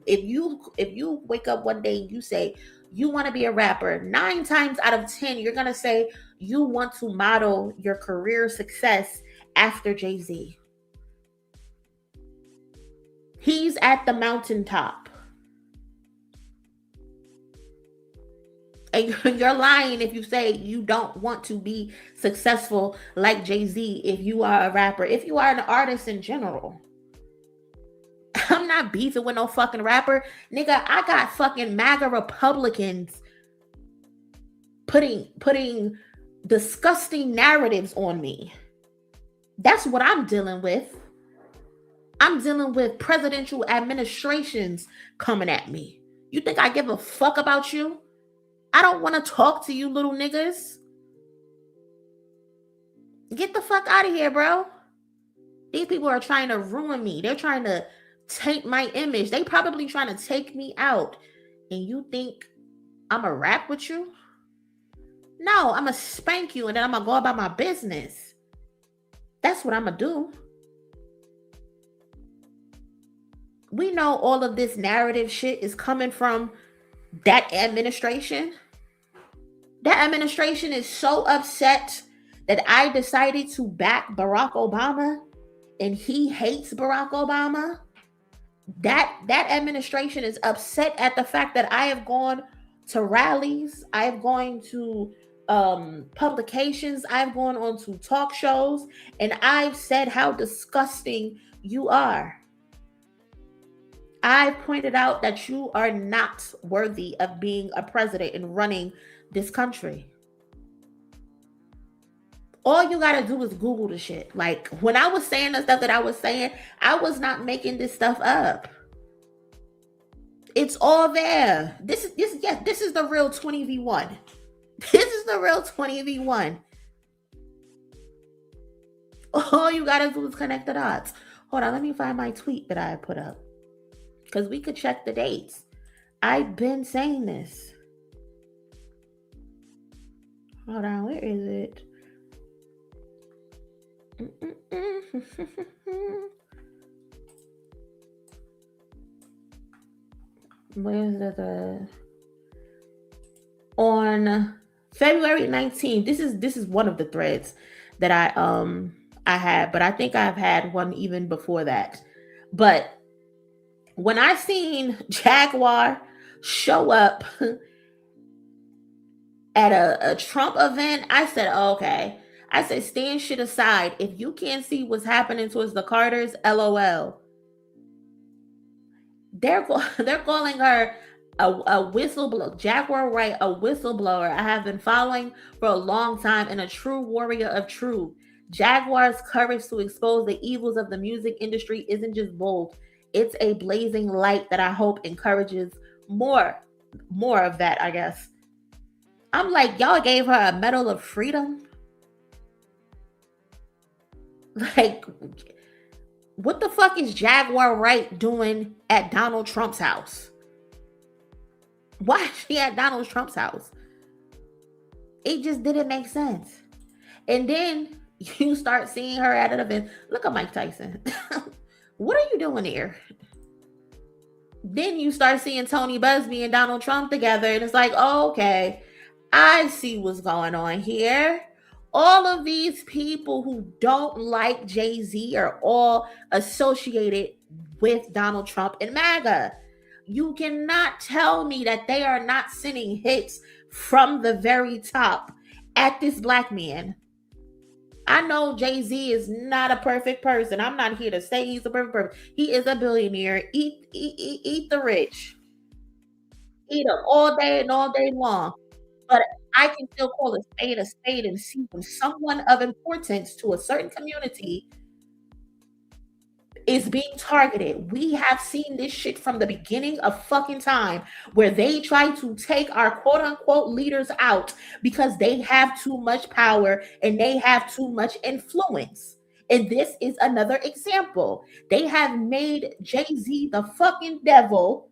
[SPEAKER 4] if you wake up one day and you say you want to be a rapper, 9 times out of 10 you're gonna say you want to model your career success after JAY-Z. He's at the mountaintop. And you're lying if you say you don't want to be successful like JAY-Z if you are a rapper, if you are an artist in general. I'm not beefing with no fucking rapper. Nigga, I got fucking MAGA Republicans putting disgusting narratives on me. That's what I'm dealing with. I'm dealing with presidential administrations coming at me. You think I give a fuck about you? I don't want to talk to you little niggas. Get the fuck out of here, bro. These people are trying to ruin me. They're trying to taint my image. They probably trying to take me out. And you think I'm going to rap with you? No, I'm going to spank you and then I'm going to go about my business. That's what I'm going to do. We know all of this narrative shit is coming from that administration. That administration is so upset that I decided to back Barack Obama and he hates Barack Obama. That administration is upset at the fact that I have gone to rallies, I have gone to publications, I've gone on to talk shows, and I've said how disgusting you are. I pointed out that you are not worthy of being a president and running this country. All you gotta do is Google the shit. Like, when I was saying the stuff that I was saying, I was not making this stuff up. It's all there. This is the real 20v1. This is the real 20v1. All you gotta do is connect the dots. Hold on, let me find my tweet that I put up. Because we could check the dates. I've been saying this. Hold on, where is it? Where's the on February 19th? This is one of the threads that I had, but I think I've had one even before that. But when I seen Jaguar show up at a Trump event, I said, oh, okay. I said, stand shit aside. If you can't see what's happening towards the Carters, LOL. They're calling her a whistleblower. Jaguar Wright, a whistleblower I have been following for a long time and a true warrior of truth. Jaguar's courage to expose the evils of the music industry isn't just bold. It's a blazing light that I hope encourages more of that, I guess. I'm like, y'all gave her a Medal of Freedom? Like, what the fuck is Jaguar Wright doing at Donald Trump's house? Why is she at Donald Trump's house? It just didn't make sense. And then you start seeing her at an event. Look at Mike Tyson. What are you doing here? Then you start seeing Tony Busby and Donald Trump together, and it's like, oh, okay, I see what's going on here. All of these people who don't like JAY-Z are all associated with Donald Trump and MAGA. You cannot tell me that they are not sending hits from the very top at this black man. I know JAY-Z is not a perfect person. I'm not here to say he's a perfect person. He is a billionaire. Eat the rich. Eat them all day and all day long. But I can still call a spade and see when someone of importance to a certain community is being targeted. We have seen this shit from the beginning of fucking time, where they try to take our quote unquote leaders out because they have too much power and they have too much influence. And this is another example. They have made JAY-Z the fucking devil.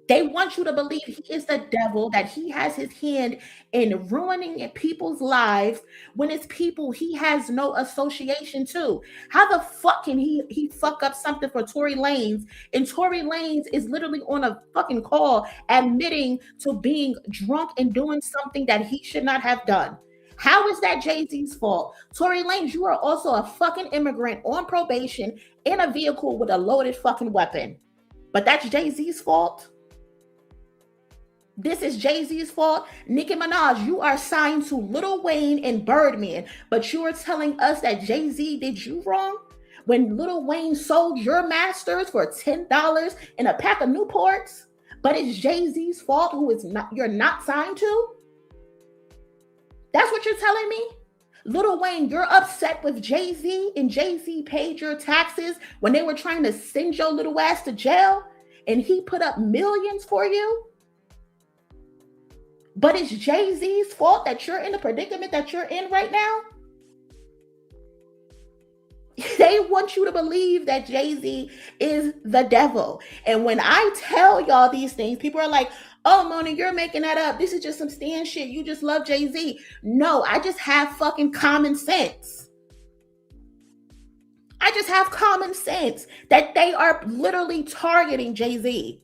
[SPEAKER 4] They want you to believe he is the devil, that he has his hand in ruining people's lives when it's people he has no association to. How the fuck can he fuck up something for Tory Lanez, and Tory Lanez is literally on a fucking call admitting to being drunk and doing something that he should not have done? How is that JAY-Z's fault? Tory Lanez, you are also a fucking immigrant on probation in a vehicle with a loaded fucking weapon. But that's JAY-Z's fault? This is JAY-Z's fault? Nicki Minaj, you are signed to Lil Wayne and Birdman, but you are telling us that JAY-Z did you wrong? When Lil Wayne sold your masters for $10 in a pack of Newports, but it's JAY-Z's fault who is not, you're not signed to? That's what you're telling me? Lil Wayne, you're upset with JAY-Z, and JAY-Z paid your taxes when they were trying to send your little ass to jail, and he put up millions for you? But it's JAY-Z's fault that you're in the predicament that you're in right now? They want you to believe that JAY-Z is the devil. And when I tell y'all these things, people are like, oh, Monie, you're making that up. This is just some Stan shit. You just love JAY-Z. No, I just have fucking common sense. I just have common sense that they are literally targeting JAY-Z.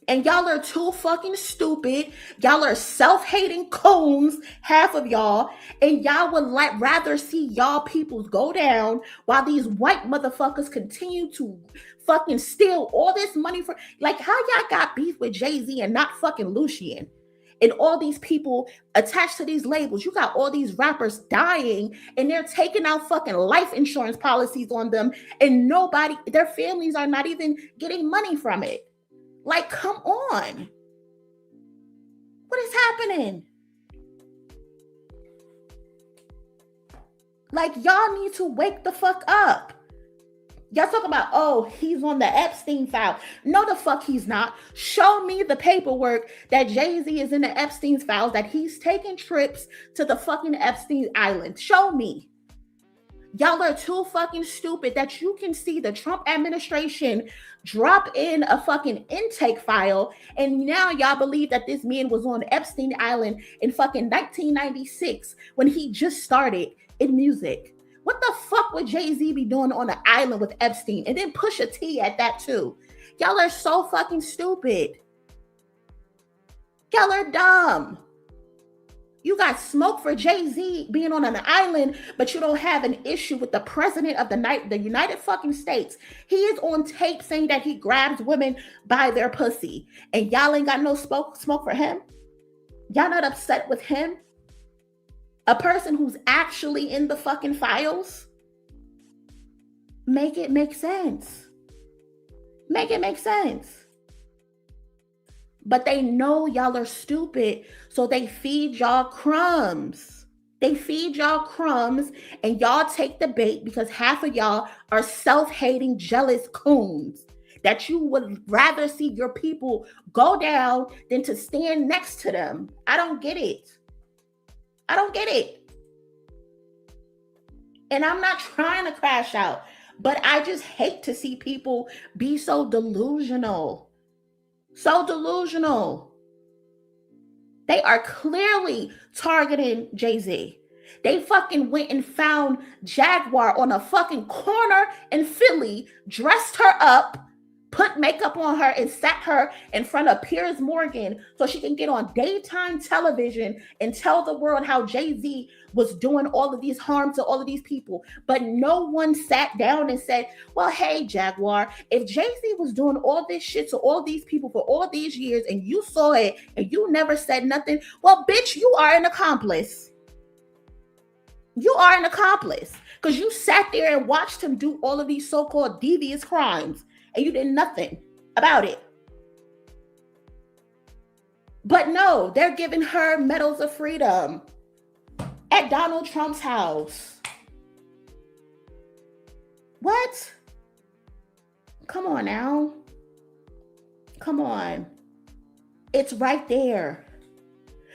[SPEAKER 4] And y'all are too fucking stupid. Y'all are self-hating coons, half of y'all. And y'all would rather see y'all peoples go down while these white motherfuckers continue to fucking steal all this money for, like, how y'all got beef with JAY-Z and not fucking Lucien? And all these people attached to these labels. You got all these rappers dying and they're taking out fucking life insurance policies on them, and nobody, their families are not even getting money from it. Like, come on. What is happening? Like, y'all need to wake the fuck up. Y'all talking about, oh, he's on the Epstein file. No, the fuck he's not. Show me the paperwork that JAY-Z is in the Epstein's files, that he's taking trips to the fucking Epstein Island. Show me. Y'all are too fucking stupid that you can see the Trump administration drop in a fucking intake file, and now y'all believe that this man was on Epstein Island in fucking 1996 when he just started in music. What the fuck would JAY-Z be doing on an island with Epstein? And then Pusha T at that too. Y'all are so fucking stupid. Y'all are dumb. You got smoke for JAY-Z being on an island, but you don't have an issue with the president of the United fucking States. He is on tape saying that he grabs women by their pussy. And y'all ain't got no smoke for him? Y'all not upset with him? A person who's actually in the fucking files? Make it make sense. Make it make sense. But they know y'all are stupid, so they feed y'all crumbs. They feed y'all crumbs, and y'all take the bait because half of y'all are self-hating, jealous coons that you would rather see your people go down than to stand next to them. I don't get it. I don't get it. And I'm not trying to crash out, but I just hate to see people be so delusional. So delusional. They are clearly targeting JAY-Z. They fucking went and found Jaguar on a fucking corner in Philly, dressed her up, put makeup on her, and sat her in front of Piers Morgan so she can get on daytime television and tell the world how JAY-Z was doing all of these harm to all of these people. But no one sat down and said, well, hey, Jaguar, if JAY-Z was doing all this shit to all these people for all these years and you saw it and you never said nothing, well, bitch, you are an accomplice. You are an accomplice because you sat there and watched him do all of these so-called devious crimes and you did nothing about it. But no, they're giving her medals of freedom at Donald Trump's house. What? Come on now. Come on. It's right there.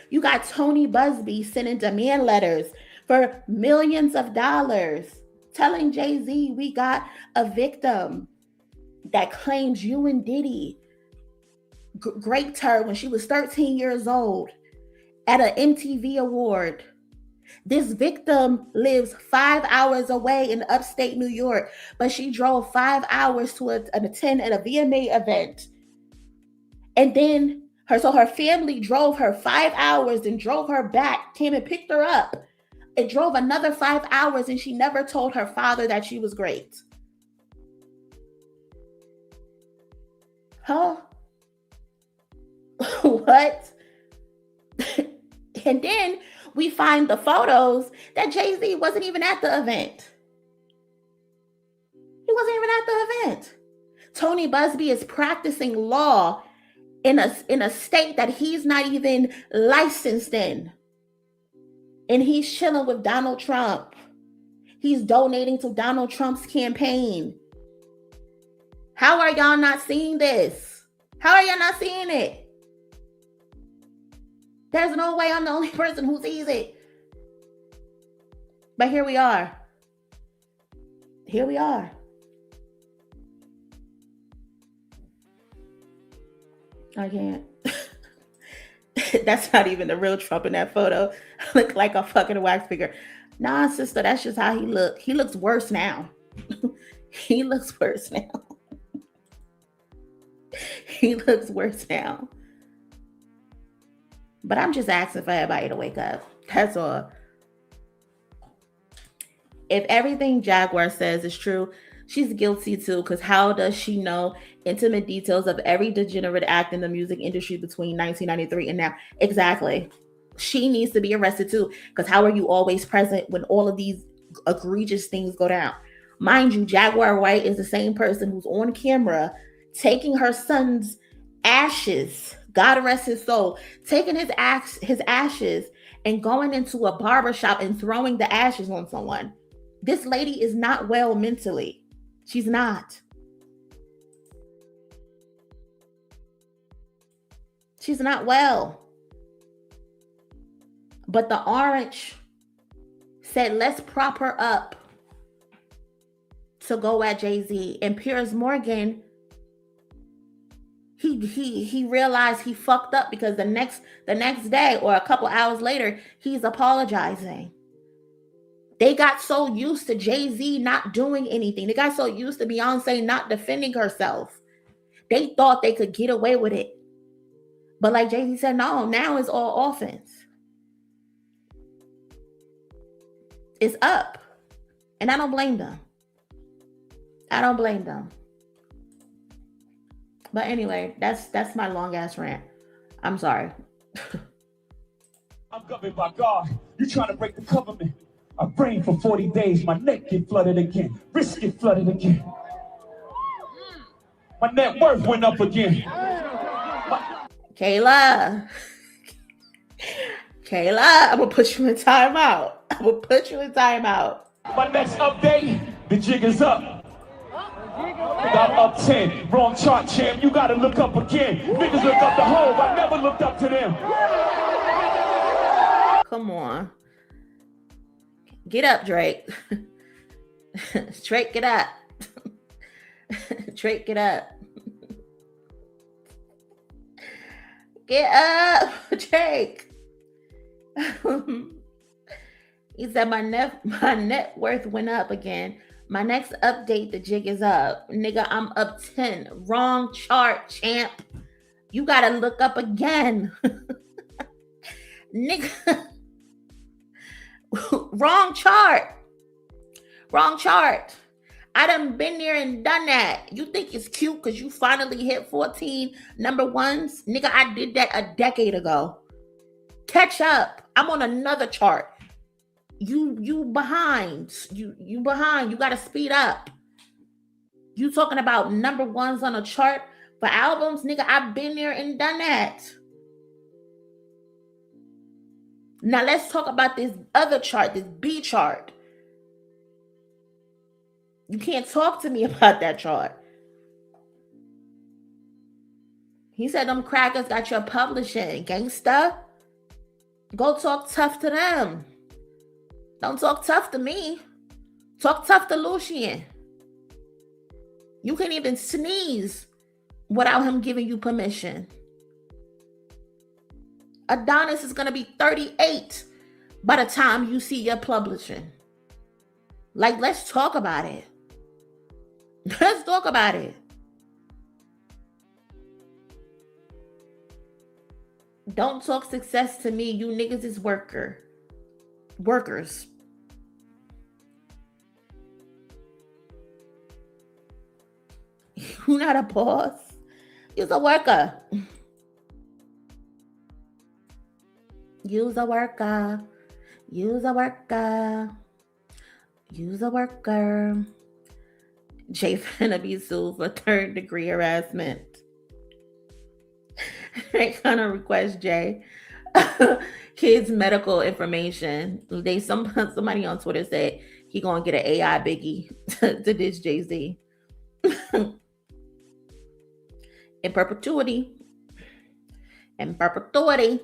[SPEAKER 4] You got Tony Busby sending demand letters for millions of dollars, telling JAY-Z we got a victim that claims you and Diddy raped her when she was 13 years old at an MTV award. This victim lives 5 hours away in upstate New York, but she drove 5 hours to attend at a VMA event. And then her family drove her 5 hours and drove her back, came and picked her up, and drove another 5 hours, and she never told her father that she was great. Huh? What? And then we find the photos that JAY-Z wasn't even at the event. He wasn't even at the event. Tony Busby is practicing law in a state that he's not even licensed in. And he's chilling with Donald Trump. He's donating to Donald Trump's campaign. How are y'all not seeing this? How are y'all not seeing it? There's no way I'm the only person who sees it. But here we are. Here we are. I can't. That's not even the real Trump in that photo. Look like a fucking wax figure. Nah, sister, that's just how he look. He looks worse now. He looks worse now. He looks worse now. But I'm just asking for everybody to wake up. That's all. If everything Jaguar says is true, she's guilty too, because how does she know intimate details of every degenerate act in the music industry between 1993 and now? Exactly. She needs to be arrested too, because how are you always present when all of these egregious things go down? Mind you, Jaguar White is the same person who's on camera taking her son's ashes, God rest his soul, taking his ashes and going into a barbershop and throwing the ashes on someone. This lady is not well mentally. She's not. She's not well. But the Orange said, let's prop her up to go at JAY-Z. And Piers Morgan, he realized he fucked up because the next day or a couple hours later, he's apologizing. They got so used to JAY-Z not doing anything. They got so used to Beyonce not defending herself. They thought they could get away with it. But like JAY-Z said, no, now it's all offense. It's up. And I don't blame them. I don't blame them. But anyway, that's my long ass rant. I'm sorry.
[SPEAKER 3] I'm governed by God. You trying to break the government. I rained for 40 days. My neck get flooded again. Wrist get flooded again. My net worth went up again.
[SPEAKER 4] Kayla, I'm gonna put you in timeout.
[SPEAKER 3] My next update, the jig is up. Got up 10, wrong chart, champ. You gotta look up again. Niggas look up the hole. I never looked up to them.
[SPEAKER 4] Come on. Get up, Drake. Drake, get up. Drake, get up. Get up, Drake. He said my net worth went up again. My next update, the jig is up. Nigga, I'm up 10. Wrong chart, champ. You gotta look up again. Nigga. Wrong chart. I done been there and done that. You think it's cute because you finally hit 14 number ones? Nigga, I did that a decade ago. Catch up. I'm on another chart. You behind. You behind. You gotta speed up. You talking about number ones on a chart for albums? Nigga, I've been there and done that. Now let's talk about this other chart, this B chart. You can't talk to me about that chart. He said them crackers got your publishing, gangsta. Go talk tough to them. Don't talk tough to me. Talk tough to Lucian. You can't even sneeze without him giving you permission. Adonis is going to be 38 by the time you see your publishing. Like, let's talk about it. Let's talk about it. Don't talk success to me. You niggas is workers. You not a boss. You're a worker. You's a worker. Jay finna be sued for third-degree harassment. They gonna request Jay kids' medical information. Somebody on Twitter said he gonna get an AI Biggie to diss JAY-Z. In perpetuity. In perpetuity.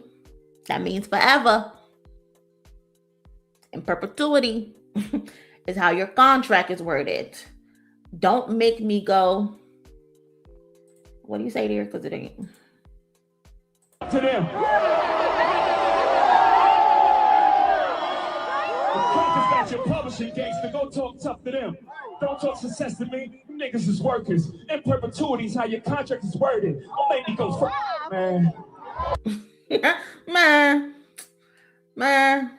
[SPEAKER 4] That means forever. In perpetuity is how your contract is worded. Don't make me go. What do you say there? Because it ain't.
[SPEAKER 3] To them. Crackers got your publishing gangster. Go talk tough to them. Don't talk success to me. You niggas is workers. In perpetuity is how your contract is worded. Don't make me go for man.
[SPEAKER 4] Man.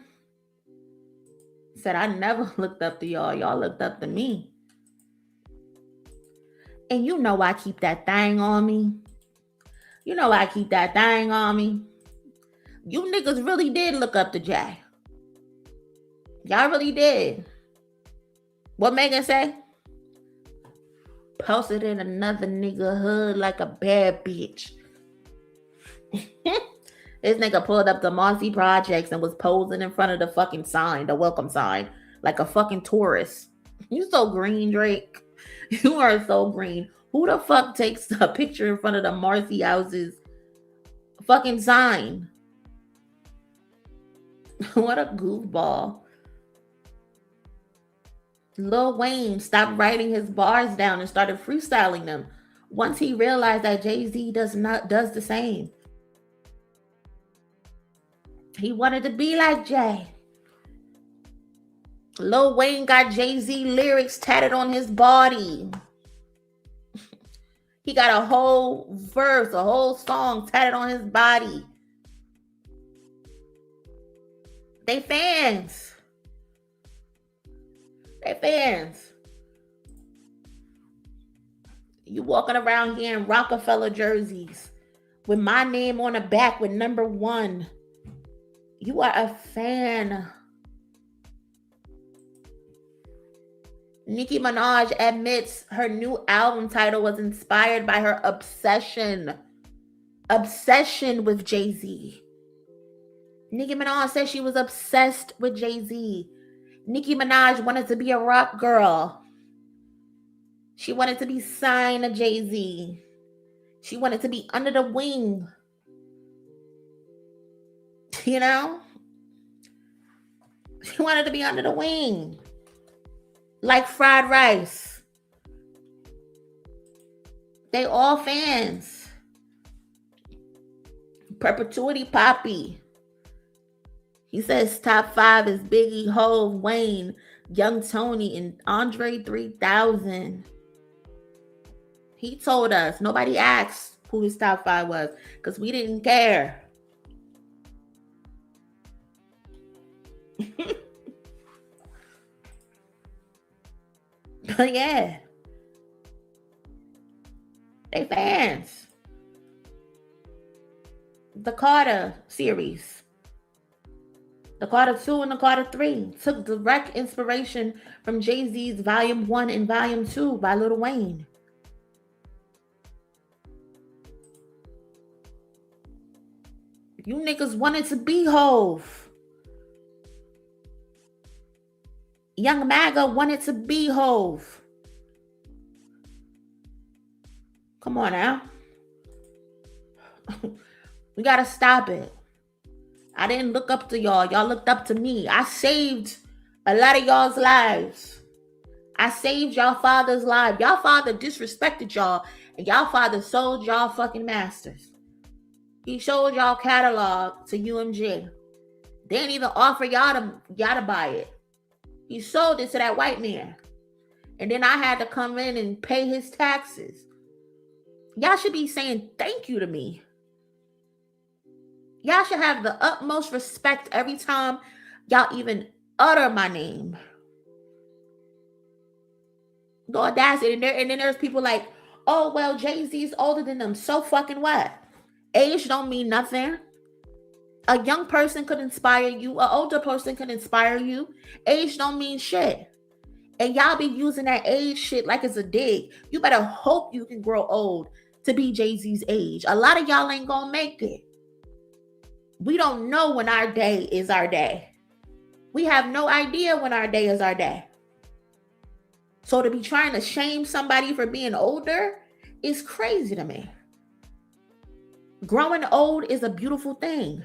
[SPEAKER 4] Said I never looked up to y'all. Y'all looked up to me. And you know I keep that thing on me. You know I keep that thing on me. You niggas really did look up to Jay. Y'all really did. What Megan say? Posted in another nigga hood like a bad bitch. This nigga pulled up the Mossy Projects and was posing in front of the fucking sign, the welcome sign, like a fucking tourist. You so green, Drake. You are so green. Who the fuck takes a picture in front of the Marcy house's fucking sign? What a goofball. Lil Wayne stopped writing his bars down and started freestyling them once he realized that JAY-Z does the same. He wanted to be like Jay. Lil Wayne got JAY-Z lyrics tatted on his body. He got a whole verse, a whole song tatted on his body. They fans. They fans. You walking around here in Rockefeller jerseys with my name on the back with number 1. You are a fan. Nicki Minaj admits her new album title was inspired by her obsession with JAY-Z. Nicki Minaj said she was obsessed with JAY-Z. Nicki Minaj wanted to be a rock girl. She wanted to be signed to JAY-Z. She wanted to be under the wing. You know? She wanted to be under the wing. Like fried rice. They all fans. Perpetuity Poppy. He says top 5 is Biggie, Hov, Wayne, Young Tony, and Andre 3000. He told us. Nobody asked who his top 5 was because we didn't care. But yeah, they fans. The Carter series, the Carter 2 and the Carter 3 took direct inspiration from JAY-Z's Volume 1 and Volume 2 by Lil Wayne. You niggas wanted to be Hov. Young MAGA wanted to be Hov. Come on now. We gotta stop it. I didn't look up to y'all. Y'all looked up to me. I saved a lot of y'all's lives. I saved y'all father's life. Y'all father disrespected y'all, and y'all father sold y'all fucking masters. He showed y'all catalog to UMG. They didn't even offer y'all to buy it. He sold it to that white man. And then I had to come in and pay his taxes. Y'all should be saying thank you to me. Y'all should have the utmost respect every time y'all even utter my name. The audacity. And then there's people like, oh, well, JAY-Z's older than them. So fucking what? Age don't mean nothing. A young person could inspire you. An older person could inspire you. Age don't mean shit. And y'all be using that age shit like it's a dig. You better hope you can grow old to be JAY-Z's age. A lot of y'all ain't gonna make it. We don't know when our day is our day. We have no idea when our day is our day. So to be trying to shame somebody for being older is crazy to me. Growing old is a beautiful thing.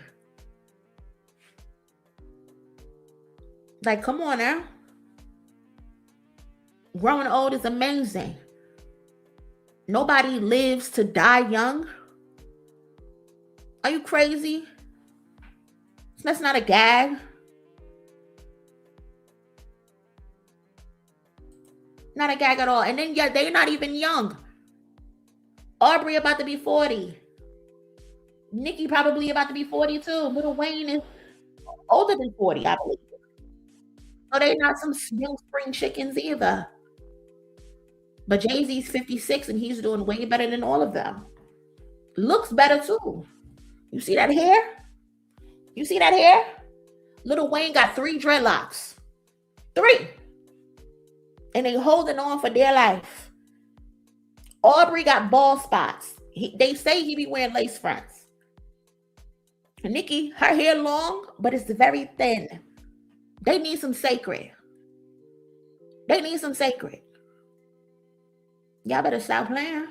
[SPEAKER 4] Like, come on now. Growing old is amazing. Nobody lives to die young. Are you crazy? That's not a gag. Not a gag at all. And then, yeah, they're not even young. Aubrey about to be 40. Nicki probably about to be 42. Lil Wayne is older than 40, I believe. So they're not some young spring chickens either. But JayZ's 56 and he's doing way better than all of them. Looks better too. You see that hair? You see that hair? Lil Wayne got 3 dreadlocks. 3. And they holding on for dear life. Aubrey got bald spots. They say he be wearing lace fronts. Nicki, her hair long, but it's very thin. They need some sacred. They need some sacred. Y'all better stop playing.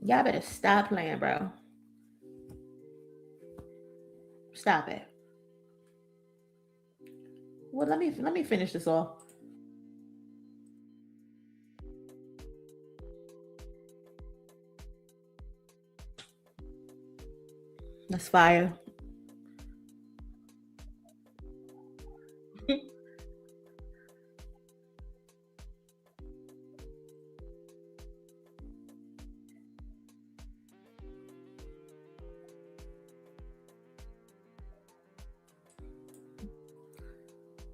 [SPEAKER 4] Y'all better stop playing, bro. Stop it. Well, let me finish this off. That's fire.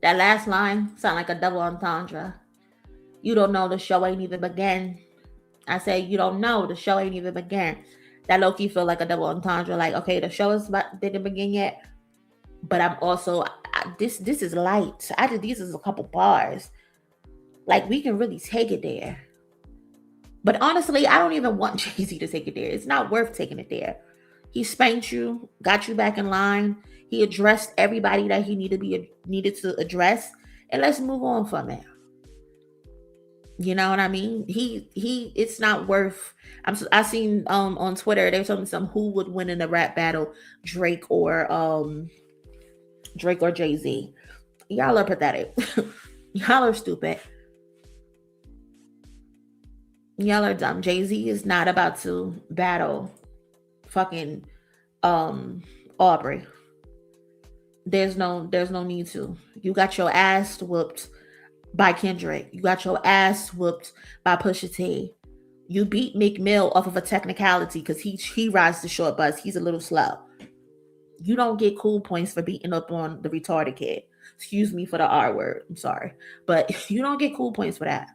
[SPEAKER 4] That last line sound like a double entendre. You don't know, the show ain't even began. I say you don't know, the show ain't even began. That low-key feel like a double entendre. Like, okay, the show didn't begin yet, but I'm also this is light. These is a couple bars. Like, we can really take it there. But honestly, I don't even want JayZ to take it there. It's not worth taking it there. He spanked you, got you back in line. He addressed everybody that he needed to address, and let's move on from it. You know what I mean? It's not worth. I seen on Twitter they were talking some who would win in a rap battle, Drake or JayZ. Y'all are pathetic. Y'all are stupid. Y'all are dumb. JayZ is not about to battle fucking Aubrey. There's no need to. You got your ass whooped by Kendrick. You got your ass whooped by Pusha T. You beat Meek Mill off of a technicality because he rides the short bus. He's a little slow. You don't get cool points for beating up on the retarded kid. Excuse me for the R word. I'm sorry. But you don't get cool points for that.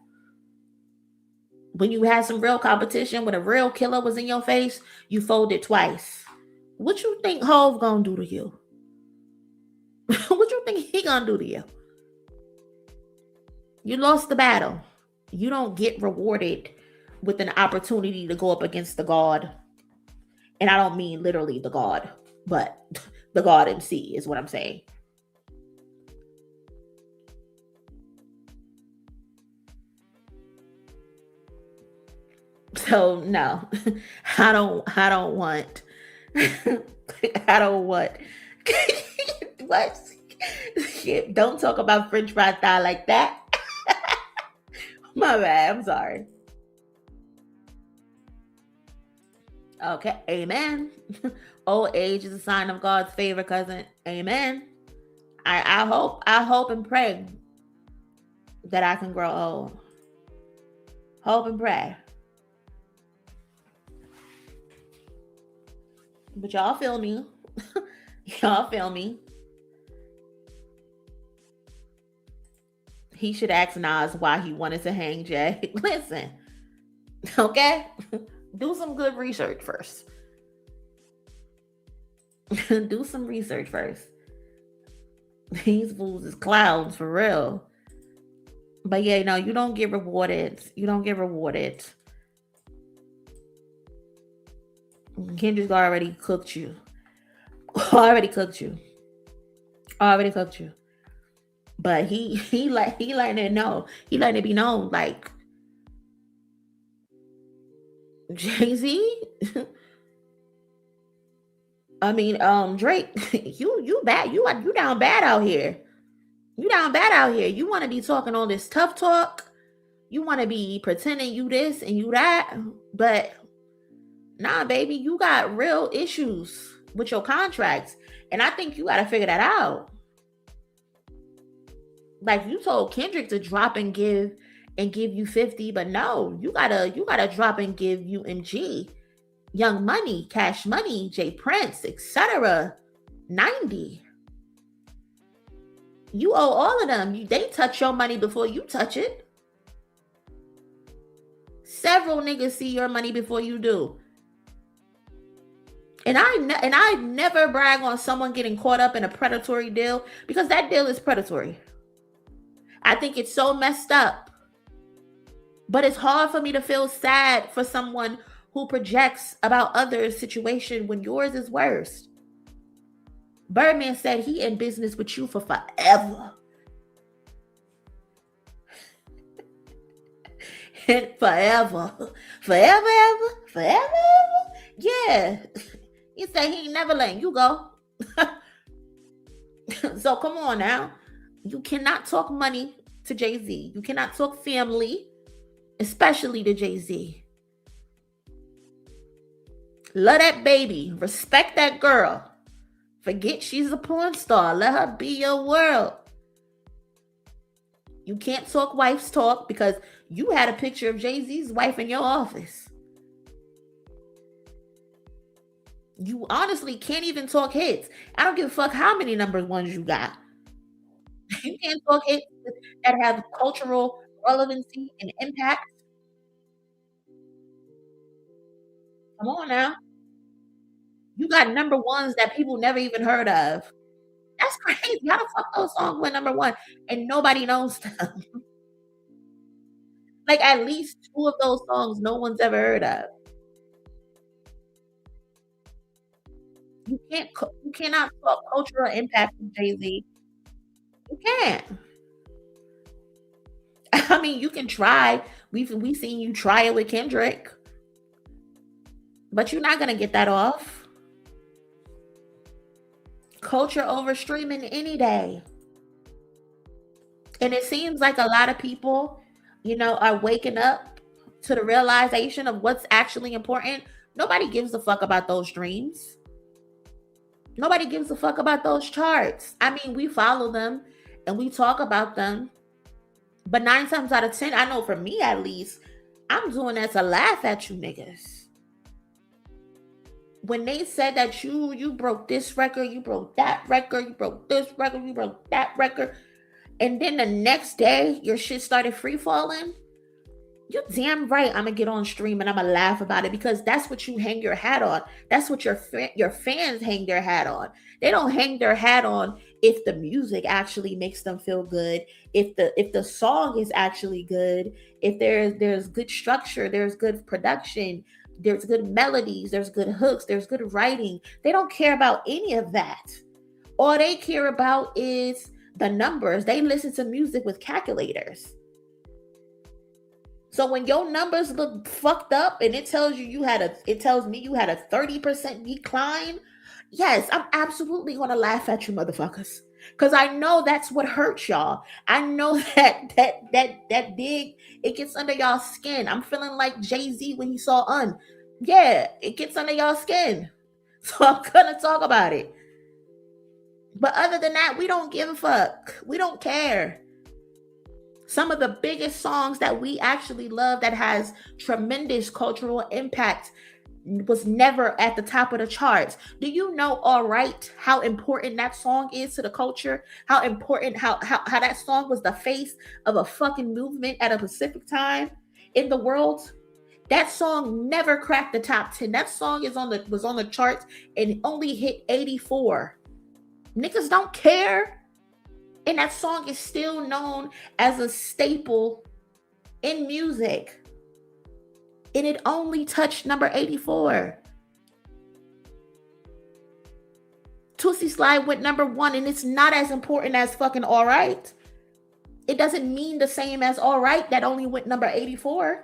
[SPEAKER 4] When you had some real competition, when a real killer was in your face, you folded twice. What you think Hov gonna do to you? What you think he gonna do to you? You lost the battle. You don't get rewarded with an opportunity to go up against the God. And I don't mean literally the God, but the God MC is what I'm saying. So no, I don't want what? Shit, don't talk about French fry thigh like that. My bad, I'm sorry. Okay, amen. Old age is a sign of God's favor, cousin. Amen. I hope and pray that I can grow old. Hope and pray. But y'all feel me. Y'all feel me. He should ask Nas why he wanted to hang Jay. Listen, okay? Do some good research first. Do some research first. These fools is clowns for real. But yeah, no, you don't get rewarded. You don't get rewarded. Kendrick already cooked you. Already cooked you. Already cooked you. But he letting it know. He letting it be known, like, JAYZ. I mean, Drake, you bad. You down bad out here. You down bad out here. You want to be talking all this tough talk. You want to be pretending you this and you that. But nah, baby, you got real issues with your contracts. And I think you got to figure that out. Like, you told Kendrick to drop and give you 50, but no, you gotta drop and give UMG, Young Money, Cash Money, J Prince, etc. 90. You owe all of them. They touch your money before you touch it. Several niggas see your money before you do. And I never brag on someone getting caught up in a predatory deal, because that deal is predatory. I think it's so messed up. But it's hard for me to feel sad for someone who projects about others' situation when yours is worse. Birdman said he in business with you for forever. Forever. Forever. Yeah. He said he ain't never letting you go. So come on now. You cannot talk money to JAYZ. You cannot talk family, especially to JAYZ. Love that baby. Respect that girl. Forget she's a porn star. Let her be your world. You can't talk wife's talk because you had a picture of JAYZ's wife in your office. You honestly can't even talk hits. I don't give a fuck how many number ones you got. You can't talk hits that have cultural relevancy and impact. Come on now. You got number ones that people never even heard of. That's crazy. How the fuck those songs went number one and nobody knows them? Like, at least 2 of those songs no one's ever heard of. You cannot talk cultural impact from JAYZ. You can't. I mean, you can try. We've seen you try it with Kendrick, but you're not gonna get that off. Culture over streaming any day. And it seems like a lot of people, are waking up to the realization of what's actually important. Nobody gives a fuck about those streams. Nobody gives a fuck about those charts. I mean, we follow them and we talk about them. But 9 times out of 10, I know for me at least, I'm doing that to laugh at you niggas. When they said that you broke this record, you broke that record, you broke this record, you broke that record, and then the next day your shit started free falling, you're damn right I'm gonna get on stream and I'm gonna laugh about it, because that's what you hang your hat on. That's what your fans hang their hat on. They don't hang their hat on if the music actually makes them feel good, if the song is actually good, if there's good structure, there's good production, there's good melodies, there's good hooks, there's good writing. They don't care about any of that. All they care about is the numbers. They listen to music with calculators. So when your numbers look fucked up and it tells me you had a 30% decline, yes, I'm absolutely gonna laugh at you motherfuckers. Cause I know that's what hurts y'all. I know that dig, it gets under y'all skin. I'm feeling like JAYZ when he saw Yeah, it gets under y'all skin. So I'm gonna talk about it. But other than that, we don't give a fuck. We don't care. Some of the biggest songs that we actually love that has tremendous cultural impact was never at the top of the charts. Do you know, all right, how important that song is to the culture? How important, how that song was the face of a fucking movement at a specific time in the world? That song never cracked the top 10. That song was on the charts and only hit 84. Niggas don't care. And that song is still known as a staple in music. And it only touched number 84. Tootsie Slide went #1, and it's not as important as fucking All Right. It doesn't mean the same as All Right that only went number 84.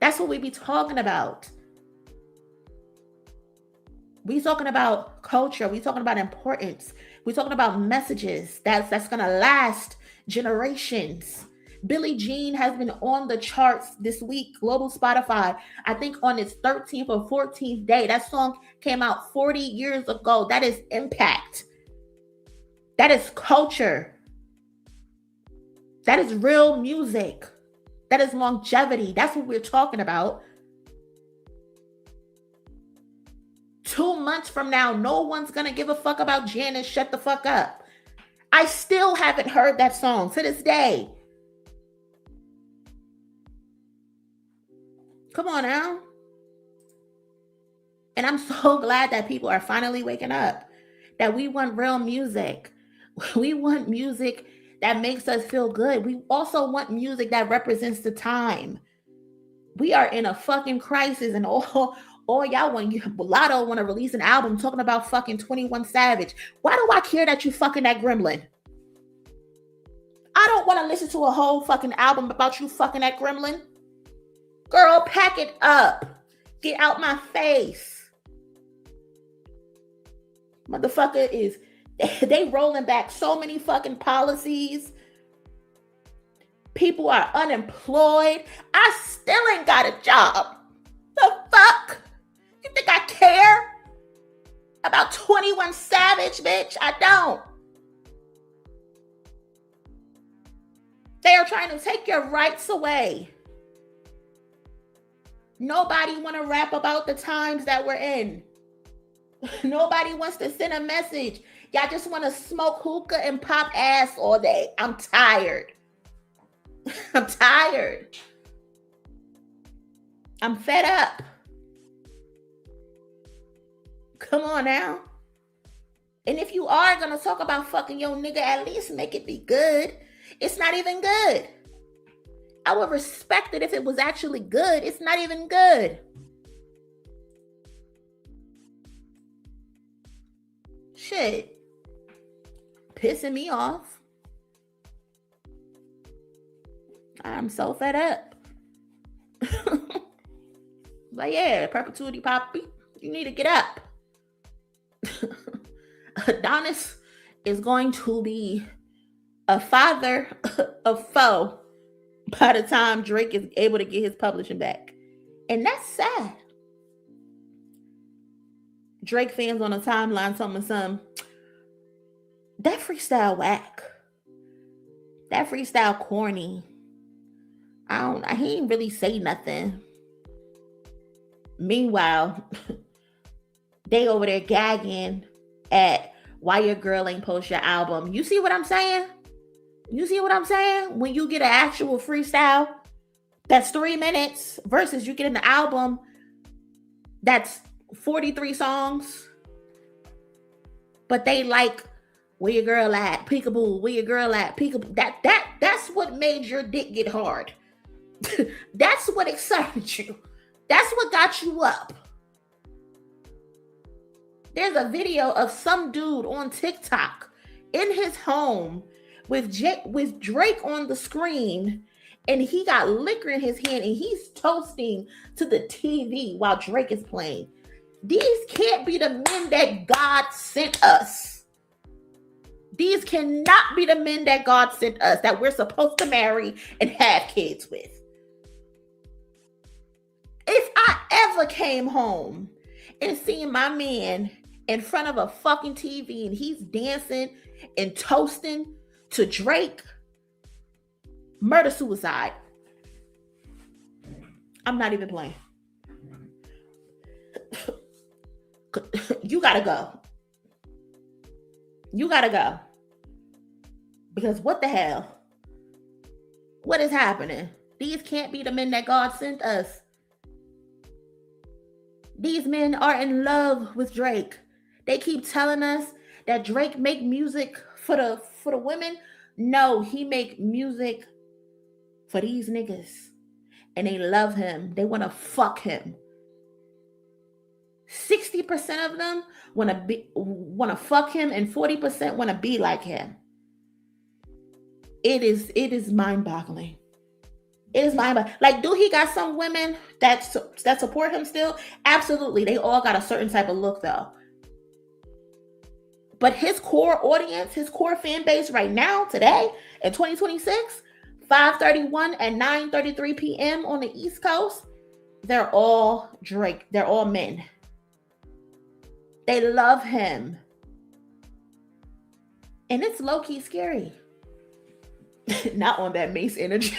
[SPEAKER 4] That's what we be talking about. We talking about culture. We talking about importance. We talking about messages that's gonna last generations. Billie Jean has been on the charts this week, global Spotify, I think on its 13th or 14th day. That song came out 40 years ago. That is impact. That is culture. That is real music. That is longevity. That's what we're talking about. 2 months from now, no one's gonna give a fuck about Janice. Shut the fuck up. I still haven't heard that song to this day. Come on now. And I'm so glad that people are finally waking up, that we want real music. We want music that makes us feel good. We also want music that represents the time. We are in a fucking crisis, and all y'all want, Lotto want to release an album talking about fucking 21 Savage. Why do I care that you fucking that gremlin? I don't want to listen to a whole fucking album about you fucking that gremlin. Girl, pack it up. Get out my face. Motherfucker is, they rolling back so many fucking policies. People are unemployed. I still ain't got a job. The fuck? You think I care about 21 Savage, bitch? I don't. They are trying to take your rights away. Nobody want to rap about the times that we're in. Nobody wants to send a message. Y'all just want to smoke hookah and pop ass all day. I'm tired. I'm tired. I'm fed up. Come on now. And if you are going to talk about fucking your nigga, at least make it be good. It's not even good. I would respect it if it was actually good. It's not even good. Shit. Pissing me off. I'm so fed up. But yeah, perpetuity poppy, you need to get up. Adonis is going to be a father of foe by the time Drake is able to get his publishing back. And that's sad. Drake fans on the timeline telling me that freestyle whack. That freestyle corny. He ain't really say nothing. Meanwhile, they over there gagging at why your girl ain't post your album. You see what I'm saying? You see what I'm saying? When you get an actual freestyle that's 3 minutes versus you get an album that's 43 songs, but they like, where your girl at? Peekaboo. Where your girl at? Peekaboo. That's what made your dick get hard. That's what excited you. That's what got you up. There's a video of some dude on TikTok in his home with Drake on the screen, and he got liquor in his hand and he's toasting to the TV while Drake is playing. These can't be the men that God sent us. These cannot be the men that God sent us, that we're supposed to marry and have kids with. If I ever came home and seen my man in front of a fucking TV and he's dancing and toasting to Drake, murder suicide. I'm not even playing. You gotta go. You gotta go. Because what the hell? What is happening? These can't be the men that God sent us. These men are in love with Drake. They keep telling us that Drake make music for the women. No, he make music for these niggas. And they love him. They want to fuck him. 60 60% of them want to fuck him, and 40% want to be like him. It is mind-boggling. It is mind-boggling. Like, do he got some women that support him still? Absolutely. They all got a certain type of look, though. But his core audience, his core fan base right now, today, in 2026, 5:31 and 9:33 p.m. on the East Coast, they're all Drake. They're all men. They love him. And it's low-key scary. Not on that Mace energy.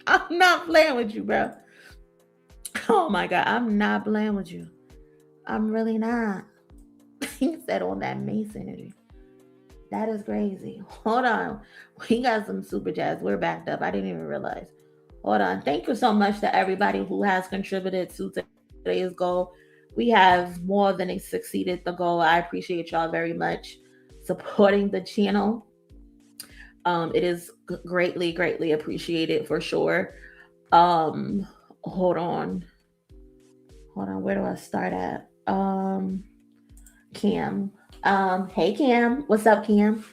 [SPEAKER 4] I'm not playing with you, bro. Oh my God, I'm not playing with you. I'm really not. He said on that Mace energy. That is crazy. Hold on. We got some super chats. We're backed up. I didn't even realize. Hold on. Thank you so much to everybody who has contributed to today's goal. We have more than succeeded the goal. I appreciate y'all very much supporting the channel. It is greatly, greatly appreciated for sure. Hold on. Where do I start at? Cam. Hey Cam. What's up, Cam?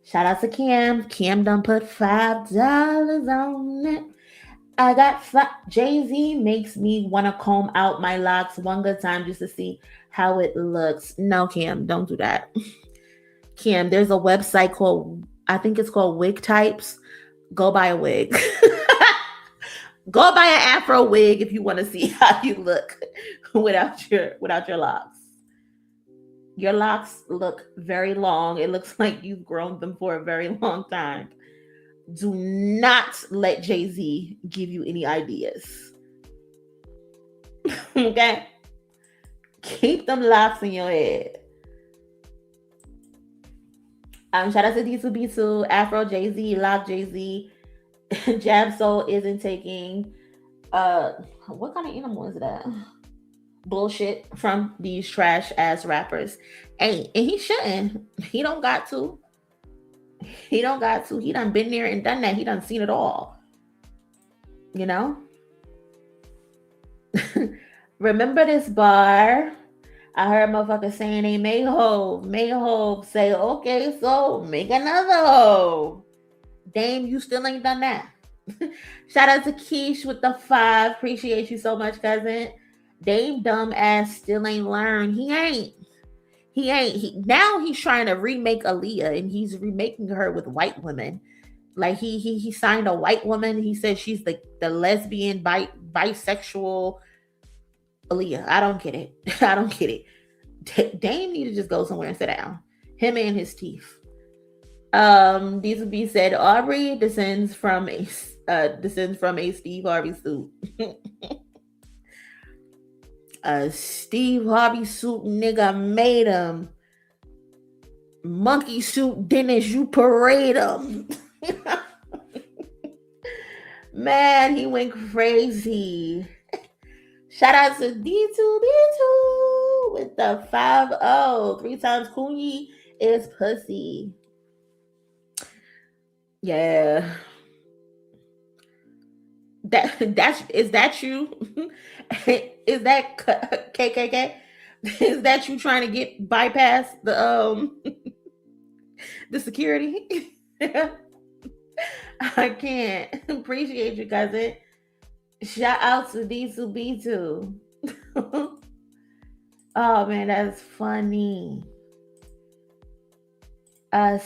[SPEAKER 4] Shout out to Cam. Cam done put $5 on it. I got JayZ makes me want to comb out my locks one good time just to see how it looks. No, Cam, don't do that. Cam, there's a website called, I think it's called Wig Types. Go buy a wig. Go buy an Afro wig if you want to see how you look without your locks. Your locks look very long. It looks like you've grown them for a very long time. Do not let JayZ give you any ideas. Okay? Keep them locks in your head. Shout out to D2B2, Afro JayZ, Lock JayZ. Jab Soul isn't taking what kind of animal is that? Bullshit from these trash ass rappers. And he shouldn't. He don't got to. He done been there and done that. He done seen it all. You know? Remember this bar? I heard motherfuckers saying they made Hov say, okay, so make another Hov. Dame, you still ain't done that. Shout out to Keish with the 5. Appreciate you so much, cousin. Dame dumb ass still ain't learned. He ain't. Now he's trying to remake Aaliyah, and he's remaking her with white women. Like he signed a white woman. He said she's the lesbian bisexual Aaliyah. I don't get it. Dame need to just go somewhere and sit down. Him and his teeth. D2B said Aubrey descends from a Steve Harvey suit. A Steve Harvey suit nigga made him. Monkey suit Dennis, you parade him. Man, he went crazy. Shout out to D2B2 with the 5-0. 3 times Cooney is pussy. Yeah. Is that you? Is that KKK? Is that you trying to bypass the the security? I can't. Appreciate you, cousin. Shout out to D2B2. Oh man, that's funny.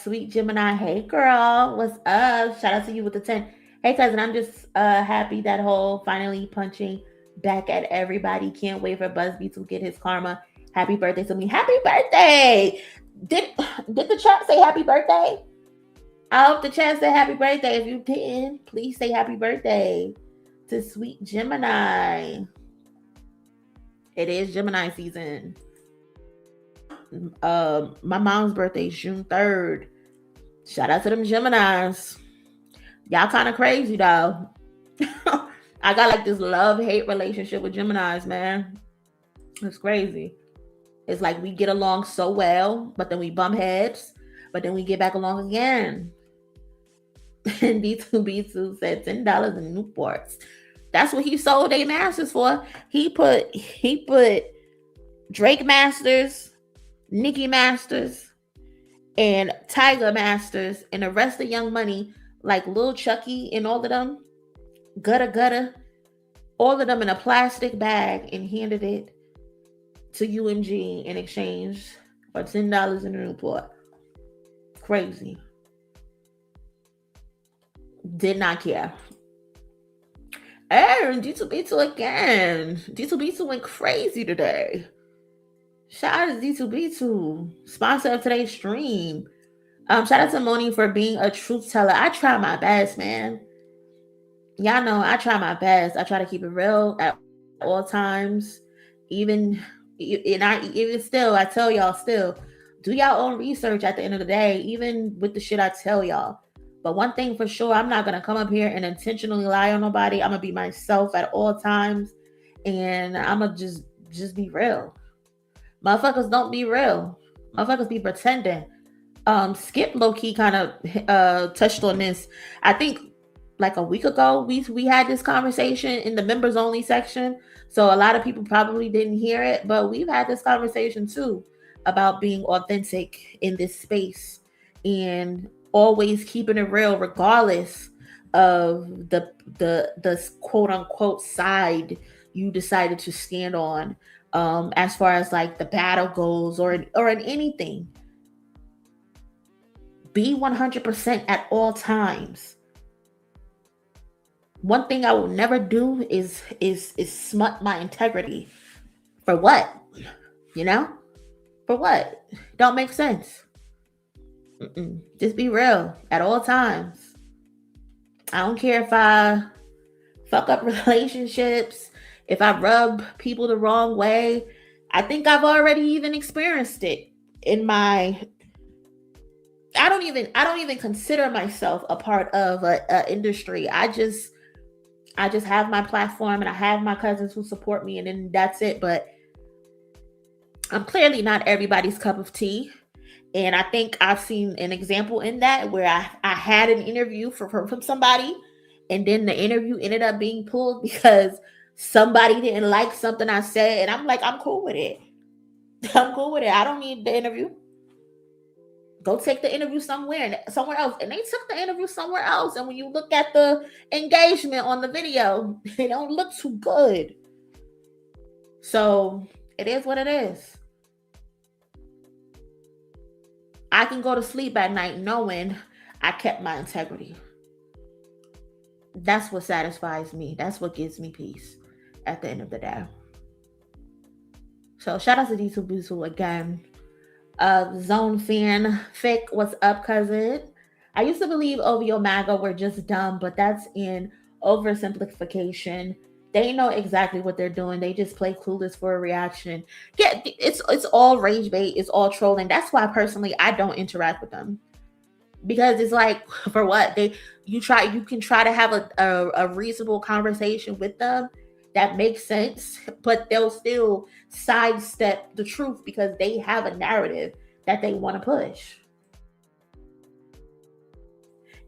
[SPEAKER 4] Sweet Gemini, hey girl, what's up? Shout out to you with the 10. Hey cousin, I'm just happy that Hov finally punching back at everybody. Can't wait for Busby to get his karma. Happy birthday to me. Happy birthday! Did the chat say happy birthday? I hope the chat said happy birthday. If you didn't, please say happy birthday to Sweet Gemini. It is Gemini season. My mom's birthday is June 3rd. Shout out to them Geminis. Y'all kind of crazy though. I got like this love-hate relationship with Geminis, man. It's crazy. It's like we get along so well, but then we bump heads, but then we get back along again. And D2B2 said $10 in Newports. That's what he sold their masters for. He put Drake masters, Nicki masters, and Tiger masters, and the rest of Young Money, like Lil Chucky and all of them, Gutta, all of them in a plastic bag, and handed it to UMG in exchange for $10 in a Newport. Crazy. Did not care. And D2B2 again. D2B2 went crazy today. Shout out to D2B2, sponsor of today's stream. Shout out to Monie for being a truth teller. I try my best, man. Y'all know I try my best. I try to keep it real at all times. Even still, I tell y'all still, do y'all own research at the end of the day, even with the shit I tell y'all. But one thing for sure, I'm not gonna come up here and intentionally lie on nobody. I'm gonna be myself at all times, and I'm gonna just be real. Motherfuckers don't be real. Motherfuckers be pretending. Skip low-key kind of touched on this. I think like a week ago, we had this conversation in the members only section. So a lot of people probably didn't hear it, but we've had this conversation too about being authentic in this space and always keeping it real, regardless of the quote unquote side you decided to stand on. As far as like the battle goes or in anything, be 100% at all times. One thing I will never do is smut my integrity. For what? You know? For what? Don't make sense. Just be real at all times. I don't care if I fuck up relationships, if I rub people the wrong way. I think I've already even experienced it in my. I don't even consider myself a part of a industry. I just have my platform and I have my cousins who support me, and then that's it. But I'm clearly not everybody's cup of tea. And I think I've seen an example in that where I had an interview from somebody, and then the interview ended up being pulled because somebody didn't like something I said. And I'm like, I'm cool with it. I'm cool with it. I don't need the interview. Go take the interview somewhere else. And they took the interview somewhere else. And when you look at the engagement on the video, it don't look too good. So it is what it is. I can go to sleep at night knowing I kept my integrity. That's what satisfies me. That's what gives me peace at the end of the day. So shout out to D2B2 again. Zone fan, Fick, what's up, cousin? I used to believe OVO MAGA were just dumb, but that's in oversimplification. They know exactly what they're doing. They just play clueless for a reaction. Yeah, it's all rage bait. It's all trolling. That's why personally I don't interact with them, because it's like, for what? You can try to have a reasonable conversation with them that makes sense, but they'll still sidestep the truth because they have a narrative that they want to push.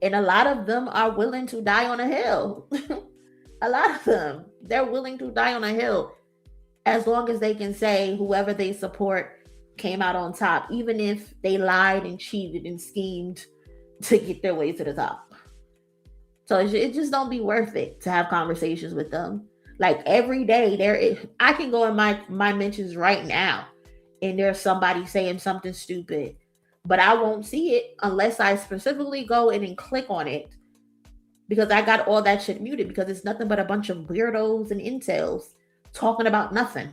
[SPEAKER 4] And a lot of them are willing to die on a hill. A lot of them, they're willing to die on a hill as long as they can say whoever they support came out on top, even if they lied and cheated and schemed to get their way to the top. So it just don't be worth it to have conversations with them. Like every day, I can go in my mentions right now and there's somebody saying something stupid, but I won't see it unless I specifically go in and click on it, because I got all that shit muted, because it's nothing but a bunch of weirdos and incels talking about nothing.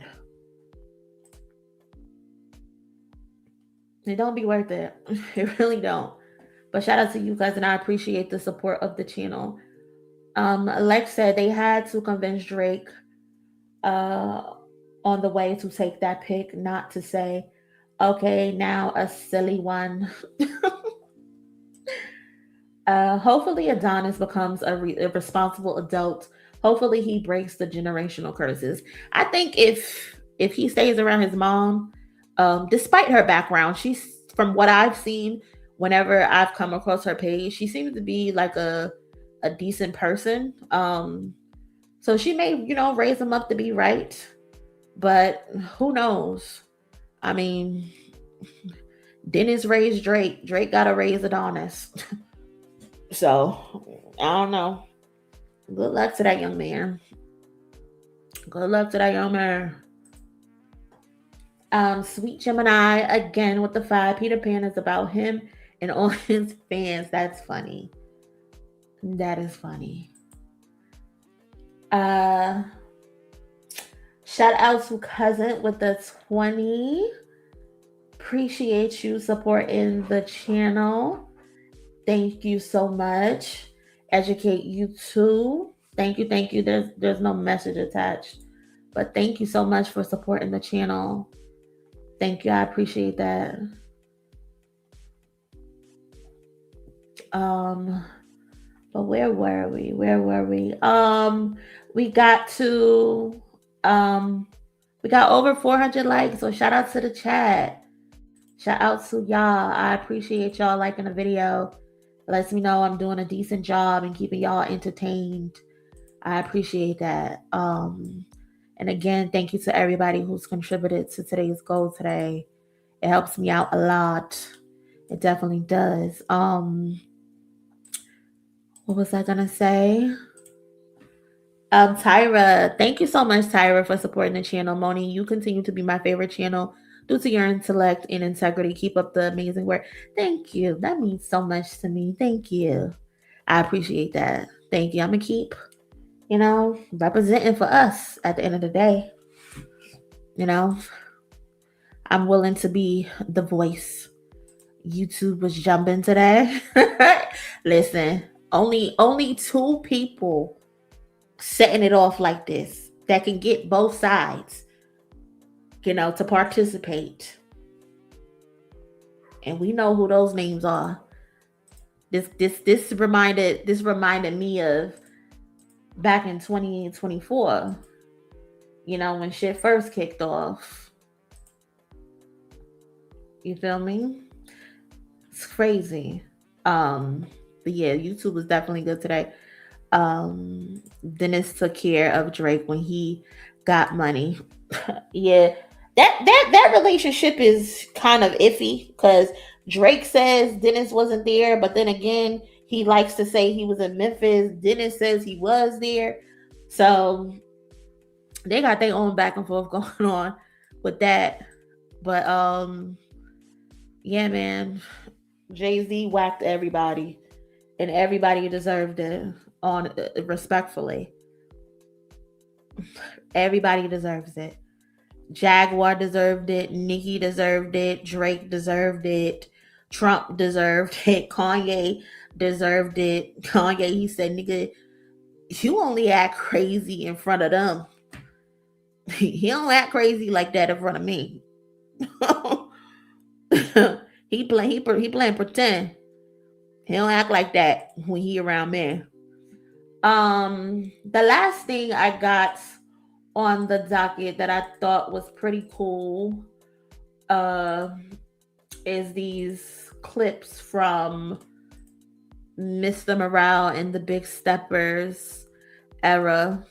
[SPEAKER 4] It don't be worth it. It really don't. But shout out to you guys, and I appreciate the support of the channel. Lex said they had to convince Drake on the way to take that pic not to say, okay, now a silly one. Hopefully Adonis becomes a responsible adult. Hopefully he breaks the generational curses. I think if he stays around his mom, despite her background, she's, from what I've seen, whenever I've come across her page, she seems to be like a decent person. So she may, raise them up to be right, but who knows? I mean, Dennis raised Drake. Drake got to raise Adonis. So I don't know. Good luck to that young man. Good luck to that young man. Sweet Gemini again with the 5. Peter Pan is about him and all his fans. That's funny. That is funny. Shout out to Cousin with the 20. Appreciate you supporting the channel. Thank you so much. Educate you too. Thank you. There's no message attached, but thank you so much for supporting the channel. Thank you. I appreciate that. But where were we? We got over 400 likes. So shout out to the chat. Shout out to y'all. I appreciate y'all liking the video. It lets me know I'm doing a decent job and keeping y'all entertained. I appreciate that. And again, thank you to everybody who's contributed to today's goal today. It helps me out a lot. It definitely does. What was I gonna say? Tyra, thank you so much, Tyra, for supporting the channel. Monie, you continue to be my favorite channel due to your intellect and integrity. Keep up the amazing work. Thank you. That means so much to me. Thank you. I appreciate that. Thank you. I'm gonna keep, representing for us at the end of the day. I'm willing to be the voice. YouTube was jumping today. Listen, only 2 people setting it off like this that can get both sides, to participate. And we know who those names are. This reminded me of back in 2024, when shit first kicked off. You feel me? It's crazy. But yeah, YouTube was definitely good today. Dennis took care of Drake when he got money. Yeah, that relationship is kind of iffy because Drake says Dennis wasn't there, but then again, he likes to say he was in Memphis. Dennis says he was there. So they got their own back and forth going on with that. But yeah, man, JayZ whacked everybody, and everybody deserved it. Respectfully, everybody deserves it. Jaguar deserved it. Nicki deserved it. Drake deserved it. Trump deserved it. Kanye deserved it. Kanye, he said, "Nigga, you only act crazy in front of them. He don't act crazy like that in front of me." He playing pretend. He don't act like that when he around me. The last thing I got on the docket that I thought was pretty cool is these clips from Mr. Morale and the Big Steppers era.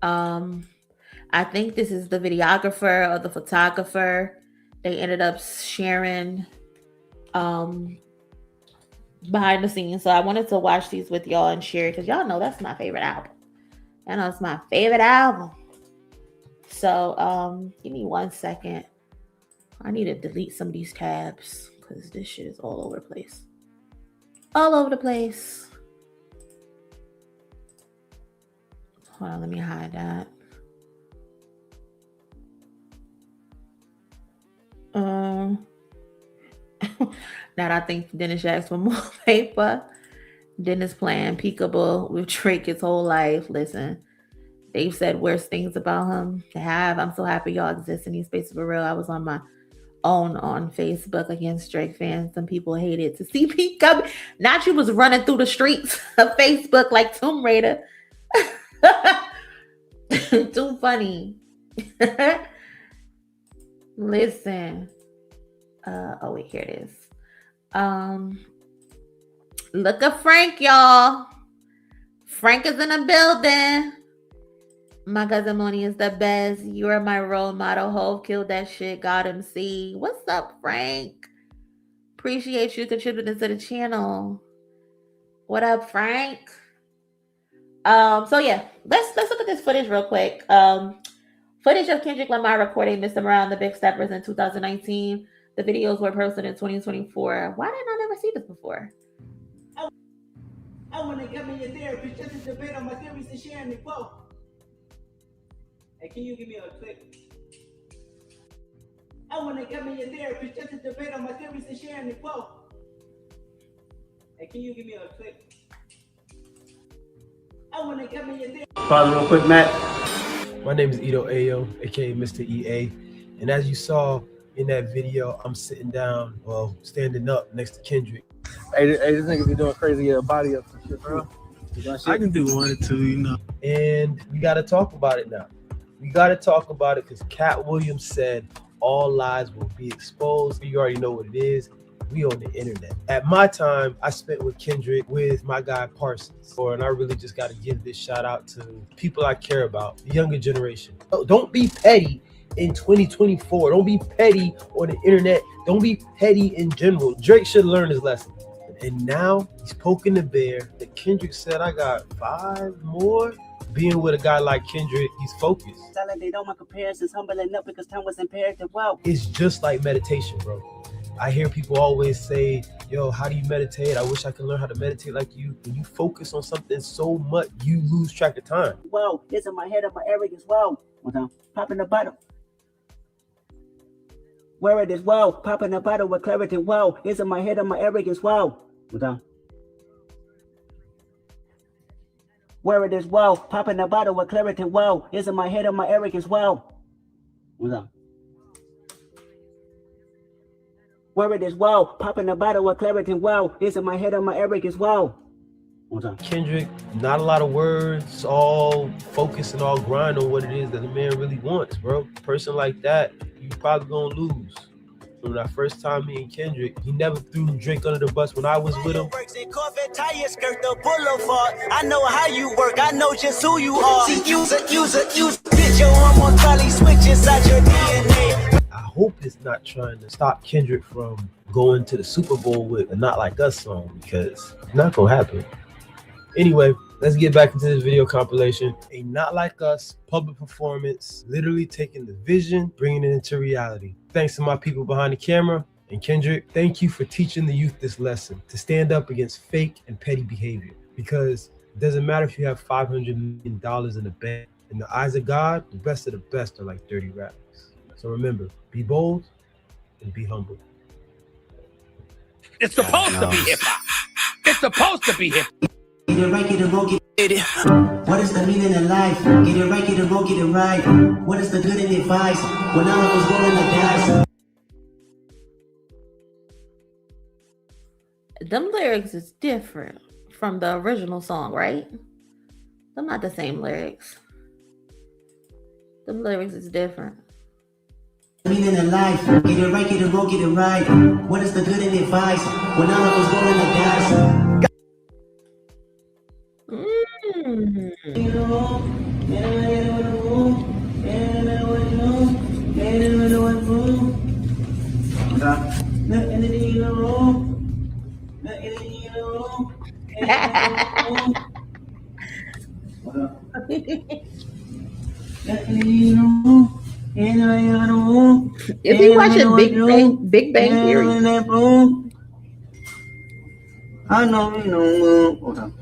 [SPEAKER 4] I think this is the videographer or the photographer. They ended up sharing behind the scenes. So I wanted to watch these with y'all and share it because y'all know that's my favorite album. I know it's my favorite album. So give me 1 second. I need to delete some of these tabs because this shit is all over the place. All over the place. Hold on, let me hide that. Now I think Dennis asked for more paper. Dennis playing peekaboo with Drake his whole life. Listen, they've said worse things about him. They have. I'm so happy y'all exist in these spaces for real. I was on my own on Facebook against Drake fans. Some people hated to see me come. Not you was running through the streets of Facebook like Tomb Raider. Too funny. Listen. Oh wait, here it is. Look at Frank, y'all. Frank is in the building. My cousin Monie is the best. You are my role model. Hove killed that shit. God MC. What's up, Frank? Appreciate you contributing to the channel. What up, Frank? So yeah, let's look at this footage real quick. Footage of Kendrick Lamar recording Mr. Morale and the Big Steppers in 2019. The videos were posted in 2024. Why did I never see this before?
[SPEAKER 9] I want to get me a therapist just to debate on my theories and sharing the quote. Hey, can you give me a clip? I want to get me a therapist just to debate on my theories and sharing the quote. Hey, can you give me a clip? I want to get me a therapist.
[SPEAKER 10] Pause real quick, Matt. My name is Ito Ayo, aka Mr. EA. And as you saw in that video, I'm sitting down, well, standing up next to Kendrick.
[SPEAKER 11] Hey, this nigga be doing crazy body up and shit, bro.
[SPEAKER 10] I can do 1 or 2, you know. And we got to talk about it now. We got to talk about it because Cat Williams said all lies will be exposed. You already know what it is. We on the internet. At my time, I spent with Kendrick with my guy Parsons. And I really just got to give this shout out to people I care about, the younger generation. Don't be petty in 2024. Don't be petty on the internet. Don't be petty in general. Drake should learn his lesson. And now he's poking the bear. That Kendrick said, I got 5 more. Being with a guy like Kendrick, he's focused.
[SPEAKER 9] Telling they don't want comparisons, humbling up because time was imperative. Wow.
[SPEAKER 10] It's just like meditation, bro. I hear people always say, yo, how do you meditate? I wish I could learn how to meditate like you. When you focus on something so much, you lose track of time.
[SPEAKER 9] Whoa, it's in my head of my arrogance. Whoa. Popping the bottle. Where it is, whoa. Popping the bottle with clarity. Whoa, it's in my head of my arrogance. Whoa. Where it is, whoa. Popping the bottle with clarity. Whoa, it's in my head of my arrogance. Whoa. Where it is, whoa. Popping the bottle with clarity. Whoa, it's in my head of my arrogance. Whoa.
[SPEAKER 10] Kendrick, not a lot of words, all focus and all grind on what it is that the man really wants, bro. A person like that, you probably gonna lose. From that first time me and Kendrick, he never threw Drake under the bus when I was with him.
[SPEAKER 1] I know how you work, I know just who you are. See, use it, bitch, your hormones probably switch inside your DNA.
[SPEAKER 10] I hope it's not trying to stop Kendrick from going to the Super Bowl with a Not Like Us song, because it's not gonna happen. Anyway, let's get back into this video compilation. A Not Like Us public performance, literally taking the vision, bringing it into reality. Thanks to my people behind the camera. And Kendrick, thank you for teaching the youth this lesson, to stand up against fake and petty behavior. Because it doesn't matter if you have $500 million in the bank. In the eyes of God, the best of the best are like dirty rappers. So remember, be bold and be humble.
[SPEAKER 3] It's supposed to be hip-hop. It's supposed to be hip-hop.
[SPEAKER 9] Get it right, get it wrong, get it. What is the meaning of life? Get it right, get it wrong, get it right. What is the good in advice? When I was rolling the dice.
[SPEAKER 4] Them lyrics is different from the original song, right? They're not the same lyrics. Them lyrics is different.
[SPEAKER 9] Meaning in life, get it right, get it wrong, get it right. What is the good in advice? When I was rolling the dice.
[SPEAKER 4] Is he watching Big Bang Theory?
[SPEAKER 9] I know you know. Hold on.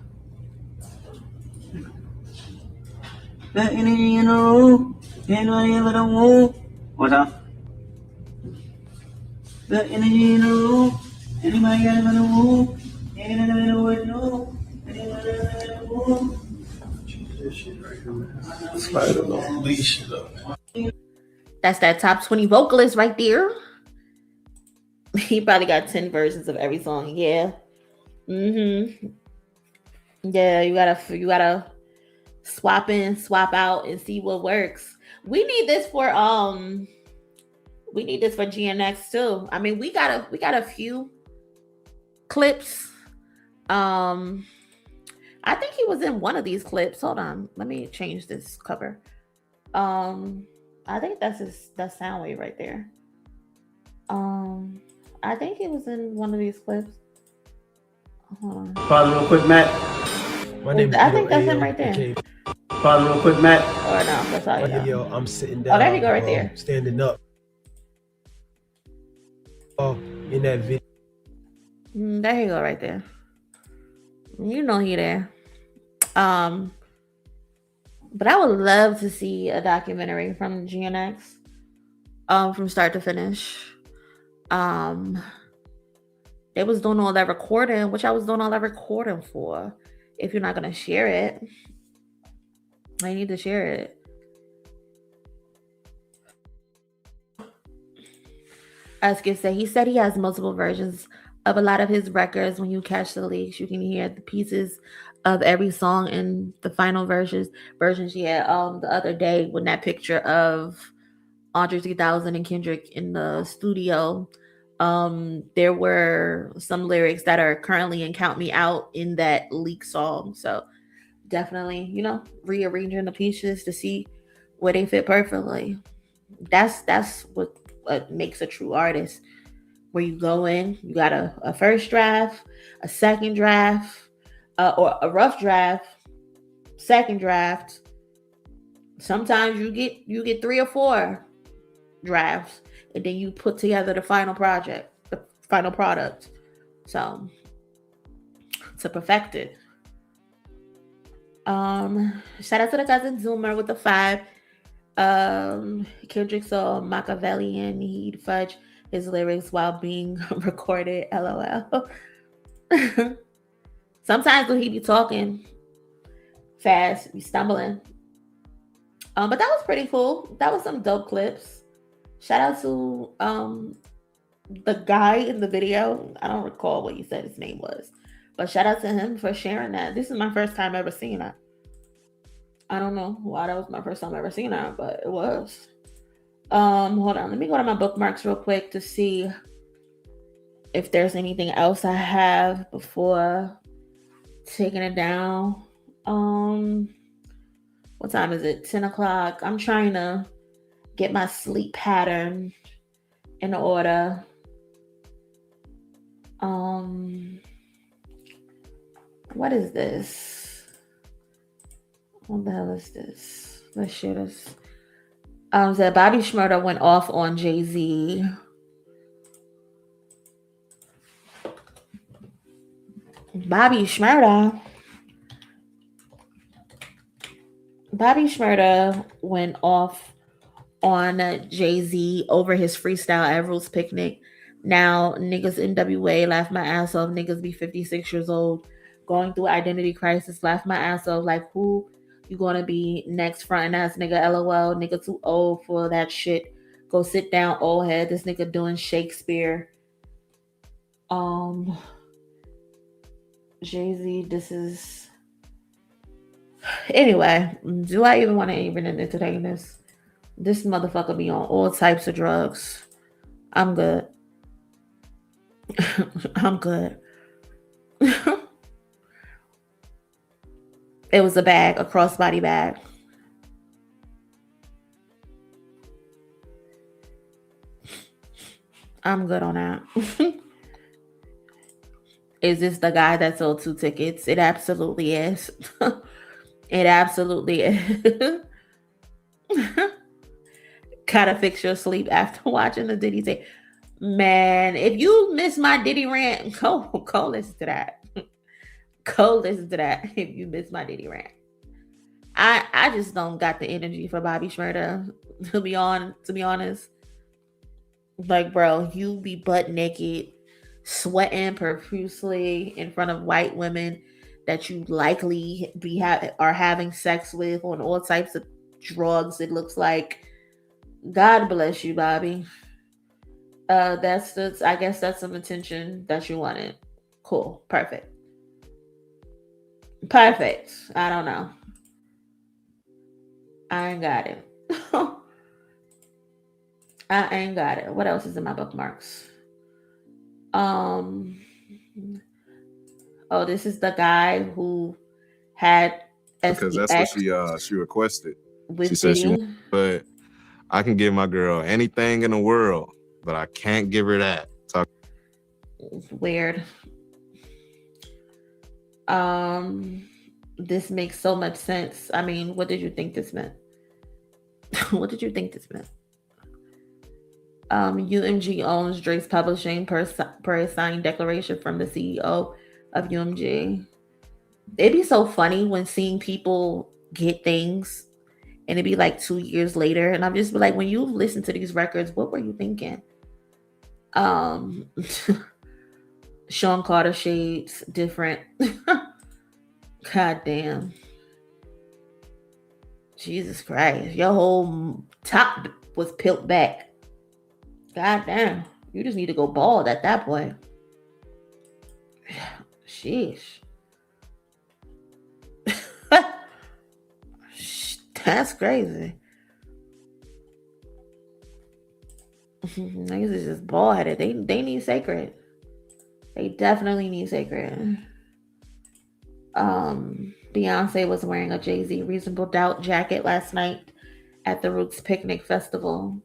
[SPEAKER 9] That energy in the room, anybody ever don't move. What's up? That energy in the room, anybody ever don't move. Anybody ever know. Anybody ever move.
[SPEAKER 11] This shit right here, man. Slide it on, leash shit up.
[SPEAKER 4] That's that top 20 vocalist right there. He probably got 10 versions of every song. Yeah. Yeah, you gotta swap in, swap out, and see what works. We need this for GNX too. I mean, we got a few clips I think he was in one of these clips. Hold on, let me change this cover. I think that's that sound wave right there. I think he was in one of these clips. Hold on.
[SPEAKER 11] Pause real quick, Matt.
[SPEAKER 10] My name is
[SPEAKER 4] I think that's him right there.
[SPEAKER 10] Okay.
[SPEAKER 11] Pause real quick, Matt.
[SPEAKER 4] Or no, that's all you
[SPEAKER 10] Yo, I'm sitting down.
[SPEAKER 4] Oh, there you go, right there.
[SPEAKER 10] Standing up. Oh, in that video.
[SPEAKER 4] There you go, right there. You know he there. But I would love to see a documentary from GNX, from start to finish. They was doing all that recording, which I was doing all that recording for. If you're not gonna share it, I need to share it. As Skip said, he he has multiple versions of a lot of his records. When you catch the leaks, you can hear the pieces of every song in the final versions. Yeah, the other day when that picture of Andre 3000 and Kendrick in the studio, there were some lyrics that are currently in Count Me Out in that leak song. So definitely, rearranging the pieces to see where they fit perfectly. That's what makes a true artist. Where you go in, you got a first draft, a second draft, or a rough draft, second draft. Sometimes you get 3 or 4 drafts, and then you put together the final project, the final product. So to perfect it. Shout out to the cousin Zoomer with the 5. Kendrick saw Machiavellian, he'd fudge his lyrics while being recorded. LOL. Sometimes when he be talking fast, be stumbling. But that was pretty cool. That was some dope clips. Shout out to the guy in the video. I don't recall what you said his name was, but shout out to him for sharing that. This is my first time ever seeing that. I don't know why that was my first time ever seeing that, but it was. Hold on, let me go to my bookmarks real quick to see if there's anything else I have before taking it down. What time is it? 10 o'clock. I'm trying to get my sleep pattern in order. What is this? What the hell is this? Let's share this. That Bobby Shmurda went off on JAY-Z. Bobby Shmurda went off on JAY-Z over his freestyle at Rules Picnic. Now niggas NWA laugh my ass off. Niggas be 56 years old going through identity crisis. Laugh my ass off. Like, who you gonna be next, frontin' ass nigga? LOL. Nigga too old for that shit. Go sit down, old head. This nigga doing Shakespeare. JAY-Z, this is... Anyway, do I even want to even entertain this? This motherfucker be on all types of drugs. I'm good. I'm good. It was a bag, a crossbody bag. I'm good on that. Is this the guy that sold 2 tickets? It absolutely is. It absolutely is. Gotta fix your sleep after watching the Diddy tape. Man, if you miss my Diddy rant, go listen to that. Go listen to that if you miss my Diddy rant. I just don't got the energy for Bobby Shmurda, to be honest. Like, bro, you be butt naked, sweating profusely in front of white women that you likely are having sex with on all types of drugs. It looks like. God bless you, Bobby. I guess that's some attention that you wanted. Cool. Perfect. I don't know. I ain't got it. I ain't got it. What else is in my bookmarks? Oh, this is the guy who had
[SPEAKER 12] because that's what she requested.
[SPEAKER 4] with
[SPEAKER 12] She said she
[SPEAKER 4] Diddy.
[SPEAKER 12] wanted, but I can give my girl anything in the world, but I can't give her that.
[SPEAKER 4] It's weird. This makes so much sense. I mean, what did you think this meant? What did you think this meant? UMG owns Drake's publishing per a signed declaration from the CEO of UMG. It'd be so funny when seeing people get things and it'd be like 2 years later, and I'm just like, when you listen to these records, what were you thinking? Sean Carter shades different. God damn. Jesus Christ. Your whole top was peeled back. God damn. You just need to go bald at that point. Sheesh. That's crazy. Niggas is just bald headed. They need sacred. They definitely need sacred. Beyonce was wearing a JAY-Z Reasonable Doubt jacket last night at the Roots Picnic Festival.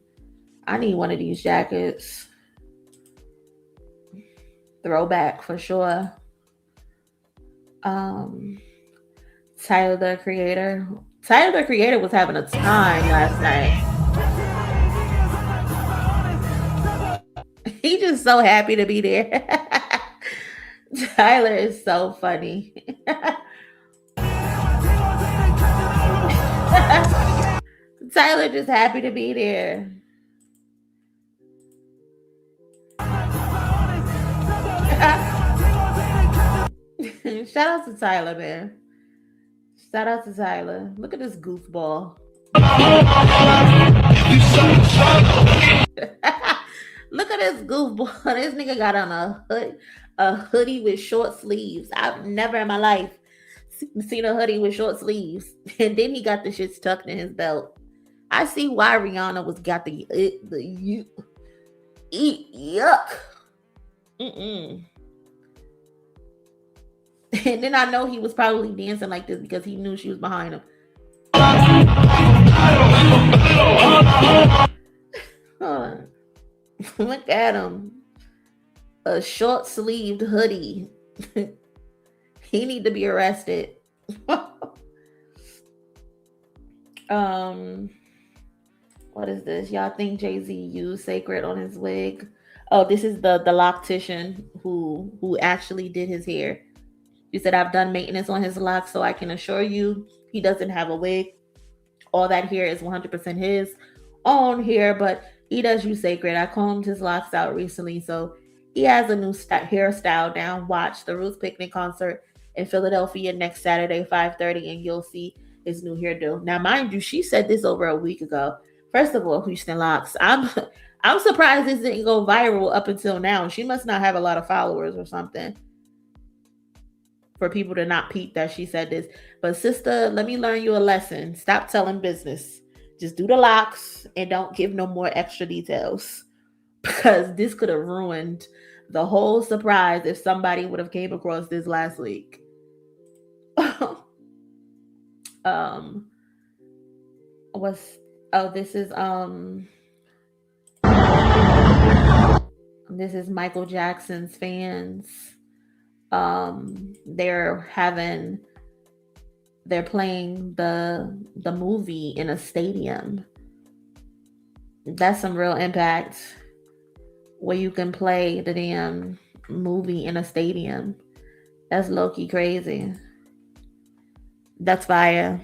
[SPEAKER 4] I need one of these jackets. Throwback for sure. Tyler the Creator was having a time last night. He just so happy to be there. Tyler is so funny. Tyler just happy to be there. Shout out to Tyler, man. Shout out to Tyler. Look at this goofball. Look at this goofball. This nigga got on a hoodie with short sleeves. I've never in my life seen a hoodie with short sleeves. And then he got the shits tucked in his belt. I see why Rihanna was got the yuck. And then I know he was probably dancing like this because he knew she was behind him. Look at him. A short-sleeved hoodie. He need to be arrested. What is this? Y'all think JAY-Z used sacred on his wig? Oh, this is the loctician who actually did his hair. He said, I've done maintenance on his locks, so I can assure you he doesn't have a wig. All that hair is 100% his own hair, but he does use sacred. I combed his locks out recently, so he has a new hairstyle down. Watch the Roots Picnic concert in Philadelphia next Saturday, 5:30, and you'll see his new hairdo. Now, mind you, she said this over a week ago. First of all, Houston Locks, I'm surprised this didn't go viral up until now. She must not have a lot of followers or something for people to not peep that she said this. But sister, let me learn you a lesson. Stop telling business. Just do the locks and don't give no more extra details, because this could have ruined the whole surprise if somebody would have came across this last week. This is Michael Jackson's fans. They're playing the movie in a stadium. That's some real impact, where you can play the damn movie in a stadium. That's low-key crazy. That's fire.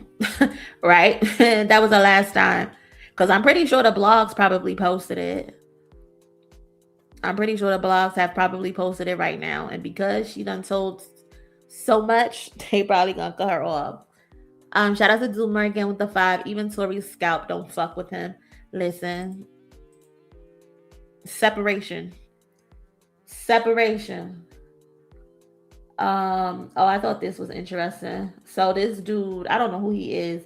[SPEAKER 4] Right? That was the last time, because I'm pretty sure the blogs probably posted it. I'm pretty sure the blogs have probably posted it right now. And because she done told so much, they probably gonna cut her off. Shout out to Doomer again with the 5. Even Tory's scalp, don't fuck with him. Listen. Separation. I thought this was interesting. So this dude, I don't know who he is,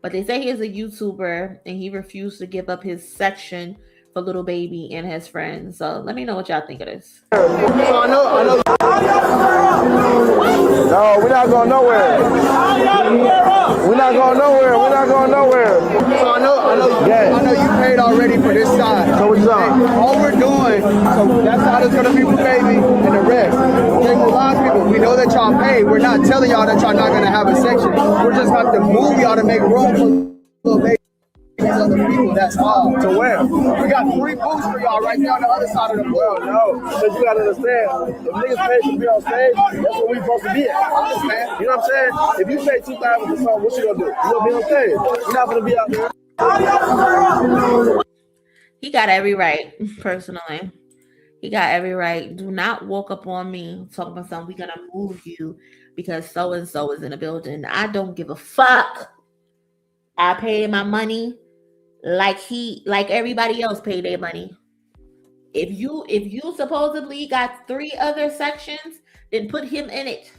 [SPEAKER 4] but they say he is a YouTuber and he refused to give up his section for Little Baby and his friends. So let me know what y'all think of this.
[SPEAKER 2] I know.
[SPEAKER 11] No, we're not going nowhere. We're not going nowhere. We're not going nowhere.
[SPEAKER 2] So I know you paid already for this side.
[SPEAKER 11] So what's up?
[SPEAKER 2] All we're doing, so that side is gonna be for baby and the rest. Okay, well, a lot of people, we know that y'all paid. We're not telling y'all that y'all not gonna have a section. We're just have to move y'all to make room for little baby. Other people, that's all.
[SPEAKER 11] To where?
[SPEAKER 2] We got 3 booths for y'all right now on the other side of the
[SPEAKER 11] Well,
[SPEAKER 2] booth.
[SPEAKER 11] no, because you gotta understand, if niggas pay to be on stage, that's what we supposed to be at.
[SPEAKER 2] I understand.
[SPEAKER 11] You know what I'm saying? If you pay $2,000 for something, what you gonna do? You gonna be on stage. You're not gonna be out there.
[SPEAKER 4] He got every right, personally. He got every right. Do not walk up on me talking about something. We're gonna move you because so and so is in the building. I don't give a fuck. I paid my money like everybody else paid their money. If you supposedly got 3 other sections, then put him in it.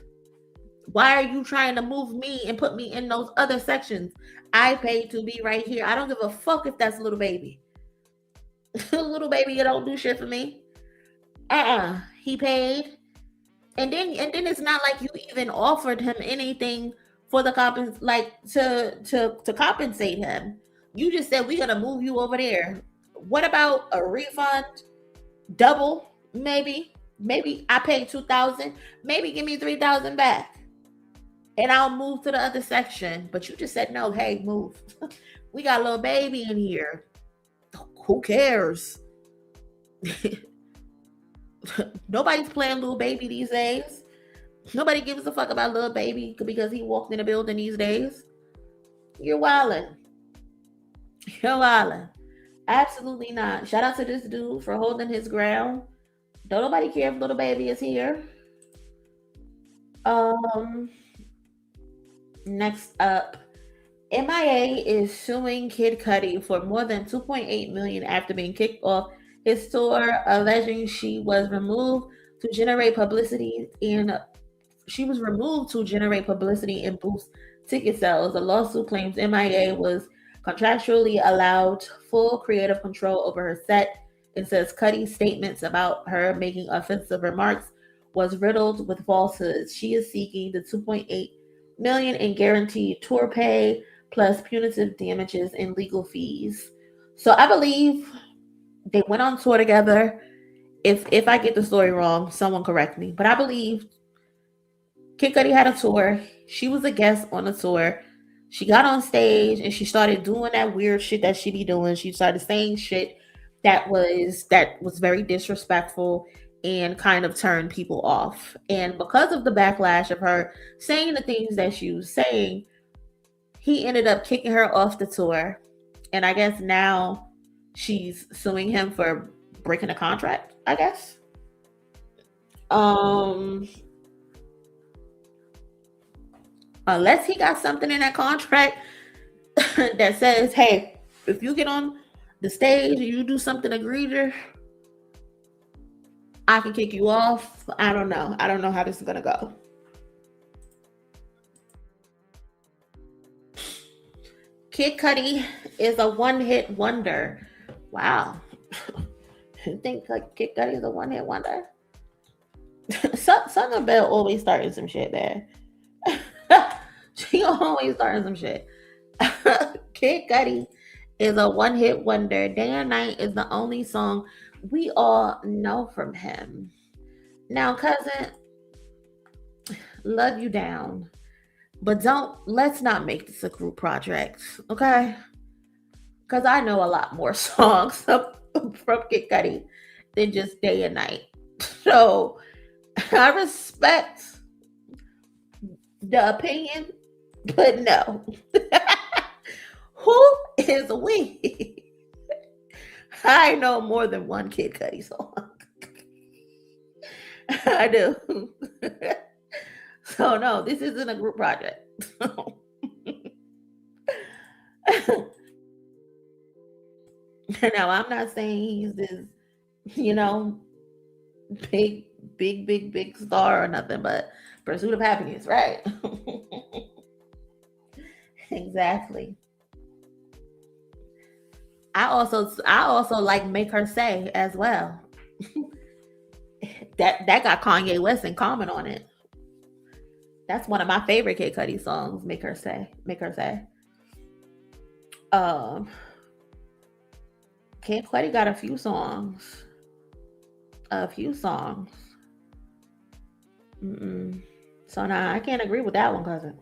[SPEAKER 4] Why are you trying to move me and put me in those other sections? I paid to be right here. I don't give a fuck if that's little baby. Little baby, you don't do shit for me. He paid. And then it's not like you even offered him anything for the to compensate him. You just said we're gonna move you over there. What about a refund? Double, maybe. Maybe I paid $2,000. Maybe give me $3,000 back, and I'll move to the other section. But you just said no. Hey, move. We got a little baby in here. Who cares? Nobody's playing little baby these days. Nobody gives a fuck about little baby because he walked in the building these days. You're wildin'. You're wildin'. Absolutely not. Shout out to this dude for holding his ground. Don't nobody care if little baby is here. Next up, MIA is suing Kid Cudi for more than $2.8 million after being kicked off his tour, alleging she was removed to generate publicity and boost ticket sales. The lawsuit claims MIA was contractually allowed full creative control over her set. It says Cudi's statements about her making offensive remarks was riddled with falsehoods. She is seeking the $2.8 million in guaranteed tour pay plus punitive damages and legal fees. So I believe they went on tour together. If I get the story wrong, someone correct me. But I believe Kid Cudi had a tour. She was a guest on the tour. She got on stage and she started doing that weird shit that she be doing. She started saying shit that was very disrespectful and kind of turned people off. And because of the backlash of her saying the things that she was saying, he ended up kicking her off the tour. And I guess now she's suing him for breaking a contract, I guess. Unless he got something in that contract that says, hey, if you get on the stage and you do something egregious, I can kick you off. I don't know. I don't know how this is going to go. Kid Cudi is a one-hit wonder. Wow. You think Kid Cudi is a one-hit wonder? Southern Belle always starting some shit, man. She always starting some shit. Kid Cudi is a one-hit wonder. Day and Night is the only song we all know from him. Now, cousin, love you down, but let's not make this a group project, okay? Because I know a lot more songs from Kid Cudi than just Day and Night. So I respect the opinion, but no. Who is we? I know more than one Kid Cudi song. I do. So no, this isn't a group project. Now, I'm not saying he's this, big star or nothing, but Pursuit of Happiness, right? Exactly. I also like Make Her Say as well. that got Kanye West in comment on it. That's one of my favorite Kid Cudi songs. Make her say. Kid Cudi got a few songs. So now I can't agree with that one, cousin.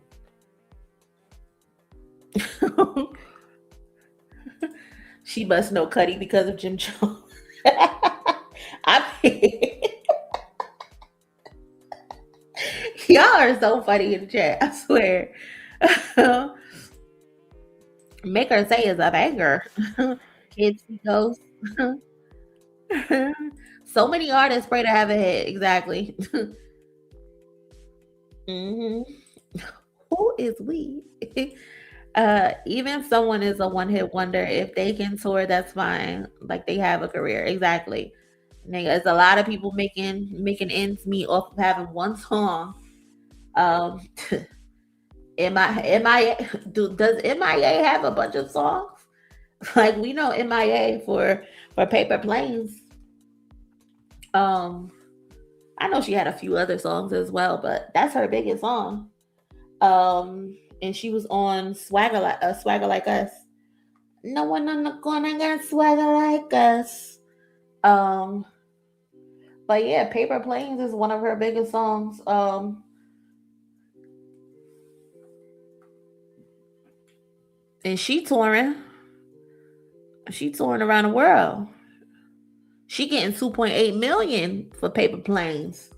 [SPEAKER 4] She must know Cudi because of Jim Jones. I mean, y'all are so funny in the chat. I swear. Make Her Say is a banger. Kids See Ghosts. So many artists pray to have a hit. Exactly. Who is we? Even if someone is a one-hit wonder, if they can tour, that's fine. Like, they have a career. Exactly. Nigga, there's a lot of people making ends meet off of having one song. Does MIA have a bunch of songs? Like, we know MIA for Paper Planes. I know she had a few other songs as well, but that's her biggest song. And she was on Swagger Like Us. No one on the corner got swagger like us. But yeah, Paper Planes is one of her biggest songs. And she touring around the world. She getting 2.8 million for Paper Planes.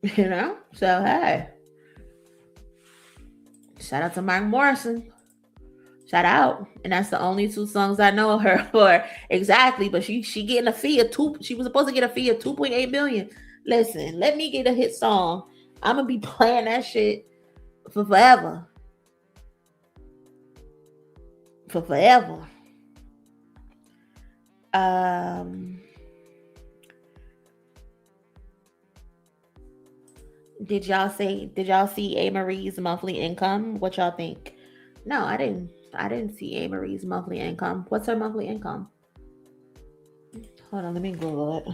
[SPEAKER 4] You know? So hey. Shout out to Mark Morrison. Shout out. And that's the only two songs I know her for. Exactly. But she getting a fee of she was supposed to get a fee of 2.8 million. Listen, let me get a hit song. I'm gonna be playing that shit for forever. For forever. Did y'all see A. Marie's monthly income? What y'all think? No, I didn't see A. Marie's monthly income. What's her monthly income? Hold on, let me Google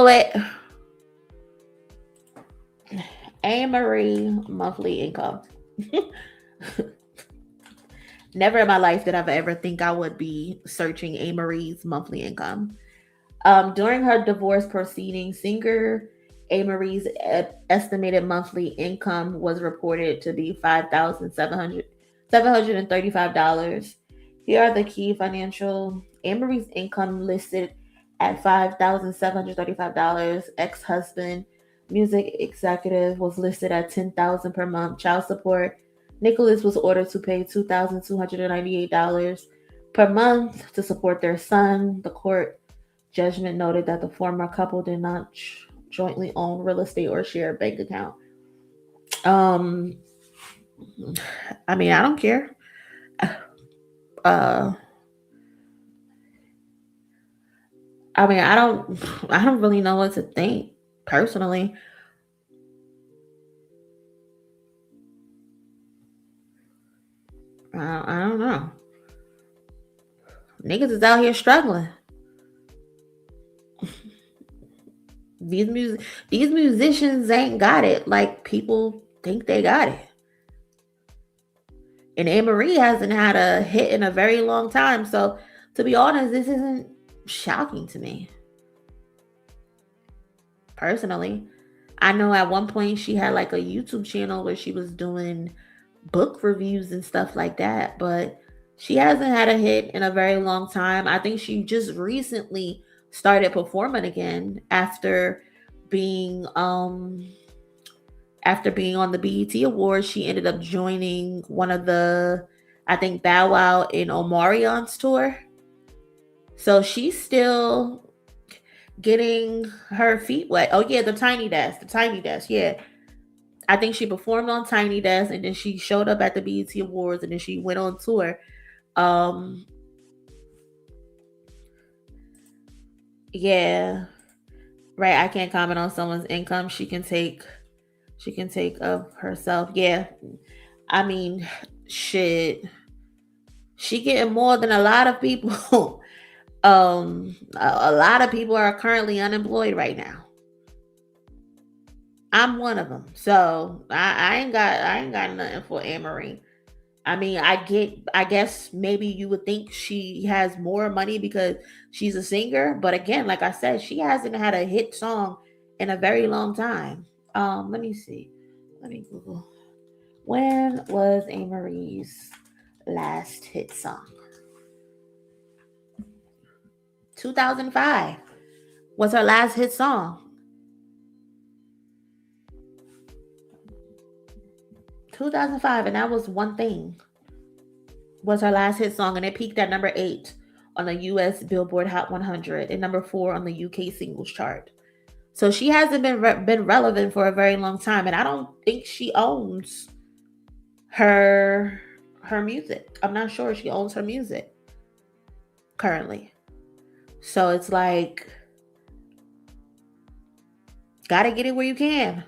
[SPEAKER 4] it. A. Marie monthly income. Never in my life did I ever think I would be searching A. Marie's monthly income. During her divorce proceedings, singer A. Marie's estimated monthly income was reported to be $5,735. Here are the key financial. A. Marie's income listed at $5,735. Ex-husband, music executive, was listed at $10,000 per month. Child support, Nicholas was ordered to pay $2,298 per month to support their son. The court judgment noted that the former couple did not jointly own real estate or share a bank account. I mean, I don't care. I mean, I don't really know what to think personally. I don't know. Niggas is out here struggling. These musicians ain't got it like people think they got it. And A. Marie hasn't had a hit in a very long time. So, to be honest, this isn't shocking to me. Personally, I know at one point she had like a YouTube channel where she was doing book reviews and stuff like that, but she hasn't had a hit in a very long time. I think she just recently started performing again after being on the BET Awards. She ended up joining one of the, I think, Bow Wow and Omarion's tour. So she's still getting her feet wet. Oh yeah, the Tiny Desk. Yeah. I think she performed on Tiny Desk and then she showed up at the BET Awards and then she went on tour. Yeah. Right. I can't comment on someone's income. She can take of herself. Yeah. I mean, shit. She getting more than a lot of people. A lot of people are currently unemployed right now. I'm one of them. So I ain't got nothing for Amory. I mean, I guess maybe you would think she has more money because she's a singer, but again, like I said, she hasn't had a hit song in a very long time. Let me see. Let me Google. When was Amory's last hit song? 2005 was her last hit song. 2005, and that was One Thing. Was her last hit song, and it peaked at number 8 on the U.S. Billboard Hot 100 and number 4 on the U.K. singles chart. So she hasn't been relevant for a very long time, and I don't think she owns her music. I'm not sure she owns her music currently. So it's like, gotta get it where you can.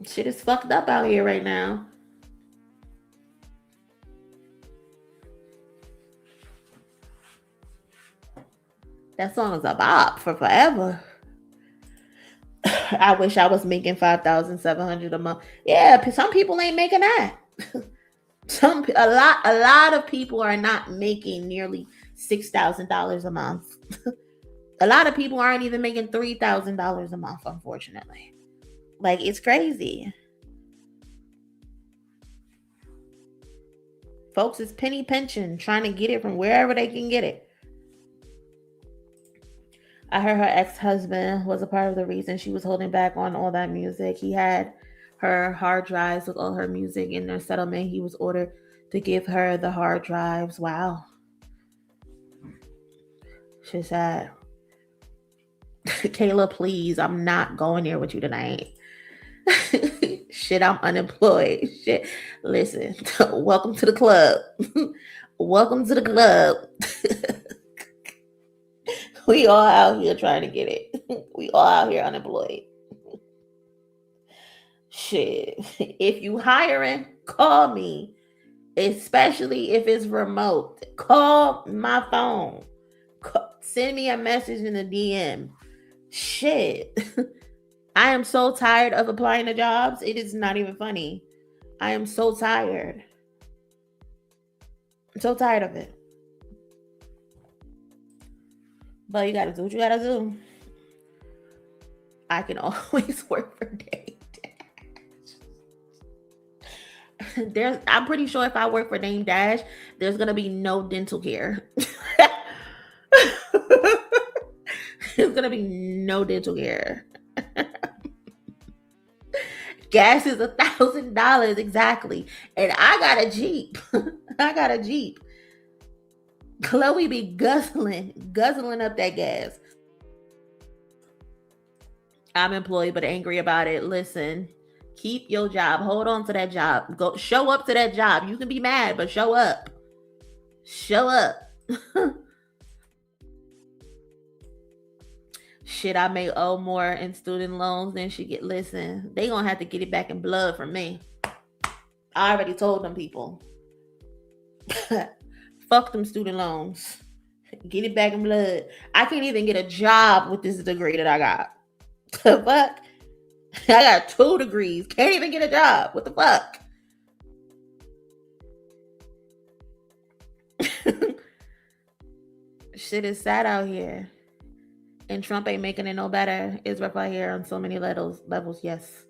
[SPEAKER 4] Shit is fucked up out here right now. That song is a bop for forever. I wish I was making $5,700 a month. Yeah, some people ain't making that. A lot of people are not making nearly $6,000 a month. A lot of people aren't even making $3,000 a month, unfortunately. Like, it's crazy. Folks is penny pinching, trying to get it from wherever they can get it. I heard her ex-husband was a part of the reason she was holding back on all that music. He had her hard drives with all her music. In their settlement, he was ordered to give her the hard drives. Wow. She said, Kayla, please, I'm not going there with you tonight. Shit, I'm unemployed. Shit. Listen, welcome to the club. Welcome to the club. We all out here trying to get it. We all out here unemployed. Shit. If you hiring, call me. Especially if it's remote. Call my phone. Send me a message in the DM. Shit. I am so tired of applying to jobs. It is not even funny. I am so tired. I'm so tired of it. But you gotta do what you gotta do. I can always work for Dame Dash. I'm pretty sure if I work for Dame Dash, there's gonna be no dental care. There's gonna be no dental care. Gas is $1,000 exactly, and I got a Jeep. I got a Jeep. Chloe be guzzling up that gas. I'm employed but angry about it. Listen, keep your job. Hold on to that job. Go show up to that job. You can be mad, but show up. Show up. Shit, I may owe more in student loans than she get. Listen, they gonna have to get it back in blood from me. I already told them people. Fuck them student loans. Get it back in blood. I can't even get a job with this degree that I got. The fuck? I got 2 degrees. Can't even get a job. What the fuck? Shit is sad out here. And Trump ain't making it no better. It's rough out here on so many levels. Yes.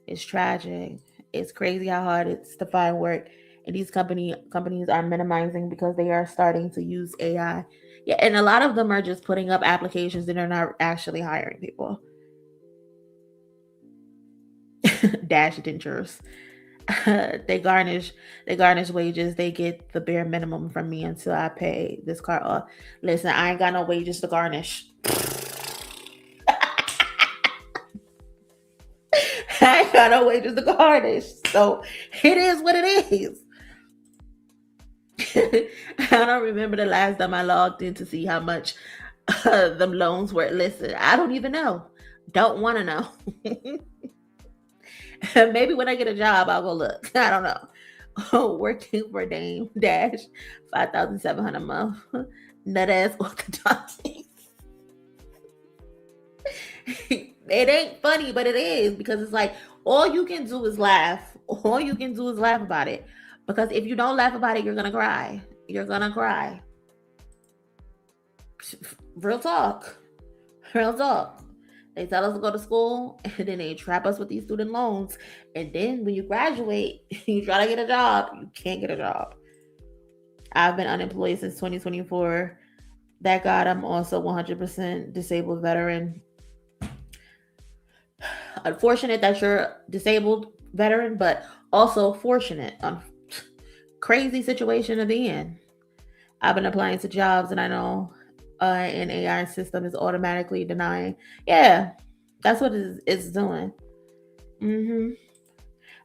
[SPEAKER 4] It's tragic. It's crazy how hard it's to find work. And these companies are minimizing because they are starting to use AI. Yeah, and a lot of them are just putting up applications and they're not actually hiring people. Dash dentures. They garnish wages. They get the bare minimum from me until I pay this car off. Listen, I ain't got no wages to garnish. I ain't got no wages to garnish. So it is what it is. I don't remember the last time I logged in to see how much them loans were. Listen, I don't even know. Don't want to know. Maybe when I get a job, I'll go look. I don't know. Working for Dame Dash, $5,700 a month. Nut ass orthodontics. It ain't funny, but it is, because it's like all you can do is laugh. All you can do is laugh about it. Because if you don't laugh about it, you're gonna cry. You're gonna cry. Real talk. Real talk. They tell us to go to school, and then they trap us with these student loans. And then when you graduate, you try to get a job, you can't get a job. I've been unemployed since 2024. That God, I'm also 100% disabled veteran. Unfortunate that you're disabled veteran, but also fortunate. Crazy situation to be in. I've been applying to jobs, and I know an AI system is automatically denying. Yeah, that's what it's doing.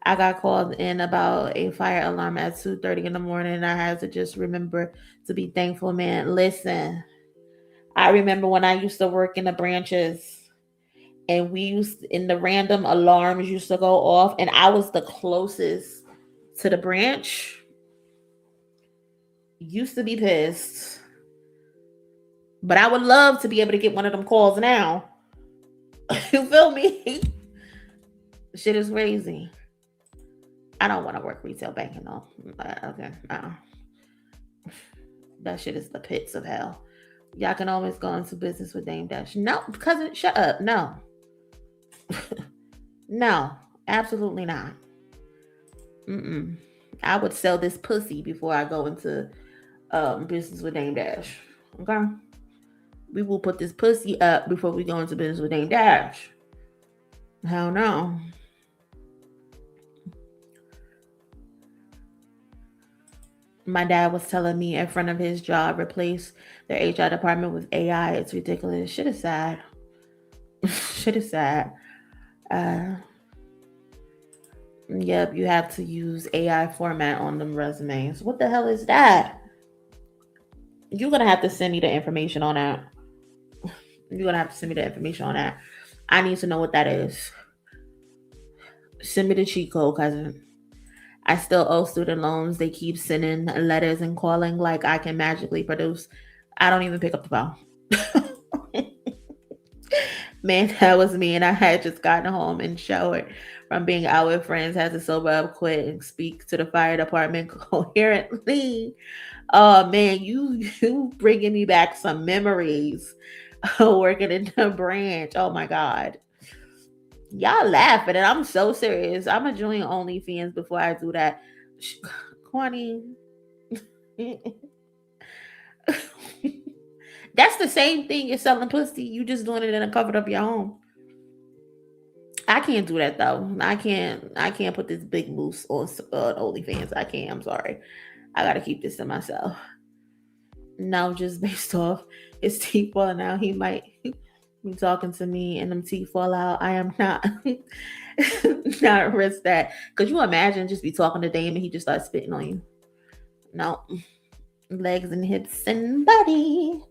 [SPEAKER 4] I got called in about a fire alarm at 2:30 in the morning, and I had to just remember to be thankful, man. Listen, I remember when I used to work in the branches, and the random alarms used to go off, and I was the closest to the branch. Used to be pissed. But I would love to be able to get one of them calls now. You feel me? Shit is crazy. I don't want to work retail banking though. Okay. That shit is the pits of hell. Y'all can always go into business with Dame Dash. No, cousin, shut up. No. No, absolutely not. I would sell this pussy before I go into business with Dame Dash. Okay? We will put this pussy up before we go into business with Dame Dash. Hell no. My dad was telling me in front of his job, replace their HR department with AI. It's ridiculous. Shit is sad. Shit is sad. Yep, you have to use AI format on them resumes. What the hell is that? You're going to have to send me the information on that. You're going to have to send me the information on that. I need to know what that is. Send me the cheat code, cousin. I still owe student loans. They keep sending letters and calling like I can magically produce. I don't even pick up the phone. Man, that was me. And I had just gotten home and showered from being out with friends. Had to sober up, quit, and speak to the fire department coherently. Oh, man, you bringing me back some memories working in the branch. Oh, my God. Y'all laughing, and I'm so serious. I'm a join OnlyFans before I do that. Kwani. That's the same thing as selling pussy. You just doing it in a covered up your home. I can't do that though. I can't put this big moose on OnlyFans. I can't. I'm sorry. I gotta keep this to myself. No, just based off his teeth falling out, he might be talking to me and them teeth fall out. I am not not risk that. Could you imagine just be talking to Dame and he just starts spitting on you? No. Legs and hips and body.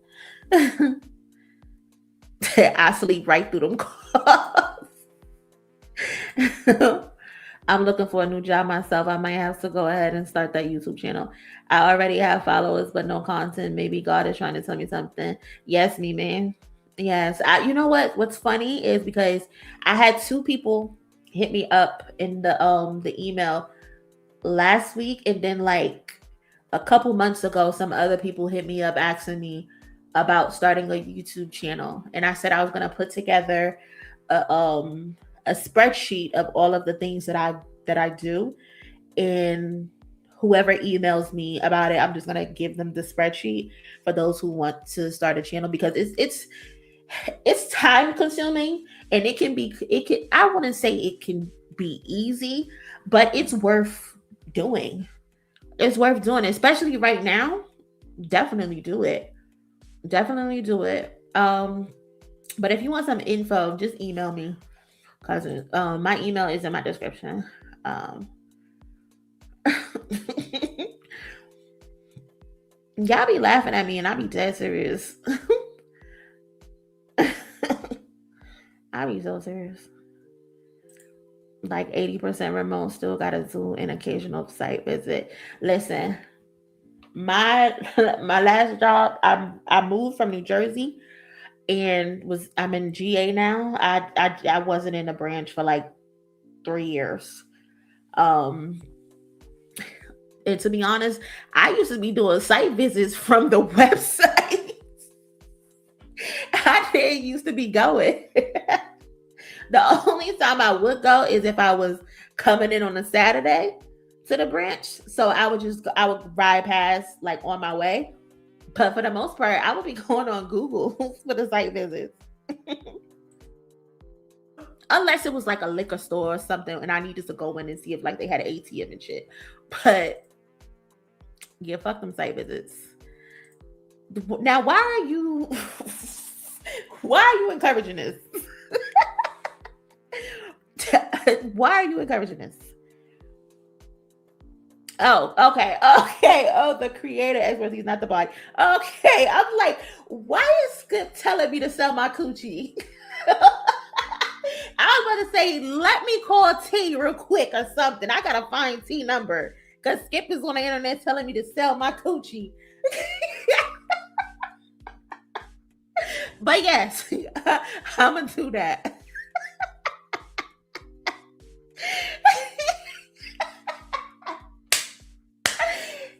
[SPEAKER 4] I sleep right through them calls. I'm looking for a new job myself. I might have to go ahead and start that YouTube channel. I already have followers, but no content. Maybe God is trying to tell me something. Yes, me, man. Yes. You know what? What's funny is because I had 2 people hit me up in the email last week, and then like a couple months ago, some other people hit me up asking me about starting a YouTube channel. And I said I was going to put together a spreadsheet of all of the things that I do. And whoever emails me about it, I'm just going to give them the spreadsheet for those who want to start a channel, because it's time consuming, and I wouldn't say it can be easy, but it's worth doing. It's worth doing, especially right now. Definitely do it. Definitely do it. But if you want some info, just email me, cousin. My email is in my description. Y'all be laughing at me, and I be dead serious. I be so serious. Like 80% remote, still gotta do an occasional site visit. Listen. My last job, I moved from New Jersey. and I'm in GA now. I wasn't in the branch for like 3 years. And to be honest, I used to be doing site visits from the website. I didn't used to be going. The only time I would go is if I was coming in on a Saturday to the branch. So I would ride past like on my way. But for the most part, I would be going on Google for the site visits. Unless it was like a liquor store or something and I needed to go in and see if like they had an ATM and shit. But yeah, fuck them site visits. Now, why are you encouraging this? Why are you encouraging this? Oh, okay. Oh, the creator expertise, not the body. Okay, I'm like, why is Skip telling me to sell my coochie? I was about to say, let me call T real quick or something. I gotta find T number because Skip is on the internet telling me to sell my coochie. But yes, I'm gonna do that.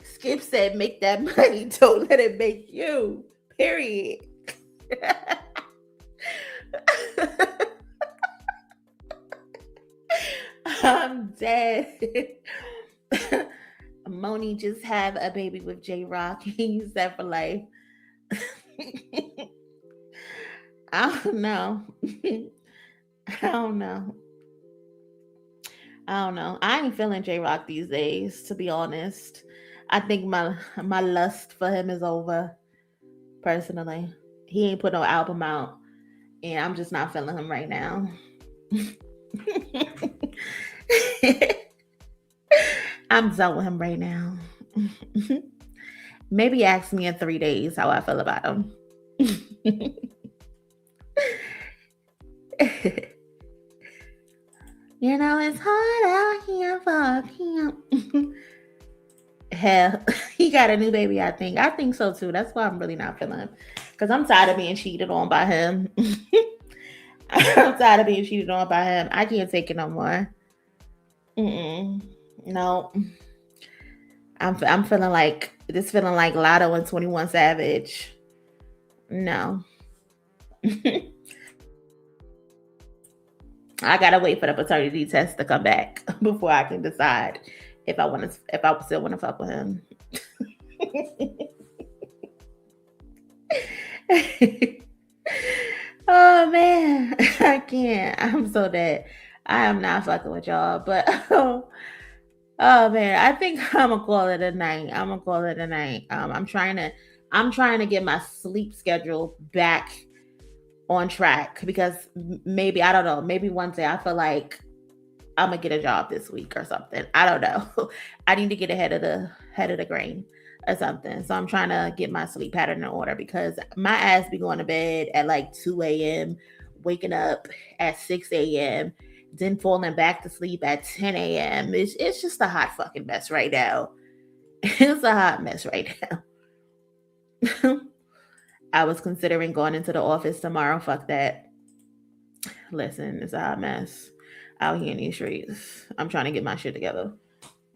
[SPEAKER 4] Skip said, make that money, don't let it make you. Period. I'm dead. Monie just have a baby with J-Rock. He's set for life. I don't know. I ain't feeling J-Rock these days, to be honest. I think my lust for him is over, personally. He ain't put no album out, and I'm just not feeling him right now. I'm done with him right now. Maybe ask me in 3 days how I feel about him. You know, it's hard out here for him. Hell, he got a new baby, I think. I think so too. That's why I'm really not feeling him. Because I'm tired of being cheated on by him. I'm tired of being cheated on by him. I can't take it no more. No. I'm feeling like Lotto and 21 Savage. No. I gotta wait for the paternity test to come back before I can decide if I still want to fuck with him. Oh man, I can't. I'm so dead. I am not fucking with y'all, but oh man, I think I'm gonna call it a night. I'm trying to get my sleep schedule back on track because maybe, I don't know, maybe one day I feel like I'm gonna get a job this week or something. I don't know. I need to get ahead of the grain or something. So I'm trying to get my sleep pattern in order because my ass be going to bed at like 2 a.m., waking up at 6 a.m., then falling back to sleep at 10 a.m. It's just a hot fucking mess right now. It's a hot mess right now. I was considering going into the office tomorrow. Fuck that. Listen, it's a hot mess out here in these streets. I'm trying to get my shit together.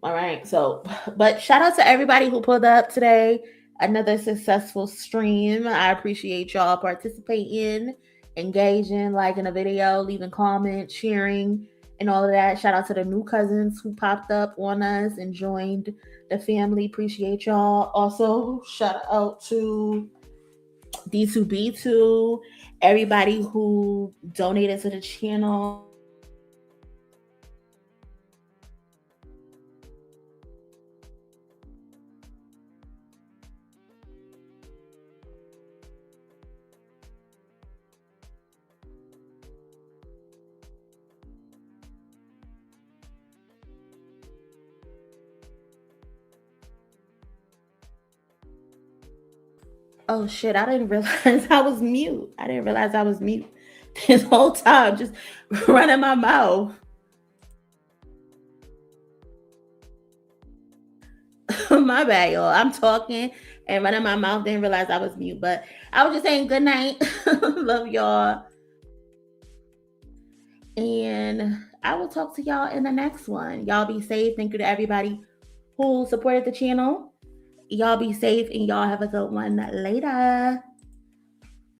[SPEAKER 4] All right. So, but shout out to everybody who pulled up today. Another successful stream. I appreciate y'all participating, engaging, liking the video, leaving comments, sharing, and all of that. Shout out to the new cousins who popped up on us and joined the family. Appreciate y'all. Also, shout out to D2B2, everybody who donated to the channel. Oh shit, I didn't realize I was mute. This whole time, just running my mouth. My bad, y'all. I'm talking and running my mouth, didn't realize I was mute, but I was just saying good night. Love y'all. And I will talk to y'all in the next one. Y'all be safe. Thank you to everybody who supported the channel. Y'all be safe and y'all have a good one later.